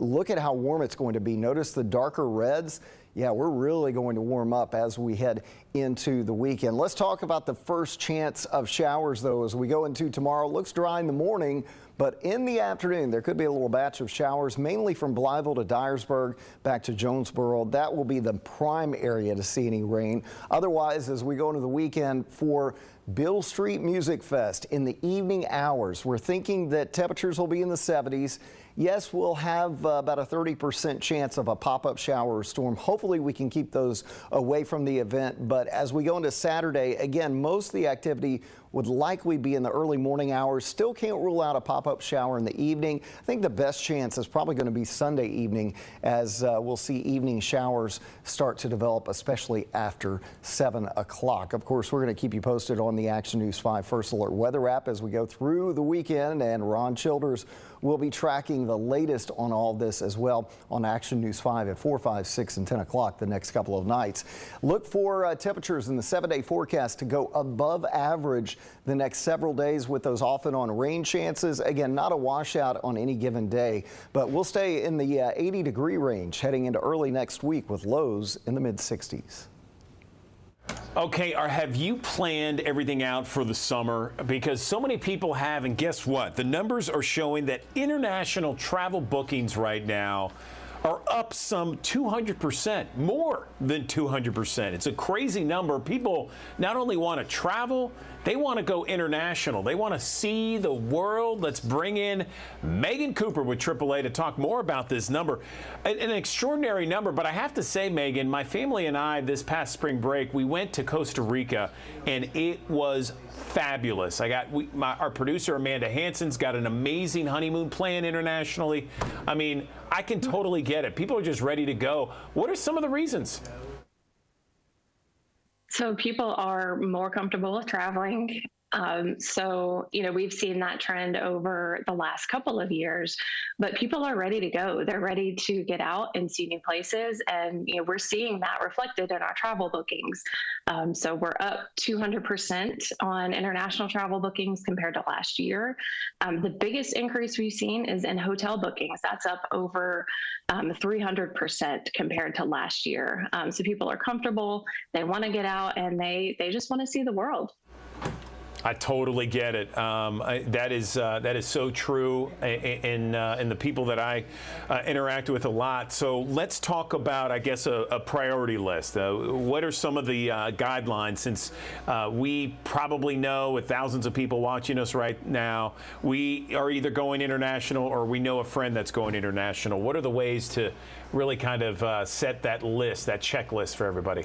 Look at how warm it's going to be. Notice the darker reds. Yeah, we're really going to warm up as we head into the weekend. Let's talk about the first chance of showers, though, as we go into tomorrow. Looks dry in the morning, but in the afternoon, there could be a little batch of showers, mainly from Blytheville to Dyersburg back to Jonesboro. That will be the prime area to see any rain. Otherwise, as we go into the weekend for Beale Street Music Fest in the evening hours, we're thinking that temperatures will be in the 70s. Yes, we'll have about a 30% chance of a pop-up shower or storm. Hopefully we can keep those away from the event. But as we go into Saturday, again, most of the activity would likely be in the early morning hours. Still can't rule out a pop-up shower in the evening. I think the best chance is probably going to be Sunday evening, as we'll see evening showers start to develop, especially after 7 o'clock. Of course, we're going to keep you posted on the Action News 5 First Alert weather app as we go through the weekend, and Ron Childers will be tracking the latest on all of this as well on Action News 5 at 4, 5, 6, and 10 o'clock the next couple of nights. Look for temperatures in the 7-day forecast to go above average the next several days with those off and on rain chances. Again, not a washout on any given day, but we'll stay in the 80-degree range heading into early next week with lows in the mid-60s. Okay, have you planned everything out for the summer? Because so many people have, and guess what? The numbers are showing that international travel bookings right now are up some 200%, more than 200%. It's a crazy number. People not only want to travel, they want to go international. They want to see the world. Let's bring in Megan Cooper with AAA to talk more about this number. An extraordinary number, but I have to say, Megan, my family and I this past spring break, we went to Costa Rica, and it was fabulous. Our producer, Amanda Hansen's got an amazing honeymoon plan internationally. I mean, I can totally get it. People are just ready to go. What are some of the reasons? So people are more comfortable with traveling. So, we've seen that trend over the last couple of years, but people are ready to go. They're ready to get out and see new places. And, we're seeing that reflected in our travel bookings. So we're up 200% on international travel bookings compared to last year. The biggest increase we've seen is in hotel bookings. That's up over 300% compared to last year. So people are comfortable, they want to get out, and they just want to see the world. I totally get it. That is so true in the people that I interact with a lot. So let's talk about, I guess, a priority list. What are some of the guidelines, since we probably know, with thousands of people watching us right now, we are either going international or we know a friend that's going international. What are the ways to really kind of set that list, that checklist for everybody?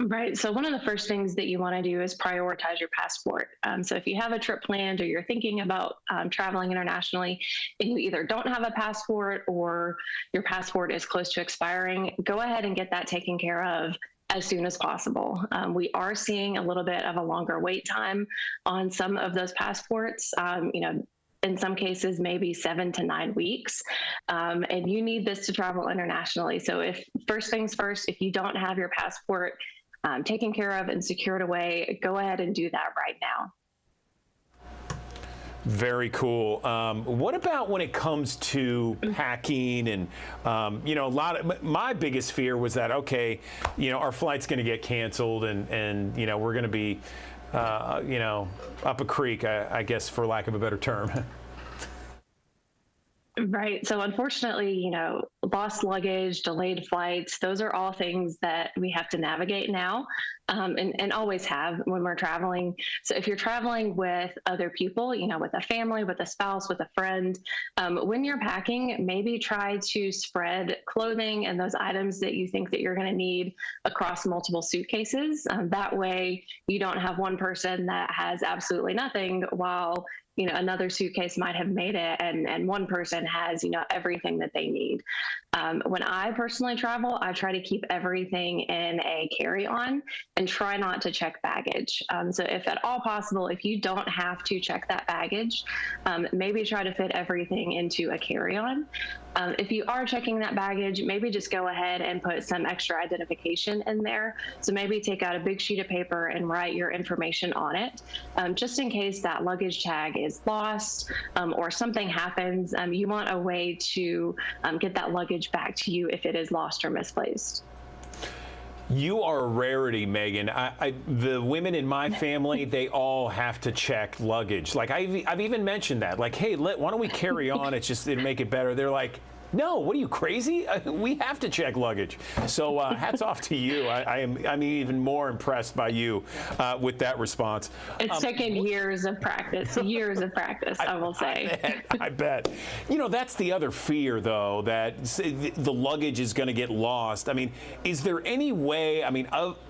Right. So one of the first things that you want to do is prioritize your passport. So if you have a trip planned or you're thinking about traveling internationally and you either don't have a passport or your passport is close to expiring, go ahead and get that taken care of as soon as possible. We are seeing a little bit of a longer wait time on some of those passports. In some cases, maybe 7 to 9 weeks. And you need this to travel internationally. So first things first, if you don't have your passport taken care of and secured away, go ahead and do that right now. Very cool. What about when it comes to packing and, my biggest fear was that, okay, our flight's going to get canceled and we're going to be, up a creek, I guess, for lack of a better term. Right. So unfortunately, lost luggage, delayed flights, those are all things that we have to navigate now and always have when we're traveling. So if you're traveling with other people, with a family, with a spouse, with a friend, when you're packing, maybe try to spread clothing and those items that you think that you're going to need across multiple suitcases. That way you don't have one person that has absolutely nothing while another suitcase might have made it and one person has, everything that they need. When I personally travel, I try to keep everything in a carry-on and try not to check baggage. So if at all possible, if you don't have to check that baggage, maybe try to fit everything into a carry-on. If you are checking that baggage, maybe just go ahead and put some extra identification in there. So maybe take out a big sheet of paper and write your information on it, just in case that luggage tag is lost or something happens. You want a way to get that luggage back to you if it is lost or misplaced. You are a rarity, Megan. The women in my family, they all have to check luggage. Like I've even mentioned that. Like, hey, why don't we carry on? It'll make it better. They're like, no, what are you, crazy? We have to check luggage. So hats off to you. I'm even more impressed by you with that response. It's taken years of practice, I will say. I bet. That's the other fear, though, that the luggage is going to get lost. I mean, is there any way,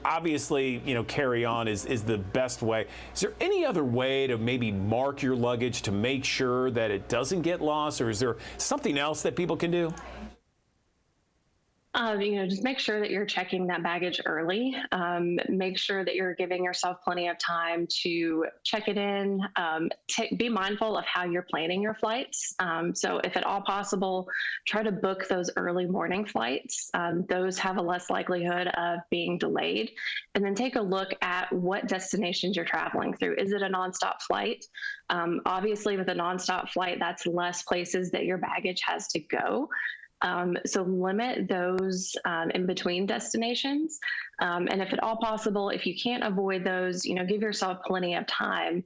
obviously, carry on is the best way. Is there any other way to maybe mark your luggage to make sure that it doesn't get lost? Or is there something else that people can do? Just make sure that you're checking that baggage early. Make sure that you're giving yourself plenty of time to check it in. Be mindful of how you're planning your flights. So if at all possible, try to book those early morning flights. Those have a less likelihood of being delayed. And then take a look at what destinations you're traveling through. Is it a nonstop flight? Obviously, with a nonstop flight, that's less places that your baggage has to go. So limit those in between destinations. And if at all possible, if you can't avoid those, give yourself plenty of time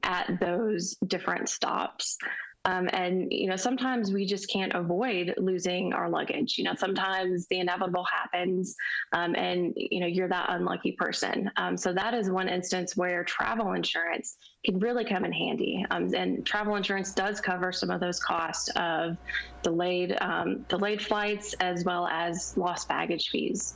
at those different stops. And, sometimes we just can't avoid losing our luggage. Sometimes the inevitable happens and, you're that unlucky person. So that is one instance where travel insurance can really come in handy. And travel insurance does cover some of those costs of delayed flights as well as lost baggage fees.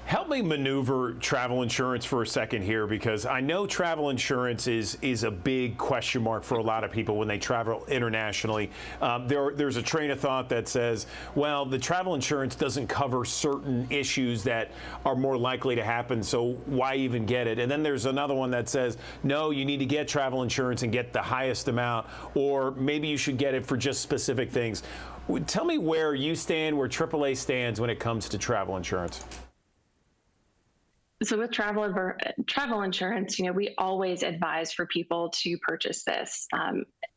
Help me maneuver travel insurance for a second here, because I know travel insurance is a big question mark for a lot of people when they travel internationally. There's a train of thought that says, well, the travel insurance doesn't cover certain issues that are more likely to happen, so why even get it? And then there's another one that says, no, you need to get travel insurance and get the highest amount, or maybe you should get it for just specific things. Tell me where you stand, where AAA stands when it comes to travel insurance. So with travel insurance, we always advise for people to purchase this.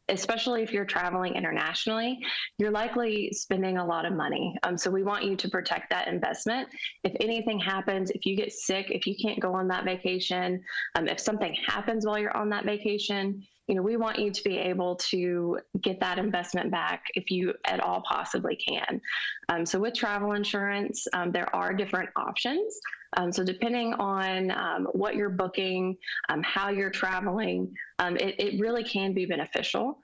especially if you're traveling internationally, you're likely spending a lot of money. So we want you to protect that investment. If anything happens, if you get sick, if you can't go on that vacation, if something happens while you're on that vacation, we want you to be able to get that investment back if you at all possibly can. So with travel insurance, there are different options. So depending on what you're booking, how you're traveling, it really can be beneficial.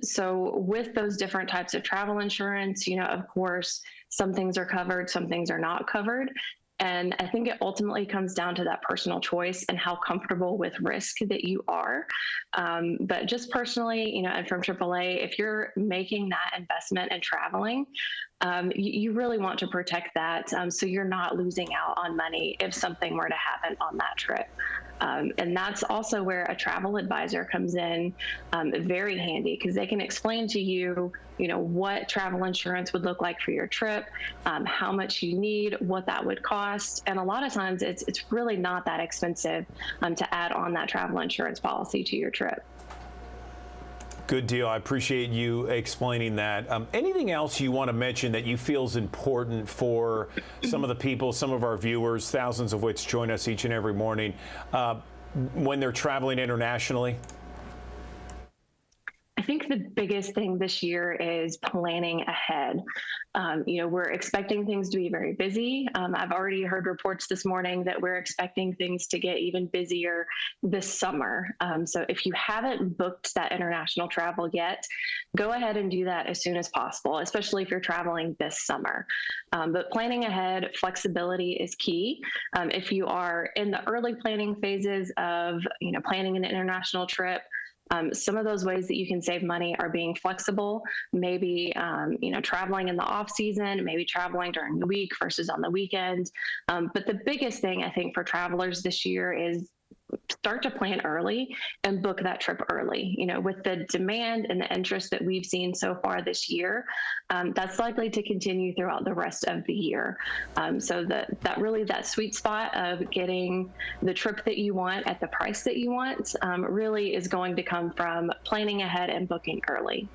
So with those different types of travel insurance, of course, some things are covered, some things are not covered. And I think it ultimately comes down to that personal choice and how comfortable with risk that you are. But just personally, and from AAA, if you're making that investment and traveling, you really want to protect that so you're not losing out on money if something were to happen on that trip. And that's also where a travel advisor comes in very handy, because they can explain to you, what travel insurance would look like for your trip, how much you need, what that would cost. And a lot of times it's really not that expensive to add on that travel insurance policy to your trip. Good deal. I appreciate you explaining that. Anything else you want to mention that you feel is important for some of the people, some of our viewers, thousands of which join us each and every morning, when they're traveling internationally? I think the biggest thing this year is planning ahead. We're expecting things to be very busy. I've already heard reports this morning that we're expecting things to get even busier this summer. So if you haven't booked that international travel yet, go ahead and do that as soon as possible, especially if you're traveling this summer. But planning ahead, flexibility is key. If you are in the early planning phases of, planning an international trip, some of those ways that you can save money are being flexible, maybe, traveling in the off season, maybe traveling during the week versus on the weekend. But the biggest thing I think for travelers this year is start to plan early and book that trip early. With the demand and the interest that we've seen so far this year, that's likely to continue throughout the rest of the year. So that sweet spot of getting the trip that you want at the price that you want really is going to come from planning ahead and booking early.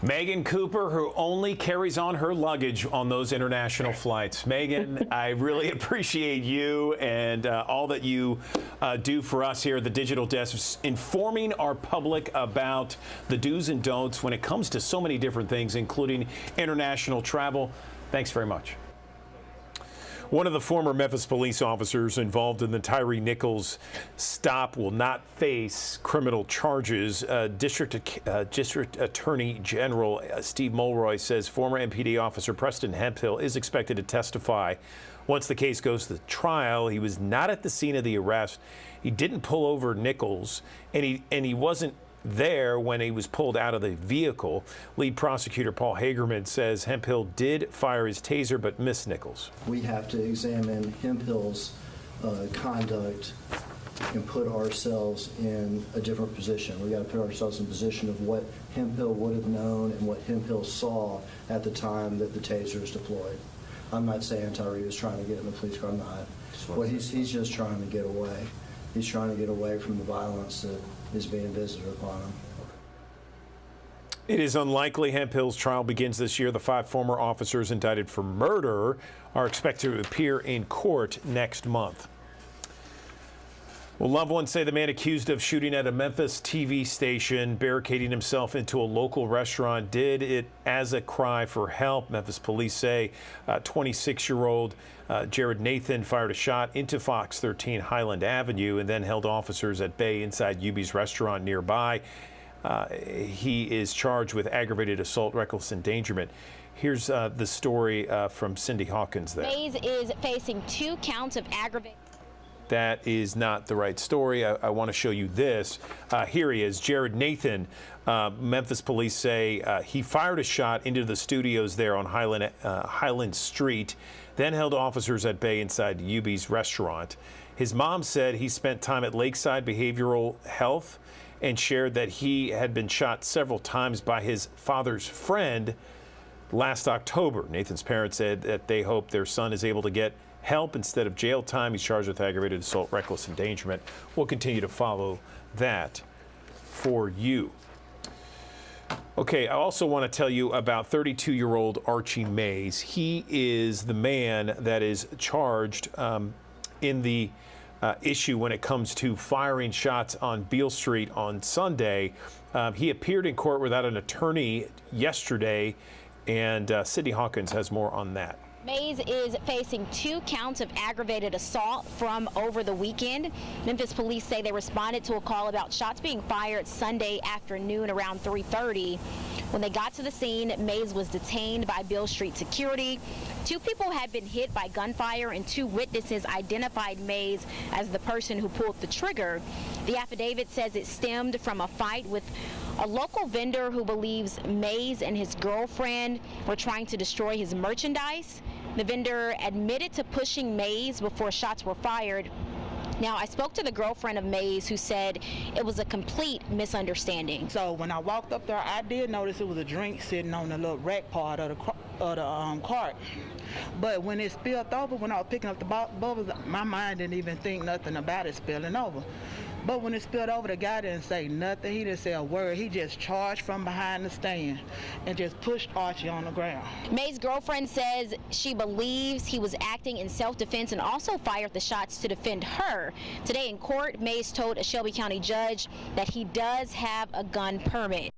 Megan Cooper, who only carries on her luggage on those international flights. Megan, I really appreciate you and all that you do for us here at the Digital Desk, informing our public about the do's and don'ts when it comes to so many different things, including international travel. Thanks very much. One of the former Memphis police officers involved in the Tyre Nichols stop will not face criminal charges. District Attorney General Steve Mulroy says former MPD officer Preston Hemphill is expected to testify once the case goes to trial. He was not at the scene of the arrest. He didn't pull over Nichols, and he wasn't there when he was pulled out of the vehicle. Lead prosecutor Paul Hagerman says Hemphill did fire his taser but missed Nichols. We have to examine Hemphill's conduct and put ourselves in a different position. We got to put ourselves in a position of what Hemphill would have known and what Hemphill saw at the time that the taser is deployed. I'm not saying Tyre was trying to get in the police car. I'm not. Well, he's just trying to get away. He's trying to get away from the violence that is being visited upon him. It is unlikely Hemphill's trial begins this year. The 5 former officers indicted for murder are expected to appear in court next month. Well, loved ones say the man accused of shooting at a Memphis TV station, barricading himself into a local restaurant, did it as a cry for help. Memphis police say 26-year-old Jared Nathan fired a shot into Fox 13 Highland Avenue and then held officers at bay inside UB's restaurant nearby. He is charged with aggravated assault, reckless endangerment. Here's the story from Cindy Hawkins there. Mays is facing 2 counts of aggravated. That is not the right story. I want to show you this. Here he is, Jared Nathan. Memphis police say he fired a shot into the studios there on Highland Street, then held officers at bay inside UB's restaurant. His mom said he spent time at Lakeside Behavioral Health and shared that he had been shot several times by his father's friend last October. Nathan's parents said that they hope their son is able to get help instead of jail time. He's charged with aggravated assault, reckless endangerment. We'll continue to follow that for you. Okay, I also want to tell you about 32-year-old Archie Mays. He is the man that is charged in the issue when it comes to firing shots on Beale Street on Sunday. He appeared in court without an attorney yesterday, and Sydney Hawkins has more on that. Mays is facing 2 counts of aggravated assault from over the weekend. Memphis police say they responded to a call about shots being fired Sunday afternoon around 3:30. When they got to the scene, Mays was detained by Beale Street security. 2 people had been hit by gunfire, and 2 witnesses identified Mays as the person who pulled the trigger. The affidavit says it stemmed from a fight with a local vendor who believes Mays and his girlfriend were trying to destroy his merchandise. The vendor admitted to pushing Mays before shots were fired. Now, I spoke to the girlfriend of Mays, who said it was a complete misunderstanding. So when I walked up there, I did notice it was a drink sitting on the little rack part of the cart. But when it spilled over, when I was picking up the bubbles, my mind didn't even think nothing about it spilling over. But when it spilled over, the guy didn't say nothing. He didn't say a word. He just charged from behind the stand and just pushed Archie on the ground. May's girlfriend says she believes he was acting in self-defense and also fired the shots to defend her. Today in court, Mays told a Shelby County judge that he does have a gun permit.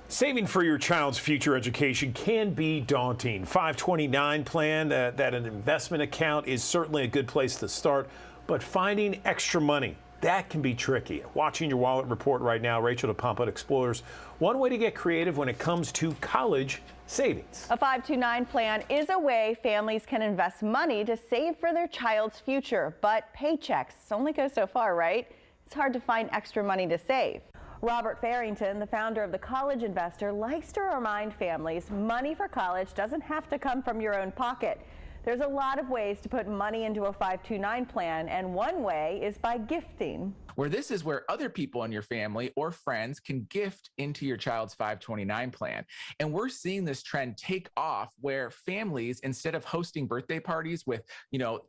Saving for your child's future education can be daunting. 529 plan, that an investment account is certainly a good place to start, but finding extra money, that can be tricky. Watching Your Wallet report right now, Rachel DePompa explores one way to get creative when it comes to college savings. A 529 plan is a way families can invest money to save for their child's future, but paychecks only go so far, right? It's hard to find extra money to save. Robert Farrington, the founder of The College Investor, likes to remind families money for college doesn't have to come from your own pocket. There's a lot of ways to put money into a 529 plan, and one way is by gifting. Where this is where other people in your family or friends can gift into your child's 529 plan. And we're seeing this trend take off where families, instead of hosting birthday parties with,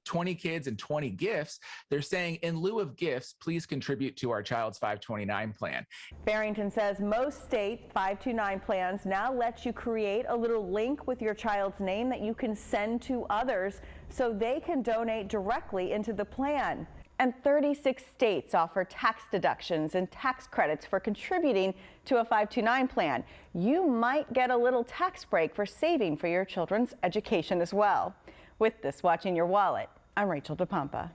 20 kids and 20 gifts, they're saying, in lieu of gifts, please contribute to our child's 529 plan. Farrington says most state 529 plans now let you create a little link with your child's name that you can send to others so they can donate directly into the plan. And 36 states offer tax deductions and tax credits for contributing to a 529 plan. You might get a little tax break for saving for your children's education as well. With this, Watching Your Wallet, I'm Rachel DePompa.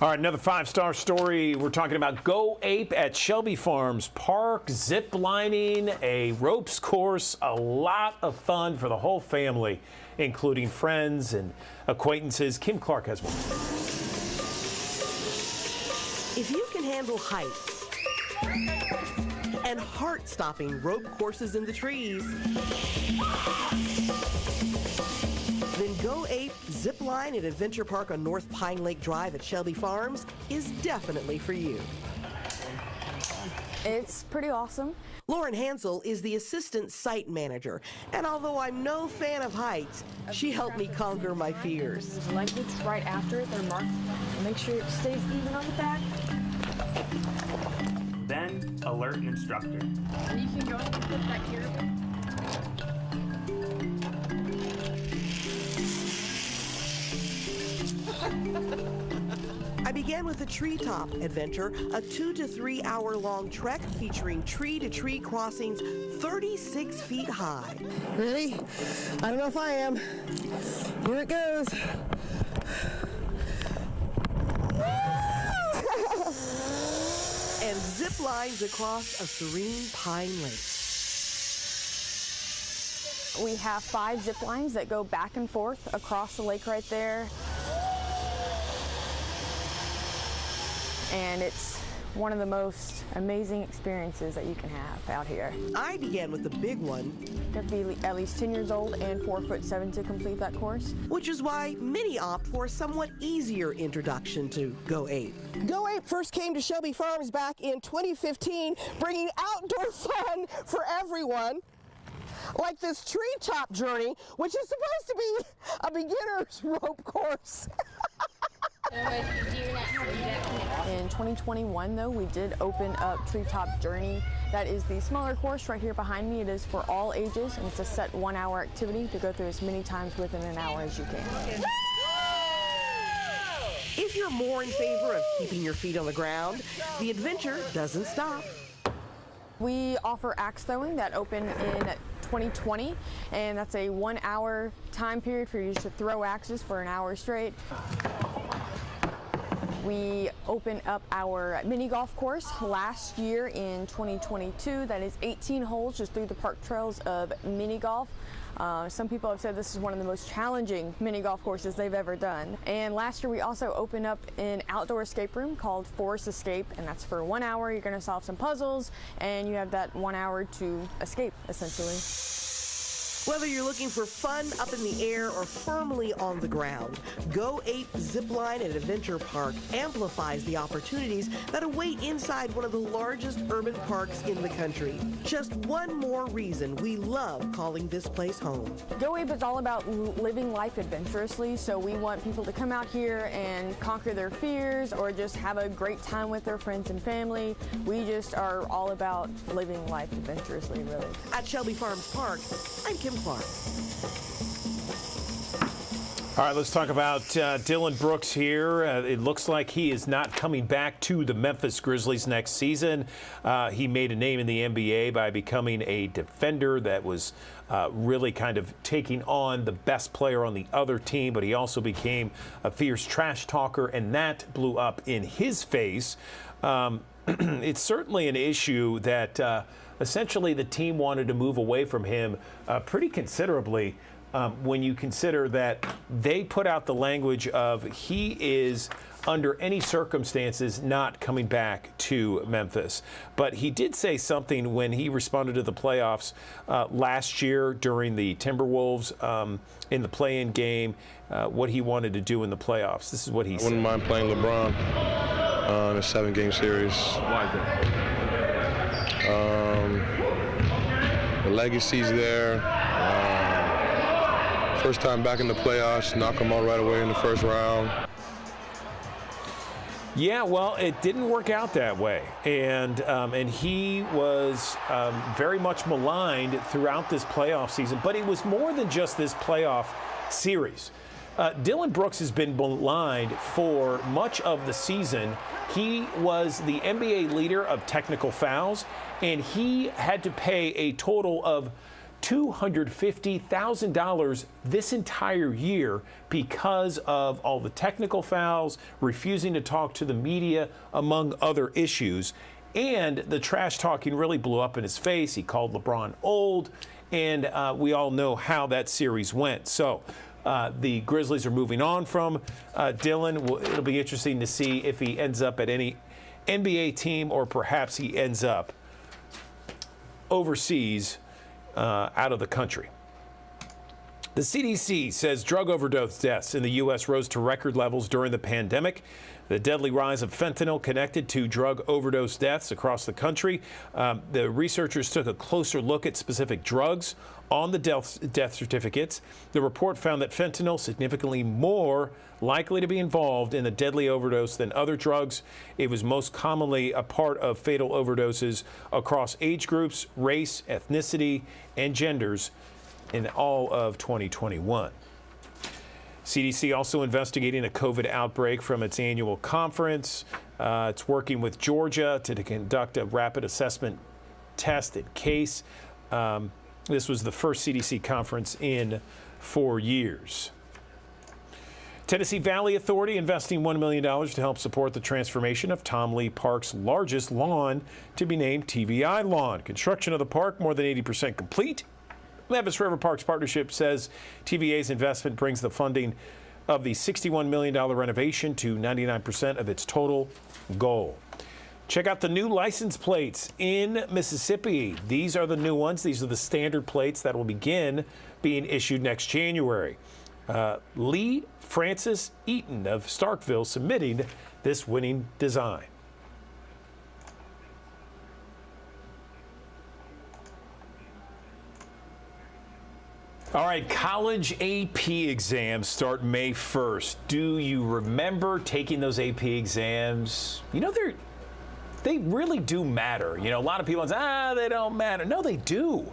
All right, another 5-star story. We're talking about Go Ape at Shelby Farms Park, zip lining, a ropes course, a lot of fun for the whole family, including friends and acquaintances. Kim Clark has more. If you can handle heights and heart-stopping rope courses in the trees, then Go Ape Zip Line at Adventure Park on North Pine Lake Drive at Shelby Farms is definitely for you. It's pretty awesome. Lauren Hansel is the assistant site manager, and although I'm no fan of heights, she helped me conquer my fears. There's lights right after it. They're marked. Make sure it stays even on the back. Then alert instructor. And you can go and put that here. I began with a treetop adventure, a 2 to 3 hour long trek featuring tree-to-tree crossings 36 feet high. Ready? I don't know if I am. Here it goes. And zip lines across a serene pine lake. We have 5 zip lines that go back and forth across the lake right there. And it's one of the most amazing experiences that you can have out here. I began with the big one. You have to be at least 10 years old and 4'7" to complete that course. Which is why many opt for a somewhat easier introduction to Go Ape. Go Ape first came to Shelby Farms back in 2015, bringing outdoor fun for everyone. Like this treetop journey, which is supposed to be a beginner's rope course. In 2021, though, we did open up Treetop Journey. That is the smaller course right here behind me. It is for all ages, and it's a set 1-hour activity to go through as many times within an hour as you can. If you're more in favor of keeping your feet on the ground, the adventure doesn't stop. We offer axe throwing that opened in 2020, and that's a 1-hour time period for you to throw axes for an hour straight. We opened up our mini golf course last year in 2022. That is 18 holes just through the park trails of mini golf. Some people have said this is one of the most challenging mini golf courses they've ever done. And last year we also opened up an outdoor escape room called Forest Escape, and that's for 1 hour. You're going to solve some puzzles, and you have that 1 hour to escape, essentially. Whether you're looking for fun up in the air or firmly on the ground, Go Ape Zipline and Adventure Park amplifies the opportunities that await inside one of the largest urban parks in the country. Just one more reason we love calling this place home. Go Ape is all about living life adventurously, so we want people to come out here and conquer their fears or just have a great time with their friends and family. We just are all about living life adventurously, really. At Shelby Farms Park, I'm Kim Clark. All right, let's talk about Dillon Brooks here. It looks like he is not coming back to the Memphis Grizzlies next season. He made a name in the NBA by becoming a defender that was really kind of taking on the best player on the other team, but he also became a fierce trash talker, and that blew up in his face. It's certainly an issue that essentially the team wanted to move away from him pretty considerably. When you consider that they put out the language of he is under any circumstances not coming back to Memphis. But he did say something when he responded to the playoffs last year during the Timberwolves in the play-in game, what he wanted to do in the playoffs. This is what he said. I wouldn't mind playing LeBron in a 7-game series. Why is that? The legacy's there. First time back in the playoffs, knock them out right away in the first round. Yeah, well, it didn't work out that way, and he was very much maligned throughout this playoff season. But it was more than just this playoff series. Dillon Brooks has been maligned for much of the season. He was the NBA leader of technical fouls, and he had to pay a total of $250,000 this entire year because of all the technical fouls, refusing to talk to the media, among other issues. And the trash talking really blew up in his face. He called LeBron old, and we all know how that series went. So the Grizzlies are moving on from Dillon. It'll be interesting to see if he ends up at any NBA team or perhaps he ends up overseas out of the country. The CDC says drug overdose deaths in the U.S. rose to record levels during the pandemic. The deadly rise of fentanyl connected to drug overdose deaths across the country. The researchers took a closer look at specific drugs on the death certificates. The report found that fentanyl significantly more likely to be involved in the deadly overdose than other drugs. It was most commonly a part of fatal overdoses across age groups, race, ethnicity, and genders in all of 2021. CDC also investigating a COVID outbreak from its annual conference. It's working with Georgia to conduct a rapid assessment test in case. This was the first CDC conference in 4 years. Tennessee Valley Authority investing $1 million to help support the transformation of Tom Lee Park's largest lawn to be named TVI Lawn. Construction of the park more than 80% complete. Memphis River Parks Partnership says TVA's investment brings the funding of the $61 million renovation to 99% of its total goal. Check out the new license plates in Mississippi. These are the new ones. These are the standard plates that will begin being issued next January. Lee Francis Eaton of Starkville submitting this winning design. All right, college AP exams start May 1st. Do you remember taking those AP exams? You know, they really do matter. You know, a lot of people say, they don't matter. No, they do.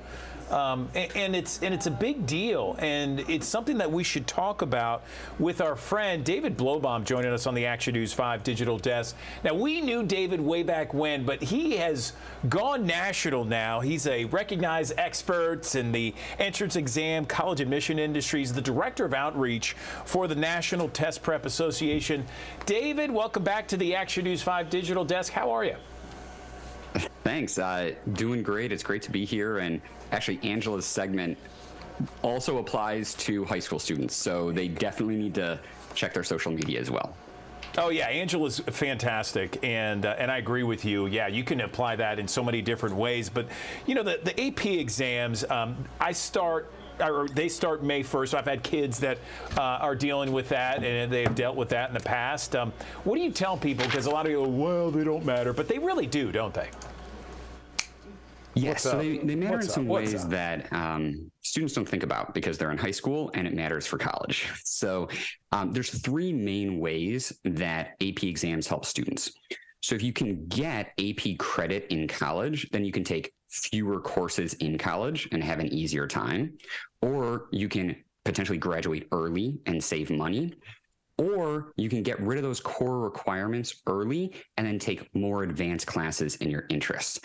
And it's a big deal, and it's something that we should talk about with our friend David Blobom joining us on the Action News 5 digital desk. Now, we knew David way back when, but he has gone national now. He's a recognized expert in the entrance exam, college admission industries, the director of outreach for the National Test Prep Association. David, welcome back to the Action News 5 digital desk. How are you? Thanks. Doing great. It's great to be here. And actually, Angela's segment also applies to high school students, so they definitely need to check their social media as well. Oh yeah, Angela's fantastic, and I agree with you. Yeah, you can apply that in so many different ways. But you know, the AP exams, they start May 1st. So I've had kids that are dealing with that, and they've dealt with that in the past. What do you tell people? Because a lot of people, well, they don't matter, but they really do, don't they? Yes, so they matter in some ways that students don't think about because they're in high school and it matters for college. So there's three main ways that AP exams help students. So if you can get AP credit in college, then you can take fewer courses in college and have an easier time, or you can potentially graduate early and save money, or you can get rid of those core requirements early and then take more advanced classes in your interests.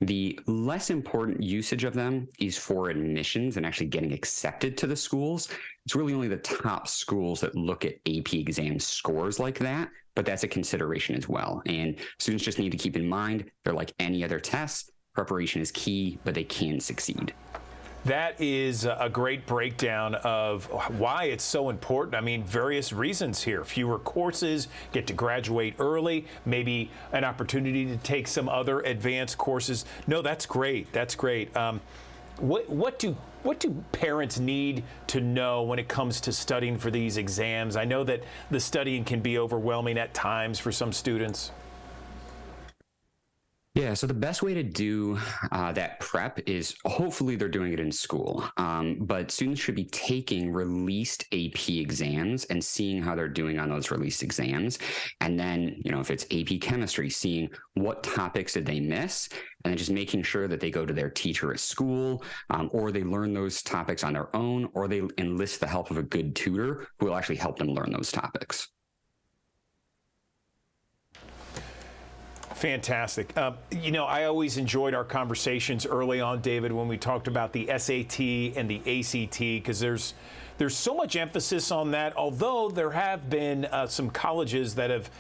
The less important usage of them is for admissions and actually getting accepted to the schools. It's really only the top schools that look at AP exam scores like that, but that's a consideration as well. And students just need to keep in mind, they're like any other tests. Preparation is key, but they can succeed. That is a great breakdown of why it's so important. I mean, various reasons here. Fewer courses, get to graduate early, maybe an opportunity to take some other advanced courses. No, that's great. That's great. What do parents need to know when it comes to studying for these exams? I know that the studying can be overwhelming at times for some students. Yeah, so the best way to do that prep is hopefully they're doing it in school, but students should be taking released AP exams and seeing how they're doing on those released exams. And then, you know, if it's AP chemistry, seeing what topics did they miss, and then just making sure that they go to their teacher at school, or they learn those topics on their own, or they enlist the help of a good tutor who will actually help them learn those topics. Fantastic. You know, I always enjoyed our conversations early on, David, when we talked about the SAT and the ACT, because there's so much emphasis on that, although there have been some colleges that have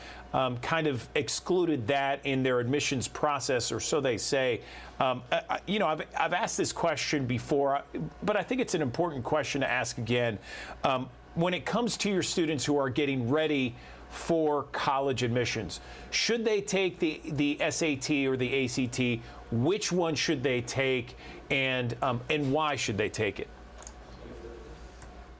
kind of excluded that in their admissions process, or so they say. You know, I've asked this question before, but I think it's an important question to ask again. When it comes to your students who are getting ready for college admissions, should they take the SAT or the ACT? Which one should they take, and why should they take it?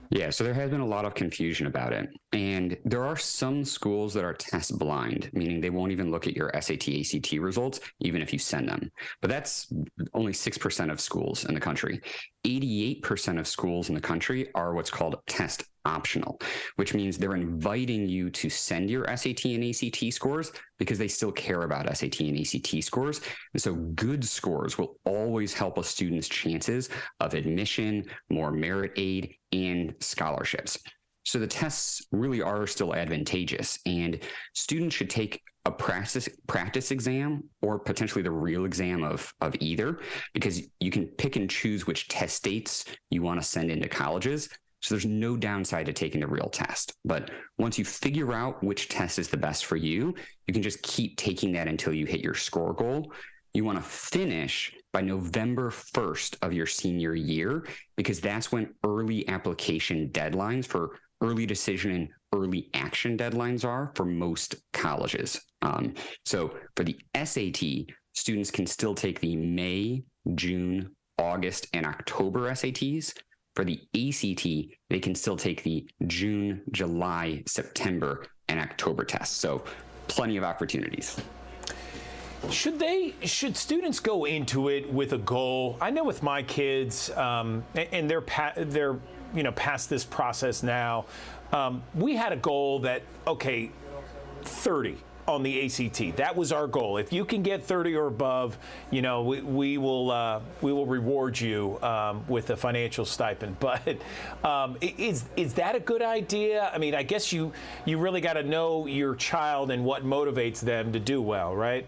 Yeah, so there has been a lot of confusion about it. And there are some schools that are test blind, meaning they won't even look at your SAT, ACT results, even if you send them. But that's only 6% of schools in the country. 88% of schools in the country are what's called test optional, which means they're inviting you to send your SAT and ACT scores because they still care about SAT and ACT scores. And so good scores will always help a student's chances of admission, more merit aid, and scholarships. So the tests really are still advantageous, and students should take a practice exam or potentially the real exam of either, because you can pick and choose which test dates you want to send into colleges. So there's no downside to taking the real test. But once you figure out which test is the best for you, you can just keep taking that until you hit your score goal. You want to finish by November 1st of your senior year, because that's when early application deadlines for early decision and early action deadlines are for most colleges. So for the SAT, students can still take the May, June, August, and October SATs. For the ACT, they can still take the June, July, September, and October tests. So plenty of opportunities. Should students go into it with a goal? I know with my kids, and they're past this process now. We had a goal that 30 on the ACT. That was our goal. If you can get 30 or above, we will reward you with a financial stipend. But is that a good idea? I mean, I guess you really got to know your child and what motivates them to do well, right?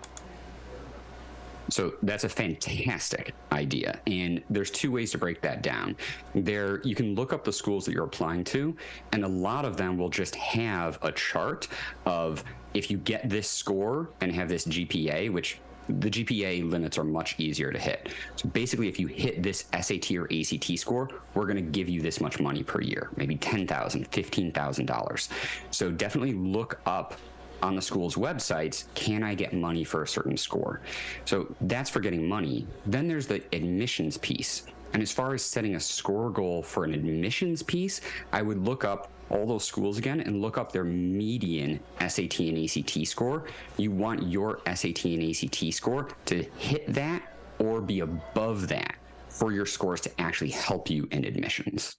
So that's a fantastic idea. And there's two ways to break that down. You can look up the schools that you're applying to, and a lot of them will just have a chart of if you get this score and have this GPA, which the GPA limits are much easier to hit. So basically, if you hit this SAT or ACT score, we're going to give you this much money per year, maybe $10,000, $15,000. So definitely look up on the school's websites, can I get money for a certain score? So that's for getting money. Then there's the admissions piece. And as far as setting a score goal for an admissions piece, I would look up all those schools again and look up their median SAT and ACT score. You want your SAT and ACT score to hit that or be above that for your scores to actually help you in admissions.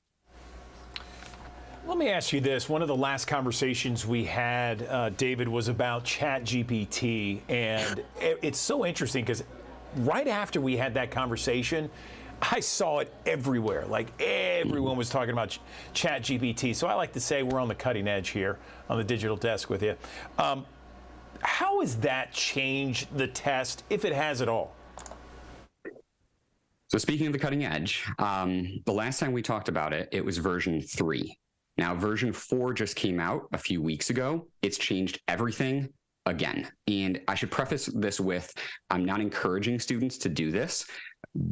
Let me ask you this. One of the last conversations we had, David, was about ChatGPT. And it's so interesting because right after we had that conversation, I saw it everywhere. Like everyone was talking about ChatGPT. So I like to say we're on the cutting edge here on the digital desk with you. How has that changed the test, if it has at all? So speaking of the cutting edge, the last time we talked about it, it was version 3. Now, version 4 just came out a few weeks ago. It's changed everything again. And I should preface this with, I'm not encouraging students to do this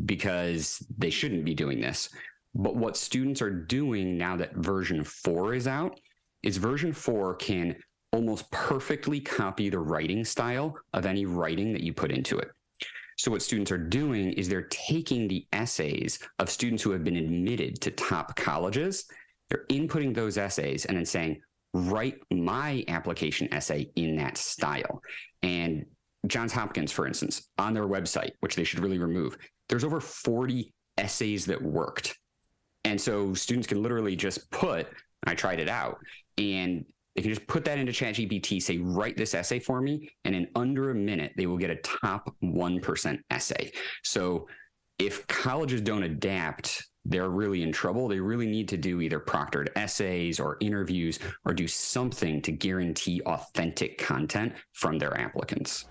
because they shouldn't be doing this. But what students are doing now that version 4 is out is version 4 can almost perfectly copy the writing style of any writing that you put into it. So what students are doing is they're taking the essays of students who have been admitted to top colleges. They're inputting those essays and then saying, write my application essay in that style. And Johns Hopkins, for instance, on their website, which they should really remove, there's over 40 essays that worked. And so students can literally just I tried it out, and they can just put that into ChatGPT, say, write this essay for me, and in under a minute, they will get a top 1% essay. So if colleges don't adapt, they're really in trouble. They really need to do either proctored essays or interviews or do something to guarantee authentic content from their applicants.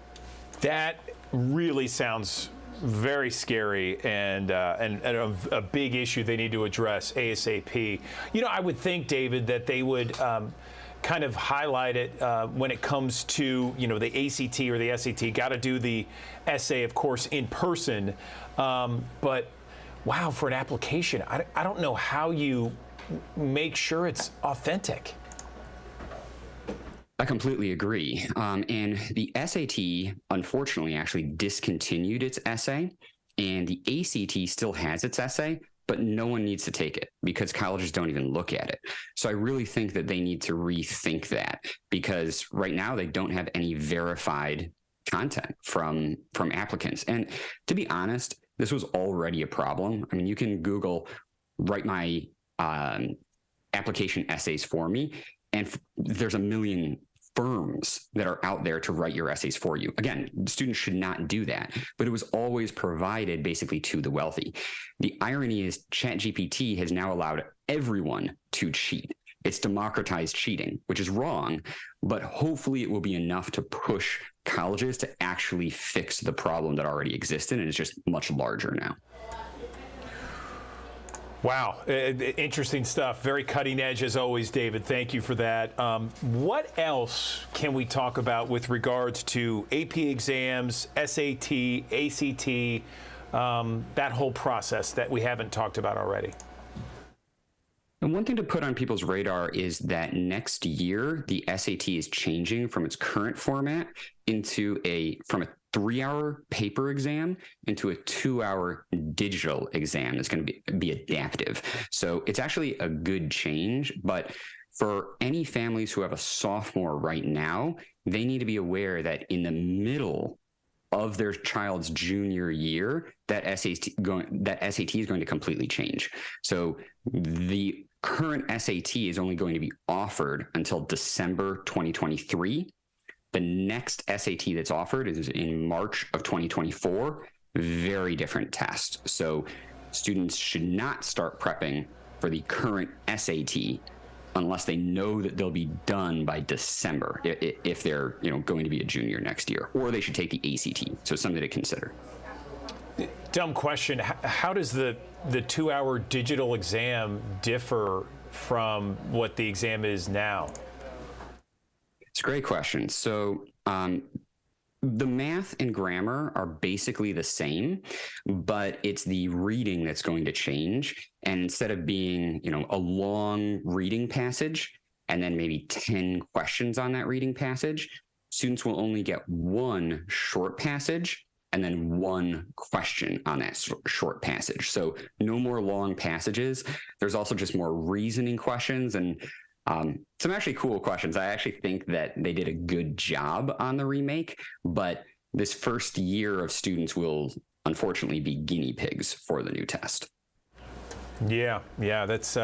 That really sounds very scary and a big issue they need to address ASAP. I would think, David, that they would kind of highlight it when it comes to, the ACT or the SAT. Got to do the essay, of course, in person. But wow, for an application, I don't know how you make sure it's authentic. I completely agree. And the SAT, unfortunately, actually discontinued its essay, and the ACT still has its essay, but no one needs to take it because colleges don't even look at it. So I really think that they need to rethink that, because right now they don't have any verified content from applicants. And to be honest, this was already a problem. I mean, you can Google, write my application essays for me, and there's a million firms that are out there to write your essays for you. Again, students should not do that, but it was always provided basically to the wealthy. The irony is ChatGPT has now allowed everyone to cheat. It's democratized cheating, which is wrong, but hopefully it will be enough to push colleges to actually fix the problem that already existed, and it's just much larger now. Wow, interesting stuff. Very cutting edge as always, David. Thank you for that. What else can we talk about with regards to AP exams, SAT, ACT, that whole process that we haven't talked about already? And one thing to put on people's radar is that next year, the SAT is changing from its current format from a 3-hour paper exam into a 2-hour digital exam that's going to be adaptive. So it's actually a good change, but for any families who have a sophomore right now, they need to be aware that in the middle of their child's junior year, that SAT is going to completely change. So the current SAT is only going to be offered until December 2023. The next SAT that's offered is in March of 2024. Very different test. So students should not start prepping for the current SAT unless they know that they'll be done by December if they're going to be a junior next year, or they should take the ACT. So something to consider. Dumb question. How does the 2-hour digital exam differ from what the exam is now? It's a great question. So the math and grammar are basically the same, but it's the reading that's going to change. And instead of being, a long reading passage and then maybe 10 questions on that reading passage, students will only get one short passage and then one question on that short passage. So no more long passages. There's also just more reasoning questions and some actually cool questions. I actually think that they did a good job on the remake, but this first year of students will unfortunately be guinea pigs for the new test. Yeah, that's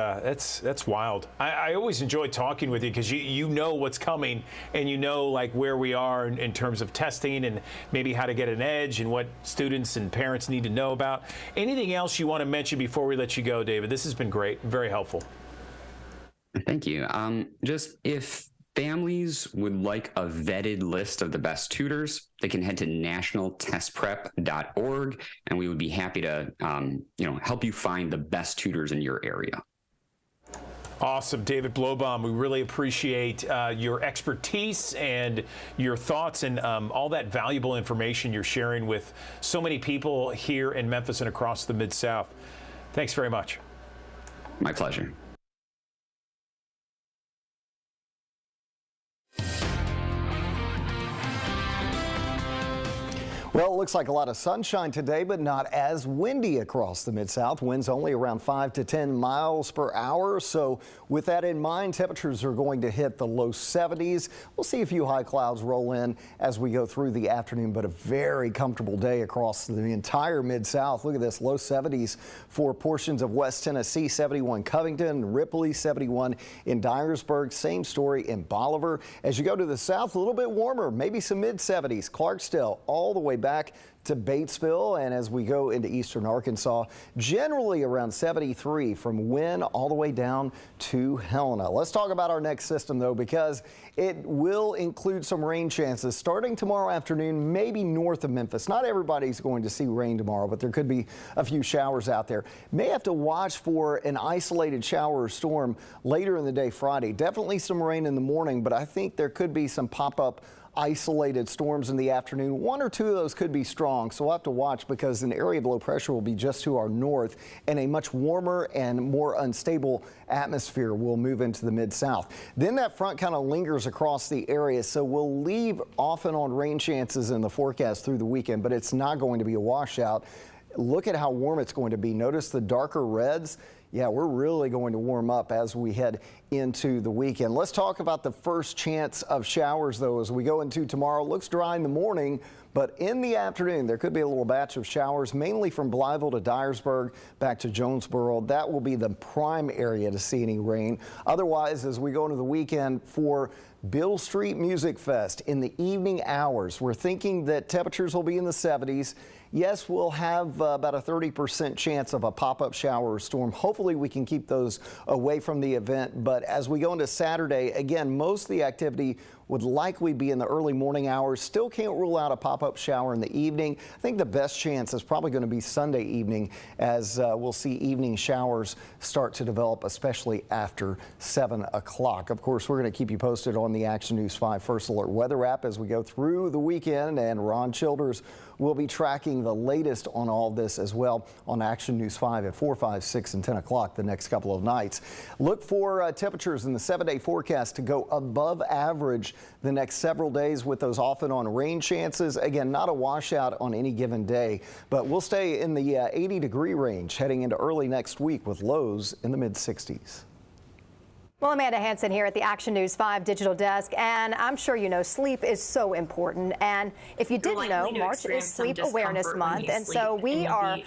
wild. I always enjoy talking with you because you know what's coming and you know like where we are in terms of testing and maybe how to get an edge and what students and parents need to know about. Anything else you want to mention before we let you go, David? This has been great, very helpful. Thank you. Just if families would like a vetted list of the best tutors, they can head to nationaltestprep.org, and we would be happy to, help you find the best tutors in your area. Awesome, David Blobom. We really appreciate your expertise and your thoughts and all that valuable information you're sharing with so many people here in Memphis and across the Mid-South. Thanks very much. My pleasure. Well, it looks like a lot of sunshine today, but not as windy across the Mid-South. Winds only around 5 to 10 miles per hour. So with that in mind, temperatures are going to hit the low 70s. We'll see a few high clouds roll in as we go through the afternoon, but a very comfortable day across the entire Mid-South. Look at this, low 70s for portions of West Tennessee, 71 Covington, Ripley, 71 in Dyersburg. Same story in Bolivar. As you go to the south, a little bit warmer, maybe some mid-70s. Clarksdale all the way back to Batesville, and as we go into eastern Arkansas, generally around 73 from Wynne all the way down to Helena. Let's talk about our next system though, because it will include some rain chances starting tomorrow afternoon, maybe north of Memphis. Not everybody's going to see rain tomorrow, but there could be a few showers out there. May have to watch for an isolated shower or storm later in the day Friday. Definitely some rain in the morning, but I think there could be some pop-up isolated storms in the afternoon. One or two of those could be strong, so we'll have to watch because an area of low pressure will be just to our north and a much warmer and more unstable atmosphere will move into the Mid-South. Then that front kind of lingers across the area, so we'll leave off and on rain chances in the forecast through the weekend, but it's not going to be a washout. Look at how warm it's going to be. Notice the darker reds. Yeah, we're really going to warm up as we head into the weekend. Let's talk about the first chance of showers, though, as we go into tomorrow. Looks dry in the morning, but in the afternoon, there could be a little batch of showers, mainly from Blytheville to Dyersburg back to Jonesboro. That will be the prime area to see any rain. Otherwise, as we go into the weekend for Beale Street Music Fest in the evening hours, we're thinking that temperatures will be in the 70s. Yes, we'll have about a 30% chance of a pop-up shower or storm. Hopefully we can keep those away from the event. But as we go into Saturday, again, most of the activity would likely be in the early morning hours. Still can't rule out a pop-up shower in the evening. I think the best chance is probably going to be Sunday evening as we'll see evening showers start to develop, especially after 7 o'clock. Of course, we're going to keep you posted on the Action News 5 First Alert weather app as we go through the weekend, and Ron Childers will be tracking the latest on all this as well on Action News 5 at 4, 5, 6, and 10 o'clock the next couple of nights. Look for temperatures in the 7-day forecast to go above average the next several days with those off and on rain chances. Again, not a washout on any given day, but we'll stay in the 80-degree range heading into early next week with lows in the mid-60s. Well, Amanda Hansen here at the Action News 5 digital desk, and I'm sure you know sleep is so important. And if you didn't know, March is Sleep Awareness Month, and so we are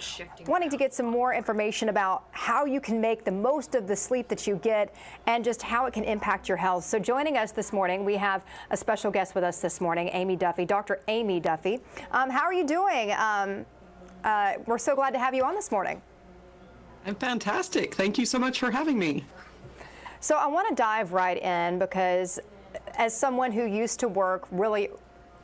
wanting to get some more information about how you can make the most of the sleep that you get and just how it can impact your health. So joining us this morning, we have a special guest with us this morning, Amy Duffy, Dr. Amy Duffy. How are you doing? We're so glad to have you on this morning. I'm fantastic. Thank you so much for having me. So I want to dive right in because as someone who used to work really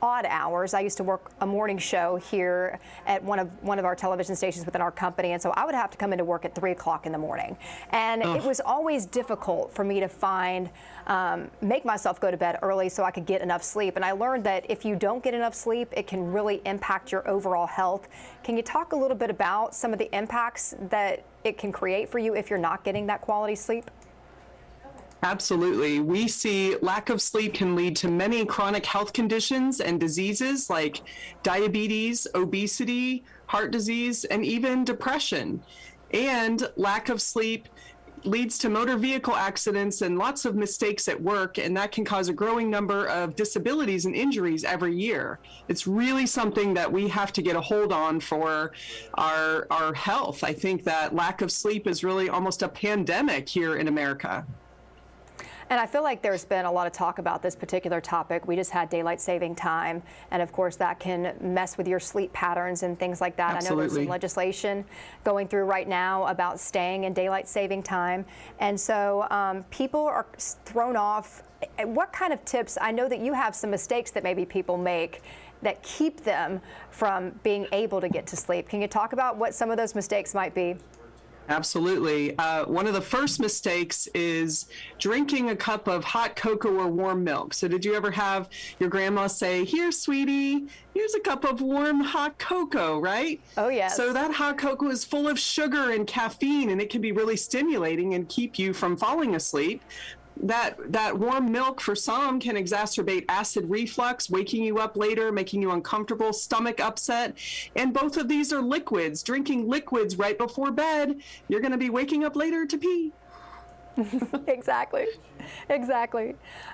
odd hours, I used to work a morning show here at one of our television stations within our company, and so I would have to come into work at 3 o'clock in the morning. And it was always difficult for me to make myself go to bed early so I could get enough sleep. And I learned that if you don't get enough sleep, it can really impact your overall health. Can you talk a little bit about some of the impacts that it can create for you if you're not getting that quality sleep? Absolutely. We see lack of sleep can lead to many chronic health conditions and diseases like diabetes, obesity, heart disease, and even depression. And lack of sleep leads to motor vehicle accidents and lots of mistakes at work, and that can cause a growing number of disabilities and injuries every year. It's really something that we have to get a hold on for our health. I think that lack of sleep is really almost a pandemic here in America. And I feel like there's been a lot of talk about this particular topic. We just had daylight saving time, and of course that can mess with your sleep patterns and things like that. Absolutely. I know there's some legislation going through right now about staying in daylight saving time, and so people are thrown off. What kind of tips? I know that you have some mistakes that maybe people make that keep them from being able to get to sleep. Can you talk about what some of those mistakes might be? Absolutely. One of the first mistakes is drinking a cup of hot cocoa or warm milk. So did you ever have your grandma say, "Here, sweetie, here's a cup of warm hot cocoa," right? Oh, yes. So that hot cocoa is full of sugar and caffeine, and it can be really stimulating and keep you from falling asleep. That warm milk for some can exacerbate acid reflux, waking you up later, making you uncomfortable, stomach upset. And both of these are liquids. Drinking liquids right before bed, you're going to be waking up later to pee. Exactly.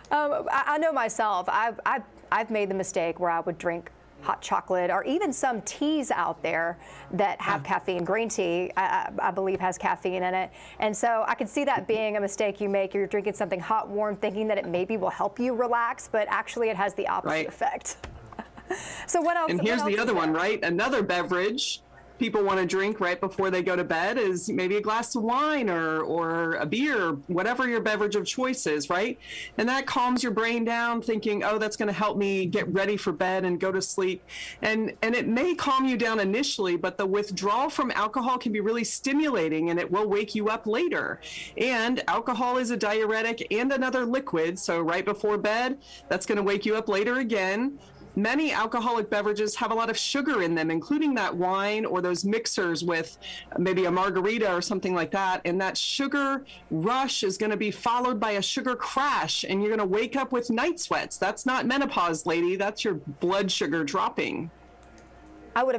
I know myself. I've made the mistake where I would drink hot chocolate or even some teas out there that have caffeine. Green tea, I believe, has caffeine in it. And so I could see that being a mistake you make. You're drinking something hot, warm, thinking that it maybe will help you relax, but actually it has the opposite effect. So what else? And here's the other one, right? Another beverage people want to drink right before they go to bed is maybe a glass of wine or a beer, whatever your beverage of choice is, right? And that calms your brain down, thinking, oh, that's going to help me get ready for bed and go to sleep. And it may calm you down initially, but the withdrawal from alcohol can be really stimulating, and it will wake you up later. And alcohol is a diuretic and another liquid, so right before bed, that's going to wake you up later again. Many alcoholic beverages have a lot of sugar in them, including that wine or those mixers with maybe a margarita or something like that. And that sugar rush is going to be followed by a sugar crash, and you're going to wake up with night sweats. That's not menopause, lady. That's your blood sugar dropping. I would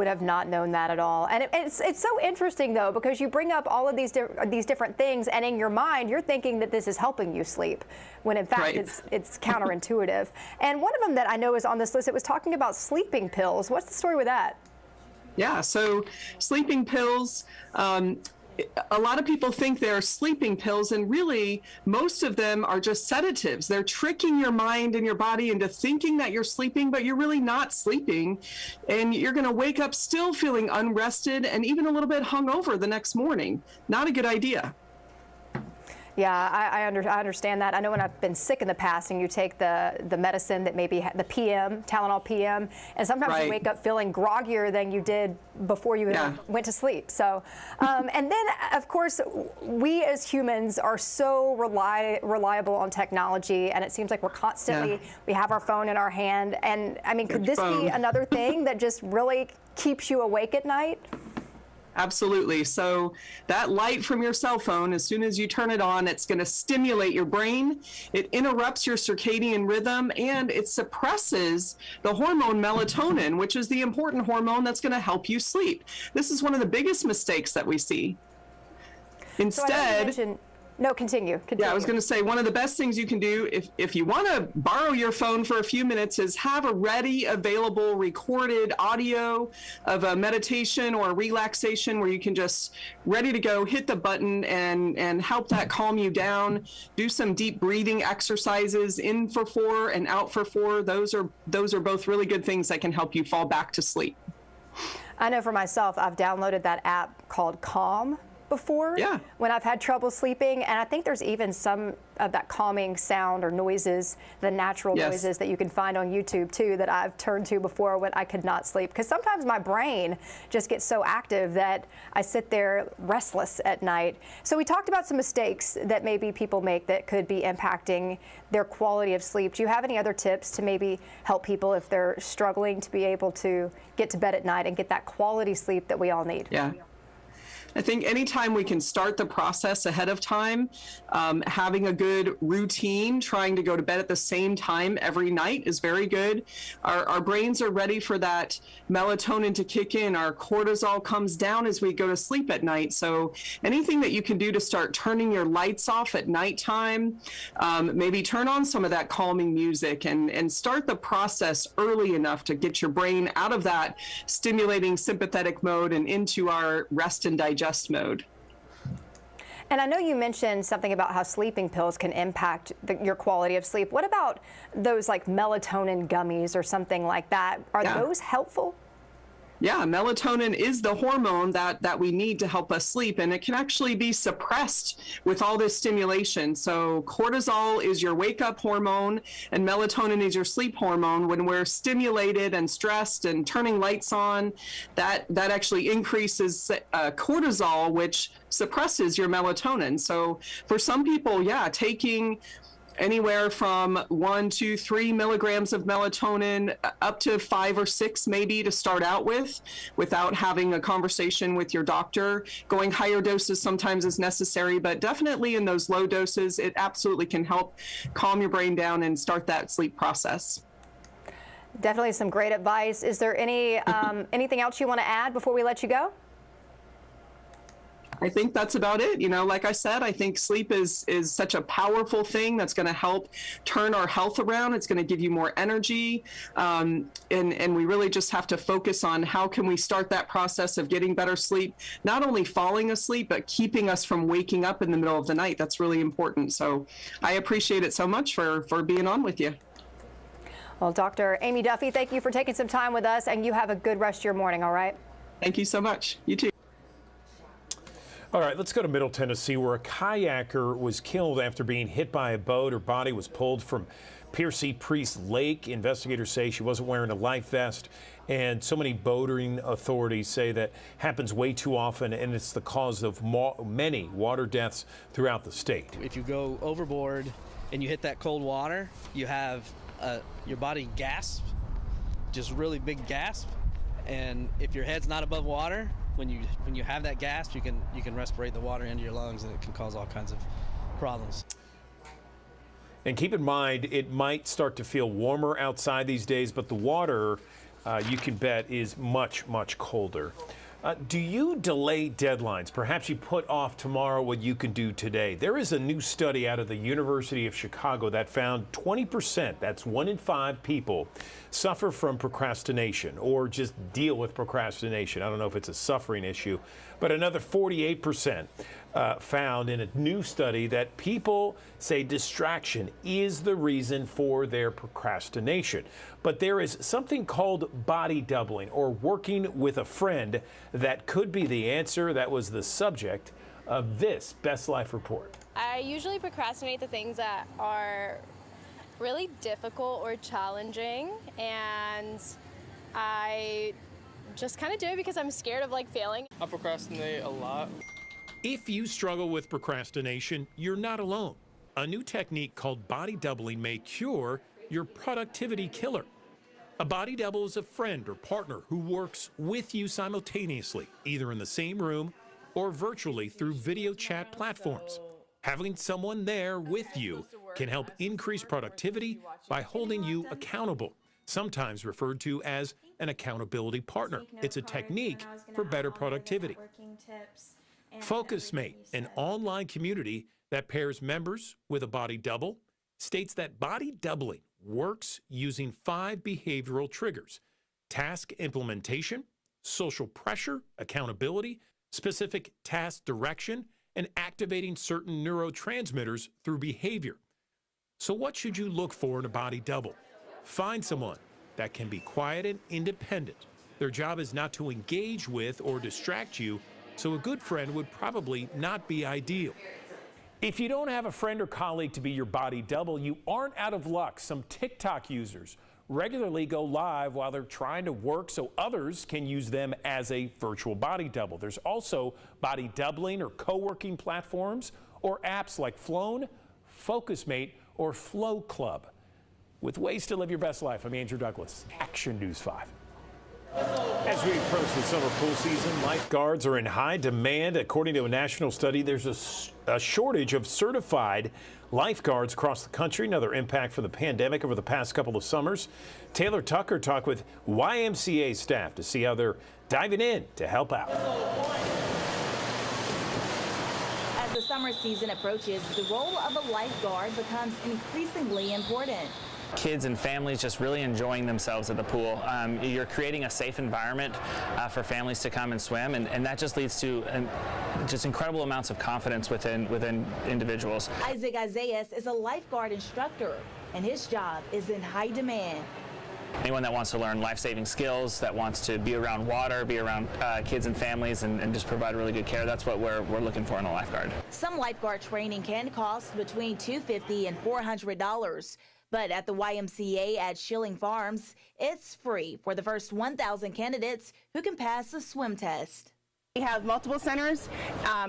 have not known that at all. And it's so interesting, though, because you bring up all of these different things, and in your mind, you're thinking that this is helping you sleep, when in fact it's counterintuitive. And one of them that I know is on this list, it was talking about sleeping pills. What's the story with that? Yeah, so sleeping pills, a lot of people think they're sleeping pills, and really most of them are just sedatives. They're tricking your mind and your body into thinking that you're sleeping, but you're really not sleeping. And you're going to wake up still feeling unrested and even a little bit hungover the next morning. Not a good idea. Yeah, I understand that. I know when I've been sick in the past, and you take the medicine that maybe the PM, Tylenol PM, and sometimes you wake up feeling groggier than you did before you went to sleep. So, and then of course, we as humans are so reliable on technology, and it seems like we're constantly, we have our phone in our hand. And I mean, could this be another thing that just really keeps you awake at night? Absolutely. So that light from your cell phone, as soon as you turn it on, it's going to stimulate your brain. It interrupts your circadian rhythm, and it suppresses the hormone melatonin, which is the important hormone that's going to help you sleep. This is one of the biggest mistakes that we see. Instead, No, continue. Yeah, I was going to say one of the best things you can do if you want to borrow your phone for a few minutes is have a ready, available, recorded audio of a meditation or a relaxation where you can just ready to go, hit the button and help that calm you down. Do some deep breathing exercises, in for 4 and out for 4. Those are both really good things that can help you fall back to sleep. I know for myself, I've downloaded that app called Calm before when I've had trouble sleeping, and I think there's even some of that calming sound or noises, the natural noises that you can find on YouTube too, that I've turned to before when I could not sleep, because sometimes my brain just gets so active that I sit there restless at night. So we talked about some mistakes that maybe people make that could be impacting their quality of sleep. Do you have any other tips to maybe help people if they're struggling to be able to get to bed at night and get that quality sleep that we all need? Yeah. I think anytime we can start the process ahead of time, having a good routine, trying to go to bed at the same time every night is very good. Our brains are ready for that melatonin to kick in. Our cortisol comes down as we go to sleep at night. So anything that you can do to start turning your lights off at nighttime, maybe turn on some of that calming music and start the process early enough to get your brain out of that stimulating sympathetic mode and into our rest and digest mode. And I know you mentioned something about how sleeping pills can impact your quality of sleep. What about those like melatonin gummies or something like that? Are those helpful? Yeah, melatonin is the hormone that we need to help us sleep, and it can actually be suppressed with all this stimulation. So cortisol is your wake-up hormone, and melatonin is your sleep hormone. When we're stimulated and stressed and turning lights on, that actually increases cortisol, which suppresses your melatonin. So for some people, taking anywhere from 1 to 3 milligrams of melatonin up to 5 or 6 maybe to start out with, without having a conversation with your doctor. Going higher doses sometimes is necessary, but definitely in those low doses, it absolutely can help calm your brain down and start that sleep process. Definitely some great advice. Is there anything else you want to add before we let you go? I think that's about it. You know, like I said, I think sleep is such a powerful thing that's going to help turn our health around. It's going to give you more energy. And we really just have to focus on how can we start that process of getting better sleep, not only falling asleep, but keeping us from waking up in the middle of the night. That's really important. So I appreciate it so much for being on with you. Well, Dr. Amy Duffy, thank you for taking some time with us, and you have a good rest of your morning, all right? Thank you so much. You too. All right, let's go to Middle Tennessee, where a kayaker was killed after being hit by a boat. Her body was pulled from Piercy Priest Lake. Investigators say she wasn't wearing a life vest, and so many boating authorities say that happens way too often, and it's the cause of many water deaths throughout the state. If you go overboard and you hit that cold water, you have your body gasp, just really big gasp, and if your head's not above water, when you have that gasp, you can respirate the water into your lungs, and it can cause all kinds of problems. And keep in mind, it might start to feel warmer outside these days, but the water, you can bet, is much, much colder. Do you delay deadlines? Perhaps you put off tomorrow what you can do today. There is a new study out of the University of Chicago that found 20%, that's 1 in 5 people, suffer from procrastination or just deal with procrastination. I don't know if it's a suffering issue, but another 48% found in a new study that people say distraction is the reason for their procrastination. But there is something called body doubling, or working with a friend, that could be the answer. That was the subject of this Best Life Report. I usually procrastinate the things that are really difficult or challenging, and I just kind of do it because I'm scared of failing. I procrastinate a lot. If you struggle with procrastination, you're not alone. A new technique called body doubling may cure your productivity killer. A body double is a friend or partner who works with you simultaneously, either in the same room or virtually through video chat platforms. Having someone there with you can help increase productivity by holding you accountable, sometimes referred to as an accountability partner. It's a technique for better productivity. FocusMate, an online community, that pairs members with a body double, states that body doubling works using 5 behavioral triggers: task implementation, social pressure, accountability, specific task direction, and activating certain neurotransmitters through behavior. So what should you look for in a body double? Find someone that can be quiet and independent. Their job is not to engage with or distract you, so a good friend would probably not be ideal. If you don't have a friend or colleague to be your body double, you aren't out of luck. Some TikTok users regularly go live while they're trying to work so others can use them as a virtual body double. There's also body doubling or co-working platforms or apps like Flown, FocusMate, or Flow Club. With ways to live your best life, I'm Andrew Douglas, Action News 5. As we approach the summer pool season, lifeguards are in high demand. According to a national study, there's a shortage of certified lifeguards across the country. Another impact from the pandemic over the past couple of summers. Taylor Tucker talked with YMCA staff to see how they're diving in to help out. As the summer season approaches, the role of a lifeguard becomes increasingly important. Kids and families just really enjoying themselves at the pool. You're creating a safe environment for families to come and swim, and that just leads to just incredible amounts of confidence within individuals. Isaac Isaias is a lifeguard instructor, and his job is in high demand. Anyone that wants to learn life-saving skills, that wants to be around water, be around kids and families, and just provide really good care, that's what we're looking for in a lifeguard. Some lifeguard training can cost between $250 and $400. But at the YMCA at Schilling Farms, it's free for the first 1,000 candidates who can pass the swim test. We have multiple centers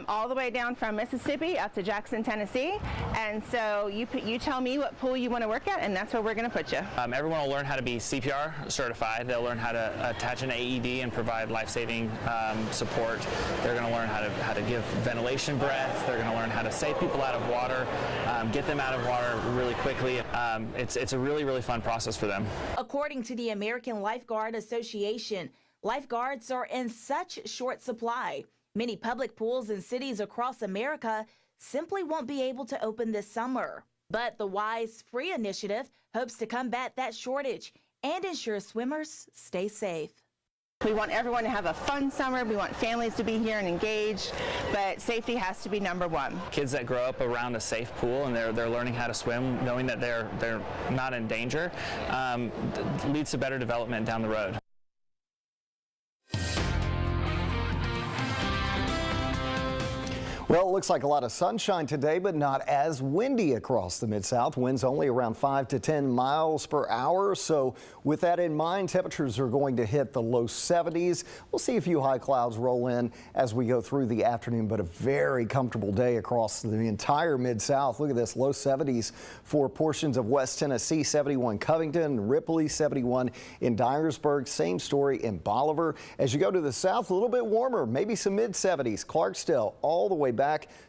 all the way down from Mississippi up to Jackson, Tennessee. And so you tell me what pool you want to work at, and that's where we're going to put you. Everyone will learn how to be CPR certified. They'll learn how to attach an AED and provide life-saving support. They're going to learn how to give ventilation breath. They're going to learn how to save people out of water, get them out of water really quickly. It's a really, really fun process for them. According to the American Lifeguard Association, lifeguards are in such short supply. Many public pools in cities across America simply won't be able to open this summer. But the Wise Free initiative hopes to combat that shortage and ensure swimmers stay safe. We want everyone to have a fun summer. We want families to be here and engaged, but safety has to be number one. Kids that grow up around a safe pool and they're learning how to swim, knowing that they're not in danger, leads to better development down the road. Well, it looks like a lot of sunshine today, but not as windy across the Mid-South. Winds only around 5 to 10 miles per hour. So with that in mind, temperatures are going to hit the low 70s. We'll see a few high clouds roll in as we go through the afternoon, but a very comfortable day across the entire Mid-South. Look at this, low 70s for portions of West Tennessee, 71 Covington, Ripley, 71 in Dyersburg. Same story in Bolivar. As you go to the south, a little bit warmer, maybe some mid-70s. Clarksdale all the way back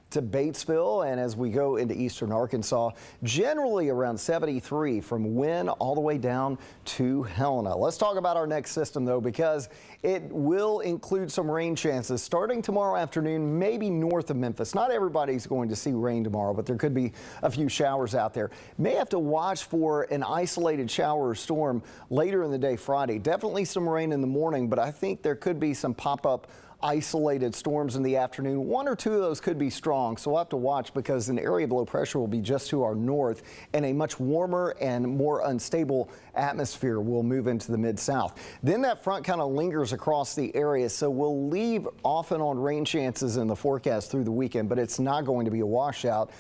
to Batesville, and as we go into eastern Arkansas, generally around 73 from Wynne all the way down to Helena. Let's talk about our next system though, because it will include some rain chances starting tomorrow afternoon, maybe north of Memphis. Not everybody's going to see rain tomorrow, but there could be a few showers out there. May have to watch for an isolated shower or storm later in the day Friday. Definitely some rain in the morning, but I think there could be some pop-up isolated storms in the afternoon. One or two of those could be strong, so we'll have to watch because an area of low pressure will be just to our north and a much warmer and more unstable atmosphere will move into the Mid-South. Then that front kind of lingers across the area, so we'll leave off and on rain chances in the forecast through the weekend, but it's not going to be a washout.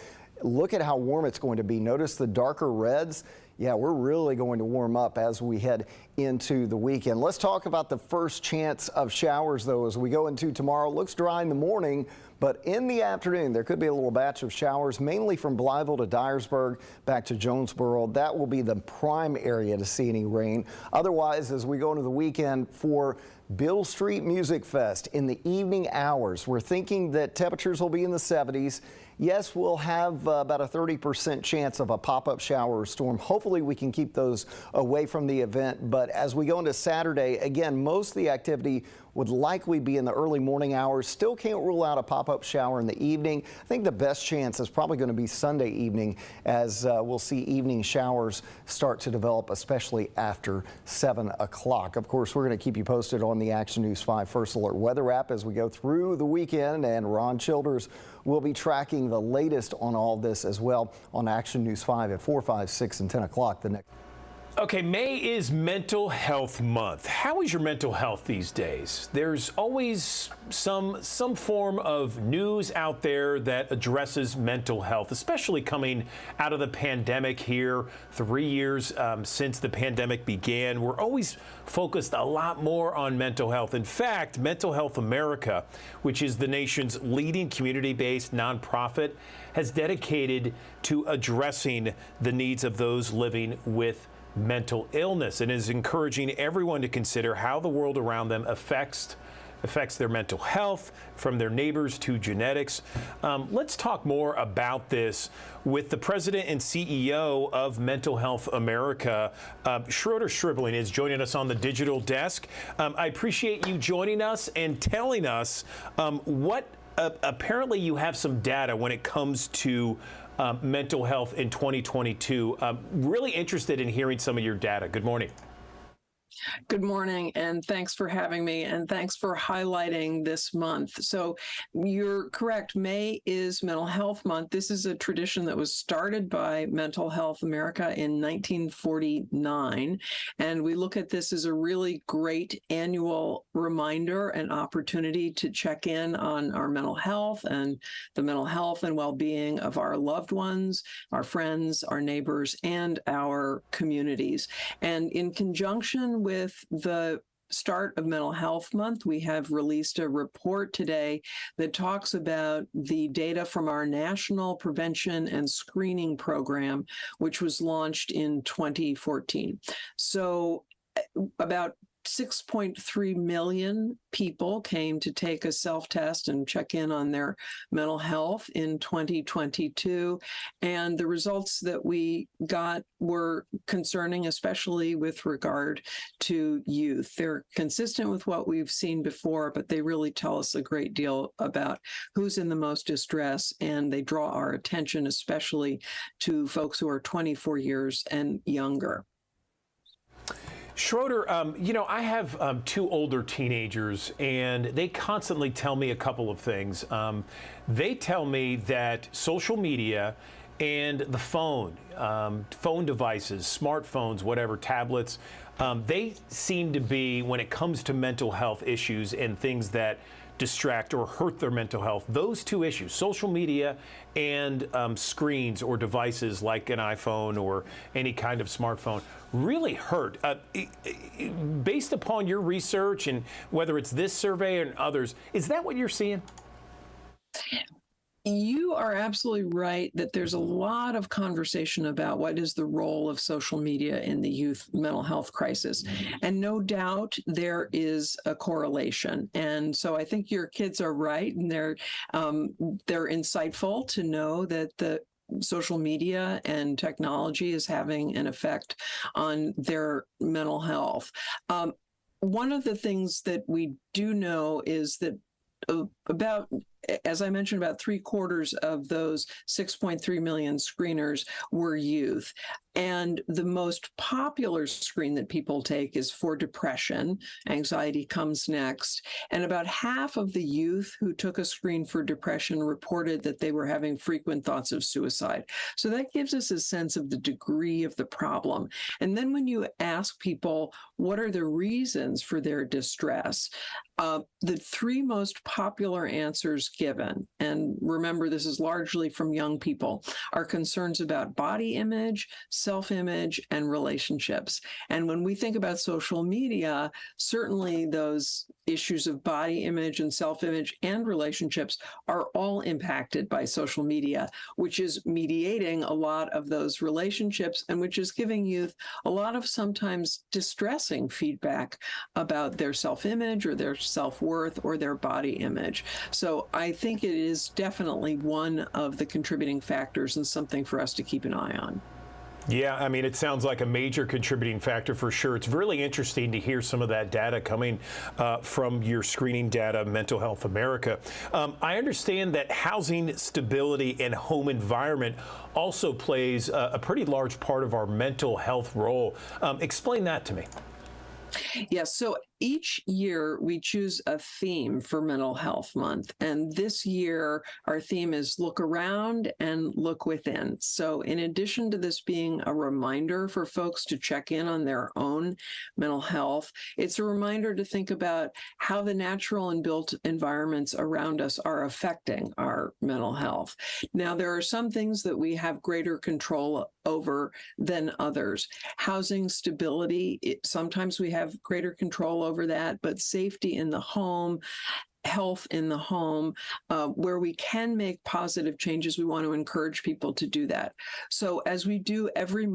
Look at how warm it's going to be. Notice the darker reds. Yeah, we're really going to warm up as we head into the weekend. Let's talk about the first chance of showers, though, as we go into tomorrow. It looks dry in the morning, but in the afternoon, there could be a little batch of showers, mainly from Blytheville to Dyersburg back to Jonesboro. That will be the prime area to see any rain. Otherwise, as we go into the weekend for Beale Street Music Fest in the evening hours, we're thinking that temperatures will be in the 70s. Yes, we'll have about a 30% chance of a pop-up shower or storm. Hopefully we can keep those away from the event. But as we go into Saturday, again, most of the activity would likely be in the early morning hours. Still can't rule out a pop-up shower in the evening. I think the best chance is probably going to be Sunday evening, as we'll see evening showers start to develop, especially after 7 o'clock. Of course, we're going to keep you posted on the Action News 5 First Alert weather app as we go through the weekend, and Ron Childers will be tracking the latest on all this as well on Action News 5 at 4, 5, 6, and 10 o'clock the next. Okay, May is Mental Health Month. How is your mental health these days? There's always some form of news out there that addresses mental health, especially coming out of the pandemic here, 3 years since the pandemic began. We're always focused a lot more on mental health. In fact, Mental Health America, which is the nation's leading community-based nonprofit, has dedicated to addressing the needs of those living with mental illness, and is encouraging everyone to consider how the world around them affects their mental health, from their neighbors to genetics. Let's talk more about this with the president and CEO of Mental Health America. Schroeder Stribling is joining us on the digital desk. I appreciate you joining us and telling us what apparently you have some data when it comes to mental health in 2022. Really interested in hearing some of your data. Good morning. Good morning, and thanks for having me, and thanks for highlighting this month. So you're correct, May is Mental Health Month. This is a tradition that was started by Mental Health America in 1949, and we look at this as a really great annual reminder and opportunity to check in on our mental health and the mental health and well-being of our loved ones, our friends, our neighbors, and our communities. And in conjunction with the start of Mental Health Month, we have released a report today that talks about the data from our National Prevention and Screening Program, which was launched in 2014. So about 6.3 million people came to take a self-test and check in on their mental health in 2022. And the results that we got were concerning, especially with regard to youth. They're consistent with what we've seen before, but they really tell us a great deal about who's in the most distress, and they draw our attention especially to folks who are 24 years and younger. Schroeder, I have 2 older teenagers, and they constantly tell me a couple of things. They tell me that social media and the phone devices, smartphones, whatever, tablets, they seem to be, when it comes to mental health issues and things that distract or hurt their mental health, those 2 issues, social media and screens or devices like an iPhone or any kind of smartphone, really hurt. Based upon your research and whether it's this survey and others, is that what you're seeing? You are absolutely right that there's a lot of conversation about what is the role of social media in the youth mental health crisis. And no doubt there is a correlation. And so I think your kids are right, and they're insightful to know that the social media and technology is having an effect on their mental health. One of the things that we do know is that about, as I mentioned, about 3/4 of those 6.3 million screeners were youth. And the most popular screen that people take is for depression. Anxiety comes next. And about half of the youth who took a screen for depression reported that they were having frequent thoughts of suicide. So that gives us a sense of the degree of the problem. And then when you ask people, what are the reasons for their distress? The 3 most popular answers given, and remember this is largely from young people, are concerns about body image, self-image, and relationships. And when we think about social media, certainly those issues of body image and self-image and relationships are all impacted by social media, which is mediating a lot of those relationships and which is giving youth a lot of sometimes distressing feedback about their self-image or their self-worth or their body image. So I think it is definitely one of the contributing factors and something for us to keep an eye on. Yeah, I mean, it sounds like a major contributing factor for sure. It's really interesting to hear some of that data coming from your screening data, Mental Health America. I understand that housing stability and home environment also plays a pretty large part of our mental health role. Explain that to me. Yes, so each year we choose a theme for Mental Health Month. And this year, our theme is Look Around and Look Within. So in addition to this being a reminder for folks to check in on their own mental health, it's a reminder to think about how the natural and built environments around us are affecting our mental health. Now, there are some things that we have greater control over than others. Housing stability, sometimes we have greater control over that, but safety in the home, health in the home, where we can make positive changes, we want to encourage people to do that. So as we do every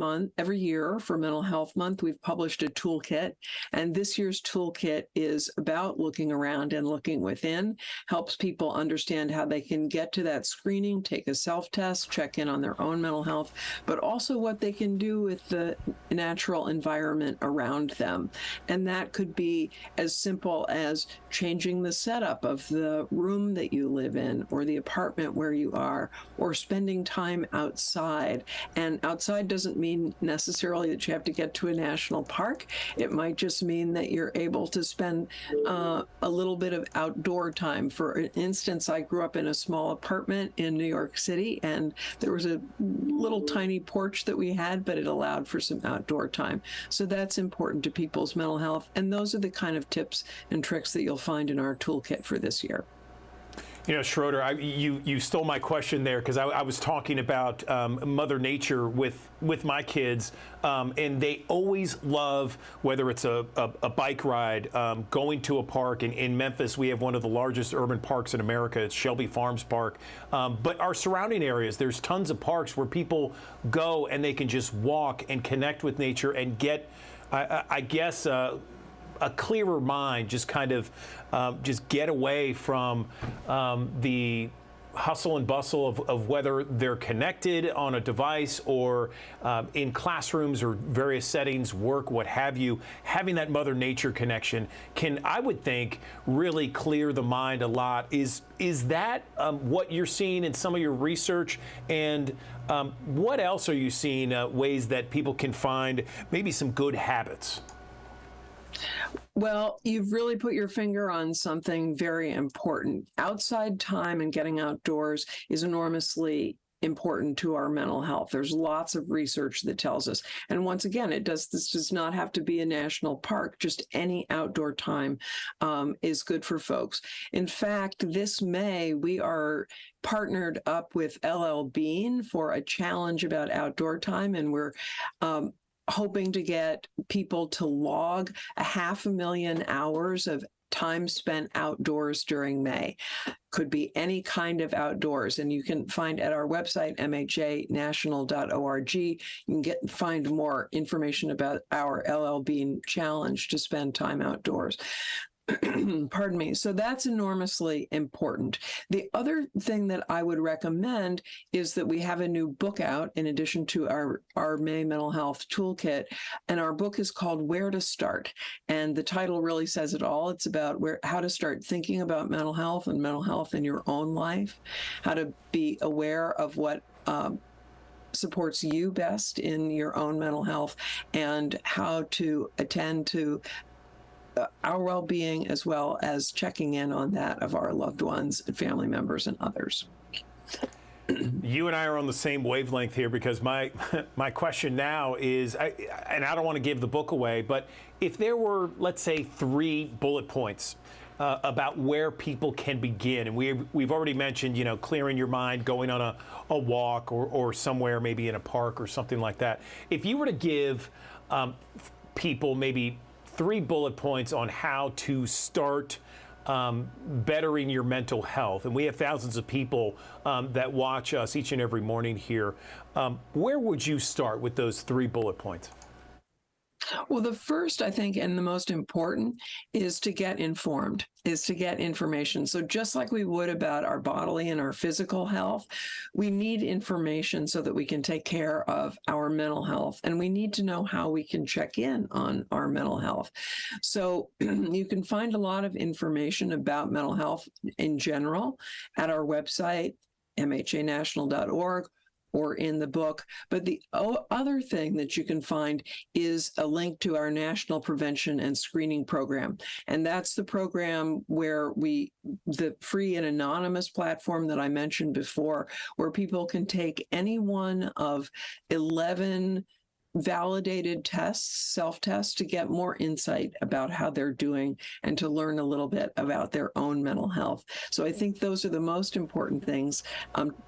year for Mental Health Month, we've published a toolkit, and this year's toolkit is about looking around and looking within, helps people understand how they can get to that screening, take a self-test, check in on their own mental health, but also what they can do with the natural environment around them. And that could be as simple as changing the setup of the room that you live in or the apartment where you are, or spending time outside. And outside doesn't mean necessarily that you have to get to a national park. It might just mean that you're able to spend a little bit of outdoor time. For instance, I grew up in a small apartment in New York City, and there was a little tiny porch that we had, but it allowed for some outdoor time. So that's important to people's mental health. And those are the kind of tips and tricks that you'll find in our toolkit for this year. You know, Schroeder, you stole my question there, because I was talking about Mother Nature with my kids, and they always love, whether it's a bike ride, going to a park. In Memphis, we have one of the largest urban parks in America. It's Shelby Farms Park. But our surrounding areas, there's tons of parks where people go and they can just walk and connect with nature and get, I guess, a clearer mind, just kind of just get away from the hustle and bustle of whether they're connected on a device or in classrooms or various settings, work, what have you. Having that Mother Nature connection can, I would think, really clear the mind a lot. Is that what you're seeing in some of your research? And what else are you seeing, ways that people can find maybe some good habits? Well, you've really put your finger on something very important. Outside time and getting outdoors is enormously important to our mental health. There's lots of research that tells us. And once again, this does not have to be a national park. Just any outdoor time is good for folks. In fact, this May, we are partnered up with LL Bean for a challenge about outdoor time, and we're hoping to get people to log 500,000 hours of time spent outdoors during May. Could be any kind of outdoors, and you can find at our website, mhanational.org, you can find more information about our LL Bean challenge to spend time outdoors. Pardon me. So that's enormously important. The other thing that I would recommend is that we have a new book out in addition to our May Mental Health Toolkit. And our book is called Where to Start. And the title really says it all. It's about how to start thinking about mental health and mental health in your own life, how to be aware of what supports you best in your own mental health, and how to attend to our well-being, as well as checking in on that of our loved ones and family members and others. You and I are on the same wavelength here, because my question now is, and I don't want to give the book away, but if there were, let's say, 3 bullet points about where people can begin, and we've already mentioned, you know, clearing your mind, going on a walk or somewhere, maybe in a park or something like that. If you were to give people maybe 3 bullet points on how to start bettering your mental health, and we have thousands of people that watch us each and every morning here, where would you start with those 3 bullet points? Well, the first, I think, and the most important is to get informed, is to get information. So just like we would about our bodily and our physical health, we need information so that we can take care of our mental health. And we need to know how we can check in on our mental health. So you can find a lot of information about mental health in general at our website, mhanational.org, or in the book. But the other thing that you can find is a link to our National Prevention and Screening Program. And that's the program where the free and anonymous platform that I mentioned before, where people can take any one of 11 validated tests, self-tests, to get more insight about how they're doing and to learn a little bit about their own mental health. So I think those are the most important things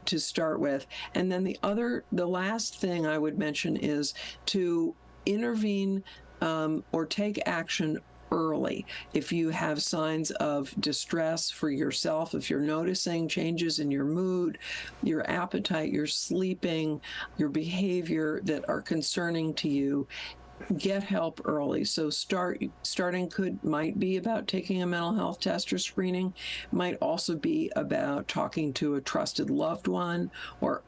to start with. And then the last thing I would mention is to intervene or take action early. If you have signs of distress for yourself, if you're noticing changes in your mood, your appetite, your sleeping, your behavior that are concerning to you, get help early. So starting might be about taking a mental health test or screening, might also be about talking to a trusted loved one or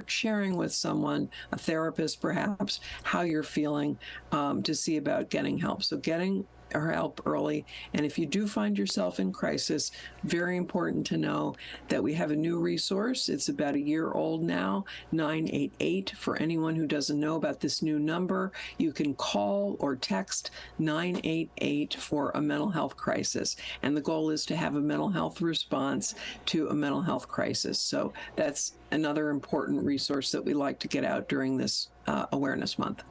sharing with someone, a therapist perhaps, how you're feeling, to see about getting help. So getting help early. And if you do find yourself in crisis, very important to know that we have a new resource. It's about a year old now, 988. For anyone who doesn't know about this new number, you can call or text 988 for a mental health crisis. And the goal is to have a mental health response to a mental health crisis. So that's another important resource that we like to get out during this Awareness Month.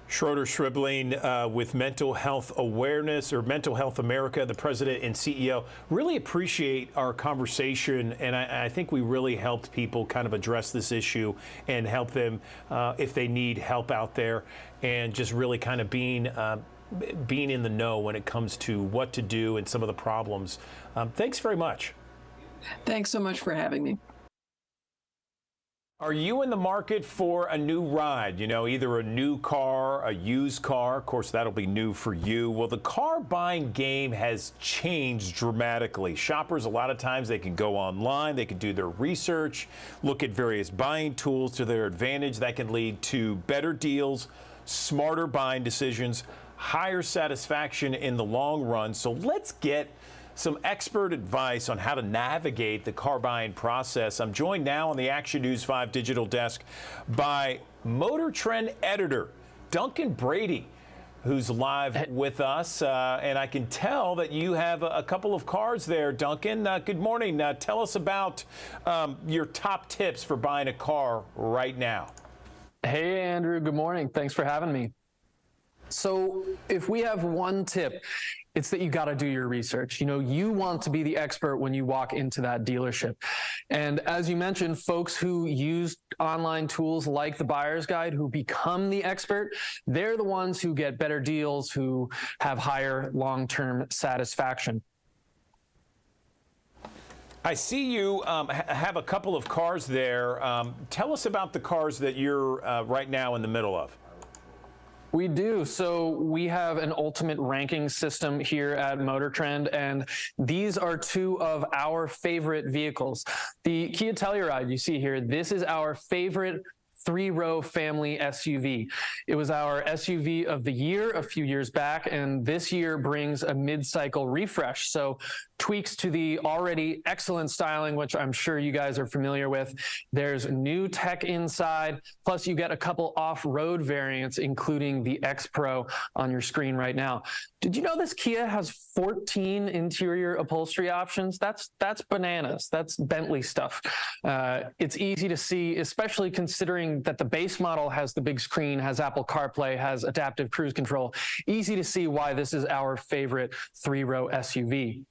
Schroeder Stribling with Mental Health Awareness, or Mental Health America, the president and CEO. Really appreciate our conversation, and I think we really helped people kind of address this issue and help them if they need help out there, and just really kind of being in the know when it comes to what to do and some of the problems. Thanks very much. Thanks so much for having me. Are you in the market for a new ride? You know, either a new car, a used car. Of course, that'll be new for you. Well, the car buying game has changed dramatically. Shoppers, a lot of times, they can go online, they can do their research, look at various buying tools to their advantage. That can lead to better deals, smarter buying decisions, higher satisfaction in the long run. So let's get some expert advice on how to navigate the car buying process. I'm joined now on the Action News 5 digital desk by Motor Trend editor Duncan Brady, who's live with us. And I can tell that you have a couple of cars there, Duncan. Good morning. Tell us about your top tips for buying a car right now. Hey, Andrew. Good morning. Thanks for having me. So if we have one tip, it's that you got to do your research. You know, you want to be the expert when you walk into that dealership. And as you mentioned, folks who use online tools like the Buyer's Guide, who become the expert, they're the ones who get better deals, who have higher long-term satisfaction. I see you have a couple of cars there. Tell us about the cars that you're right now in the middle of. We do. So we have an ultimate ranking system here at Motor Trend, and these are two of our favorite vehicles. The Kia Telluride you see here, this is our favorite three-row family SUV. It was our SUV of the year a few years back, and this year brings a mid-cycle refresh. So tweaks to the already excellent styling, which I'm sure you guys are familiar with. There's new tech inside, plus you get a couple off-road variants, including the X Pro on your screen right now. Did you know this Kia has 14 interior upholstery options? That's bananas. That's Bentley stuff. It's easy to see, especially considering that the base model has the big screen, has Apple CarPlay, has adaptive cruise control. Easy to see why this is our favorite three-row SUV.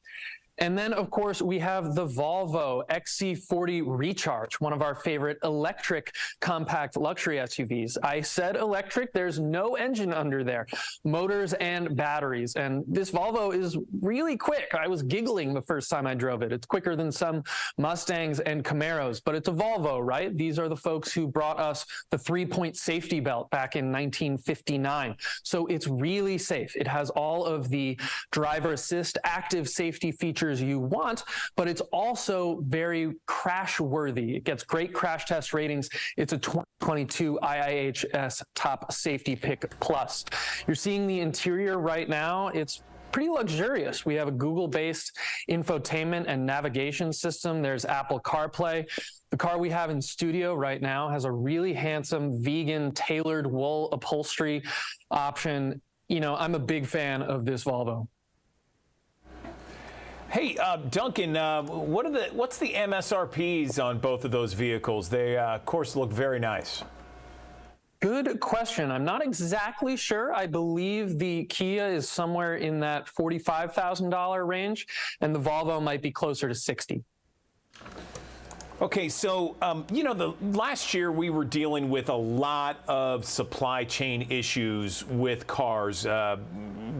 And then, of course, we have the Volvo XC40 Recharge, one of our favorite electric compact luxury SUVs. I said electric, there's no engine under there, motors and batteries. And this Volvo is really quick. I was giggling the first time I drove it. It's quicker than some Mustangs and Camaros, but it's a Volvo, right? These are the folks who brought us the 3-point safety belt back in 1959. So it's really safe. It has all of the driver assist active safety features you want, but it's also very crash worthy. It gets great crash test ratings. It's a 2022 IIHS Top Safety Pick Plus. You're seeing the interior right now. It's pretty luxurious. We have a Google-based infotainment and navigation system. There's Apple CarPlay. The car we have in studio right now has a really handsome vegan tailored wool upholstery option. You know, I'm a big fan of this Volvo. Hey, Duncan, what's the MSRPs on both of those vehicles? They, of course, look very nice. Good question. I'm not exactly sure. I believe the Kia is somewhere in that $45,000 range, and the Volvo might be closer to $60,000. Okay, so, the last year we were dealing with a lot of supply chain issues with cars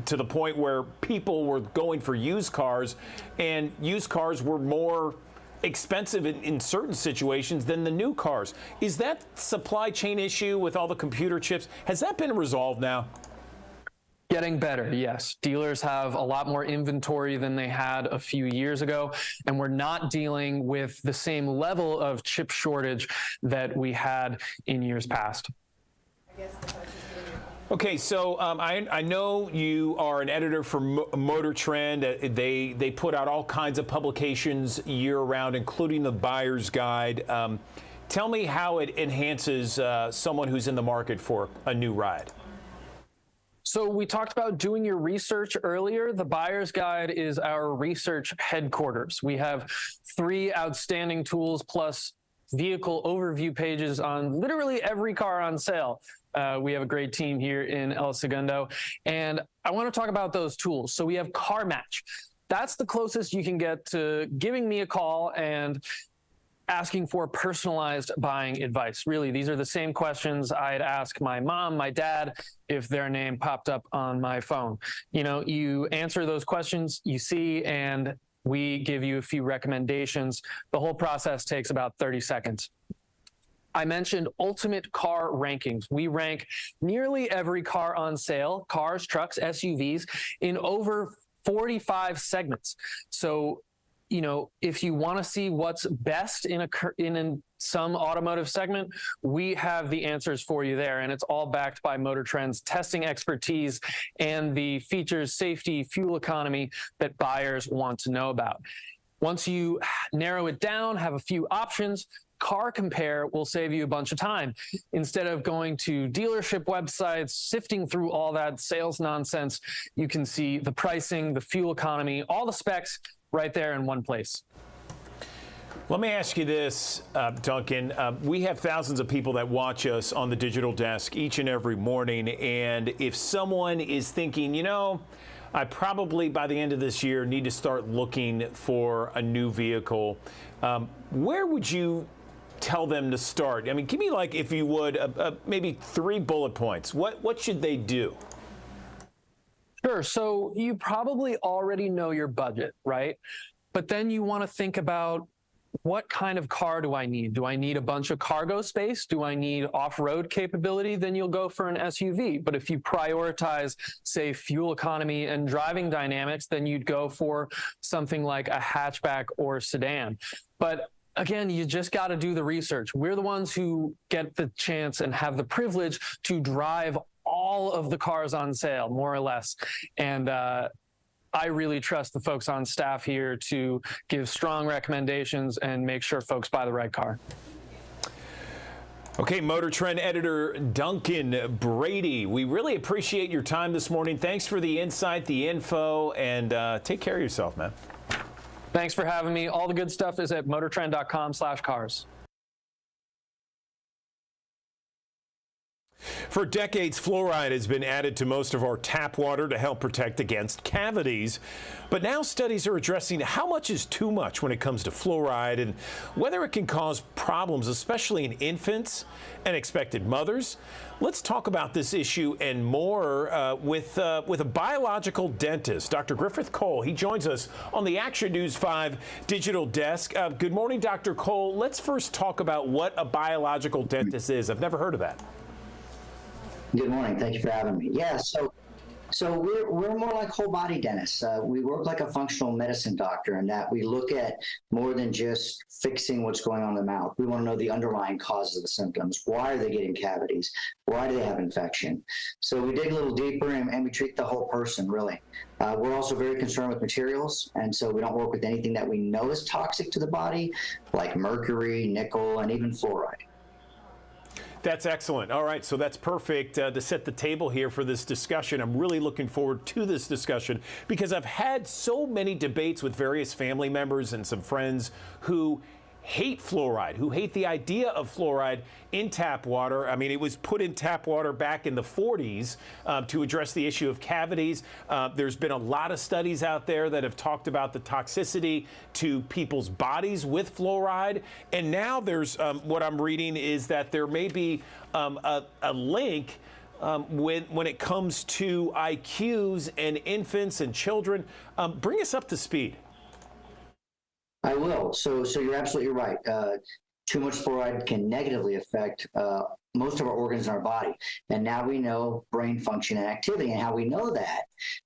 to the point where people were going for used cars, and used cars were more expensive in certain situations than the new cars. Is that supply chain issue with all the computer chips, has that been resolved now? Getting better, yes. Dealers have a lot more inventory than they had a few years ago, and we're not dealing with the same level of chip shortage that we had in years past. Okay, so I know you are an editor for Motor Trend. They put out all kinds of publications year-round, including the Buyer's Guide. Tell me how it enhances someone who's in the market for a new ride. So we talked about doing your research earlier. The Buyer's Guide is our research headquarters. We have 3 outstanding tools plus vehicle overview pages on literally every car on sale. We have a great team here in El Segundo, and I want to talk about those tools. So we have CarMatch. That's the closest you can get to giving me a call and asking for personalized buying advice. Really, these are the same questions I'd ask my mom, my dad, if their name popped up on my phone. You know, you answer those questions, you see, and we give you a few recommendations. The whole process takes about 30 seconds. I mentioned Ultimate Car Rankings. We rank nearly every car on sale, cars, trucks, SUVs, in over 45 segments. So, you know, if you want to see what's best in some automotive segment, we have the answers for you there. And it's all backed by Motor Trend's testing expertise and the features, safety, fuel economy that buyers want to know about. Once you narrow it down, have a few options, Car Compare will save you a bunch of time. Instead of going to dealership websites, sifting through all that sales nonsense, you can see the pricing, the fuel economy, all the specs right there in one place. Let me ask you this, Duncan. We have thousands of people that watch us on the digital desk each and every morning. And if someone is thinking, you know, I probably by the end of this year need to start looking for a new vehicle, where would you tell them to start? I mean, give me, like, if you would, maybe 3 bullet points. What should they do? Sure. So you probably already know your budget, right? But then you want to think about, what kind of car do I need? Do I need a bunch of cargo space? Do I need off-road capability? Then you'll go for an SUV. But if you prioritize, say, fuel economy and driving dynamics, then you'd go for something like a hatchback or sedan. But again, you just got to do the research. We're the ones who get the chance and have the privilege to drive all of the cars on sale, more or less. And I really trust the folks on staff here to give strong recommendations and make sure folks buy the right car. Okay, Motor Trend editor Duncan Brady, we really appreciate your time this morning. Thanks for the insight, the info, and take care of yourself, man. Thanks for having me. All the good stuff is at motortrend.com/cars. For decades, fluoride has been added to most of our tap water to help protect against cavities. But now studies are addressing how much is too much when it comes to fluoride and whether it can cause problems, especially in infants and expected mothers. Let's talk about this issue and more with a biological dentist, Dr. Griffith Cole. He joins us on the Action News 5 digital desk. Good morning, Dr. Cole. Let's first talk about what a biological dentist is. I've never heard of that. Good morning. Thank you for having me. Yeah, so we're more like whole body dentists. We work like a functional medicine doctor in that we look at more than just fixing what's going on in the mouth. We want to know the underlying causes of the symptoms. Why are they getting cavities? Why do they have infection? So we dig a little deeper and we treat the whole person, really. We're also very concerned with materials, and so we don't work with anything that we know is toxic to the body, like mercury, nickel, and even fluoride. That's excellent. All right, so that's perfect to set the table here for this discussion. I'm really looking forward to this discussion because I've had so many debates with various family members and some friends who hate fluoride, who hate the idea of fluoride in tap water. I mean, it was put in tap water back in the 40s to address the issue of cavities. There's been a lot of studies out there that have talked about the toxicity to people's bodies with fluoride. And now there's what I'm reading is that there may be a link when it comes to IQs and infants and children. Bring us up to speed. I will. So you're absolutely right. Too much fluoride can negatively affect most of our organs in our body. And now we know brain function and activity. And how we know that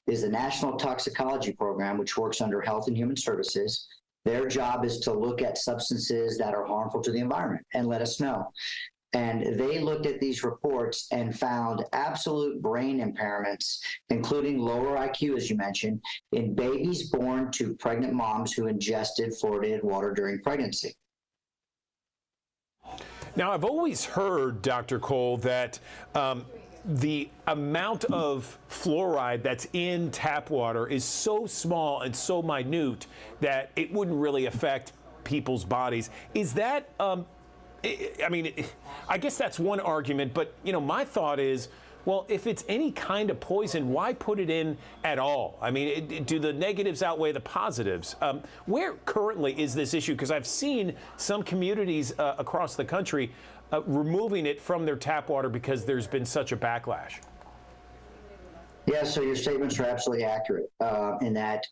is the National Toxicology Program, which works under Health and Human Services. Their job is to look at substances that are harmful to the environment and let us know. And they looked at these reports and found absolute brain impairments, including lower IQ, as you mentioned, in babies born to pregnant moms who ingested fluoridated water during pregnancy. Now, I've always heard, Dr. Cole, that the amount of fluoride that's in tap water is so small and so minute that it wouldn't really affect people's bodies. Is that I mean, I guess that's one argument, but, you know, my thought is, well, if it's any kind of poison, why put it in at all? I mean, do the negatives outweigh the positives? Where currently is this issue? Because I've seen some communities across the country removing it from their tap water because there's been such a backlash. Yeah, so your statements are absolutely accurate in that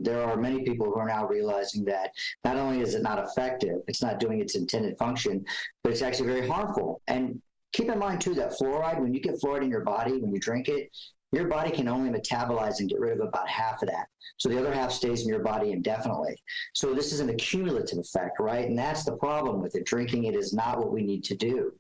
there are many people who are now realizing that not only is it not effective, it's not doing its intended function, but it's actually very harmful. And keep in mind, too, that fluoride, when you get fluoride in your body, when you drink it, your body can only metabolize and get rid of about half of that. So the other half stays in your body indefinitely. So this is an accumulative effect, right? And that's the problem with it. Drinking it is not what we need to do.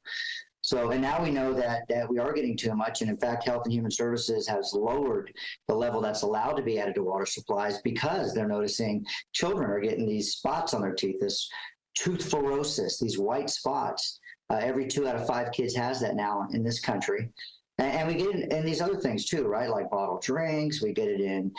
So, and now we know that we are getting too much. And in fact, Health and Human Services has lowered the level that's allowed to be added to water supplies because they're noticing children are getting these spots on their teeth, this tooth fluorosis, these white spots. Every 2 out of 5 kids has that now in this country. And we get it in these other things too, right? Like bottled drinks, we get it in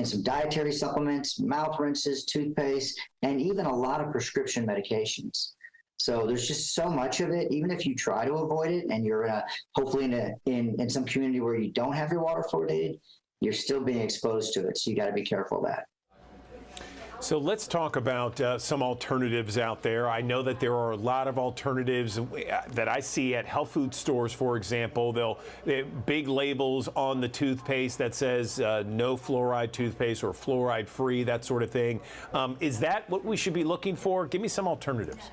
some dietary supplements, mouth rinses, toothpaste, and even a lot of prescription medications. So there's just so much of it. Even if you try to avoid it, and you're hopefully in some community where you don't have your water fluoridated, you're still being exposed to it. So you got to be careful of that. So let's talk about some alternatives out there. I know that there are a lot of alternatives that I see at health food stores, for example. They have big labels on the toothpaste that says no fluoride toothpaste or fluoride free, that sort of thing. Is that what we should be looking for? Give me some alternatives.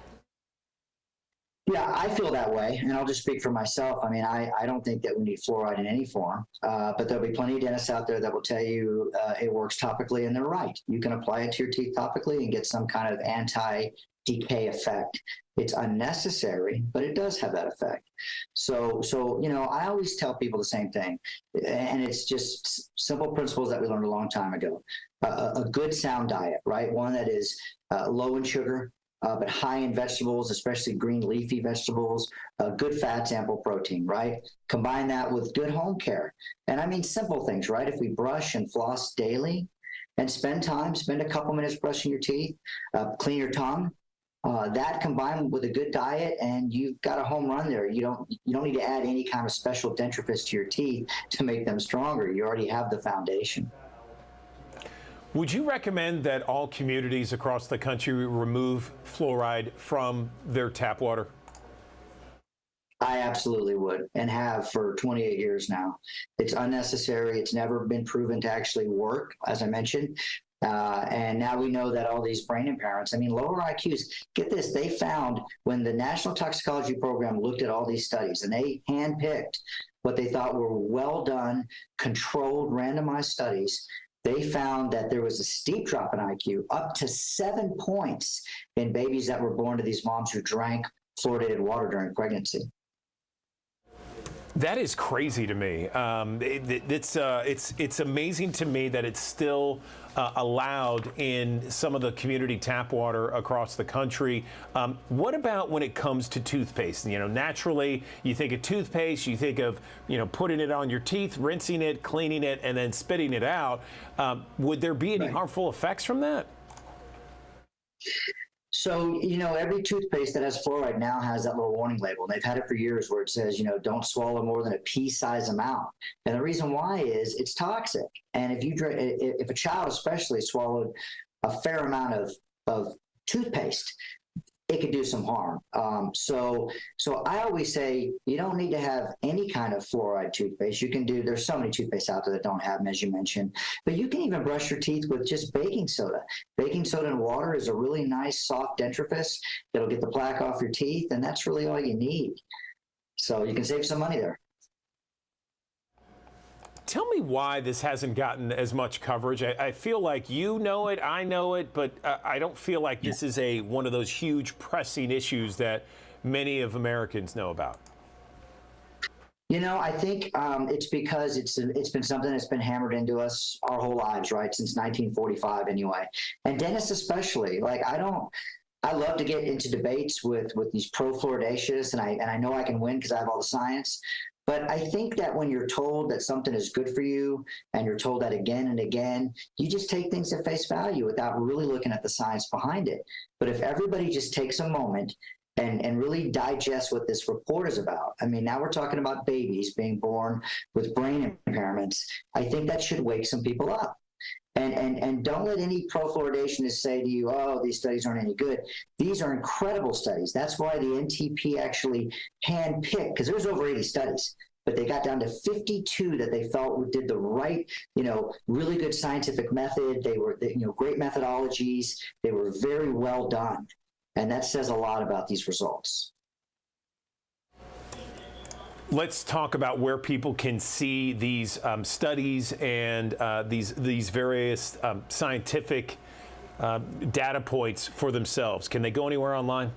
Yeah, I feel that way, and I'll just speak for myself. I mean, I don't think that we need fluoride in any form, but there'll be plenty of dentists out there that will tell you it works topically, and they're right. You can apply it to your teeth topically and get some kind of anti-decay effect. It's unnecessary, but it does have that effect. So you know, I always tell people the same thing, and it's just simple principles that we learned a long time ago. A good, sound diet, right? One that is low in sugar, but high in vegetables, especially green leafy vegetables, good fats, ample protein, right? Combine that with good home care. And I mean simple things, right? If we brush and floss daily and spend a couple minutes brushing your teeth, clean your tongue, That combined with a good diet, and you've got a home run there. You don't need to add any kind of special dentifrice to your teeth to make them stronger. You already have the foundation. Would you recommend that all communities across the country remove fluoride from their tap water? I absolutely would, and have for 28 years now. It's unnecessary. It's never been proven to actually work, as I mentioned. And now we know that all these brain impairments, I mean, lower IQs, get this, they found when the National Toxicology Program looked at all these studies and they handpicked what they thought were well done, controlled, randomized studies, they found that there was a steep drop in IQ, up to 7 points in babies that were born to these moms who drank fluoridated water during pregnancy. That is crazy to me. It's amazing to me that it's still allowed in some of the community tap water across the country. What about when it comes to toothpaste? You know, naturally, you think of toothpaste, you think of, you know, putting it on your teeth, rinsing it, cleaning it, and then spitting it out. Would there be any harmful effects from that? So, you know, every toothpaste that has fluoride now has that little warning label. And they've had it for years where it says, you know, don't swallow more than a pea-sized amount. And the reason why is it's toxic. And if a child especially swallowed a fair amount of toothpaste, it could do some harm. So I always say you don't need to have any kind of fluoride toothpaste. You can there's so many toothpastes out there that don't have them, as you mentioned, but you can even brush your teeth with just baking soda. Baking soda and water is a really nice soft dentifrice. It'll get the plaque off your teeth, and that's really all you need. So you can save some money there. Tell me why this hasn't gotten as much coverage. I feel like you know it, I know it, but I don't feel like this is one of those huge pressing issues that many of Americans know about. You know, I think it's because it's been something that's been hammered into us our whole lives, right? Since 1945 anyway. And dentists especially. Like, I love to get into debates with these pro-fluoridationists, and I know I can win because I have all the science. But I think that when you're told that something is good for you and you're told that again and again, you just take things at face value without really looking at the science behind it. But if everybody just takes a moment and really digest what this report is about, I mean, now we're talking about babies being born with brain impairments. I think that should wake some people up. And don't let any pro-fluoridationist say to you, oh, these studies aren't any good. These are incredible studies. That's why the NTP actually handpicked, because there's over 80 studies, but they got down to 52 that they felt did the right, you know, really good scientific method. They were, you know, great methodologies. They were very well done. And that says a lot about these results. Let's talk about where people can see these studies and these various scientific data points for themselves. Can they go anywhere online?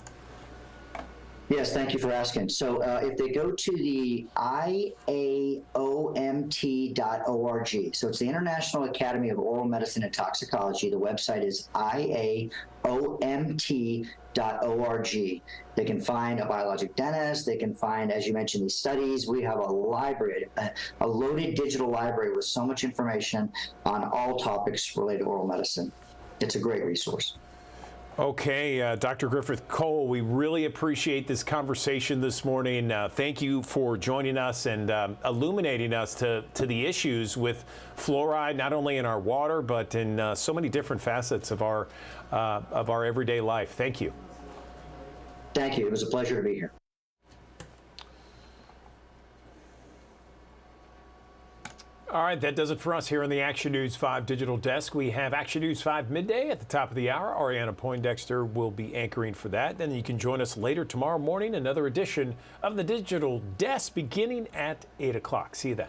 Yes, thank you for asking. So if they go to the IAOMT.org, so it's the International Academy of Oral Medicine and Toxicology. The website is IAOMT.org. They can find a biologic dentist. They can find, as you mentioned, these studies. We have a library, a loaded digital library with so much information on all topics related to oral medicine. It's a great resource. Okay, Dr. Griffith Cole, we really appreciate this conversation this morning. Thank you for joining us and illuminating us to the issues with fluoride, not only in our water, but in so many different facets of our everyday life. Thank you. Thank you. It was a pleasure to be here. All right, that does it for us here on the Action News 5 Digital Desk. We have Action News 5 midday at the top of the hour. Ariana Poindexter will be anchoring for that. Then you can join us later tomorrow morning, another edition of the Digital Desk beginning at 8 o'clock. See you then.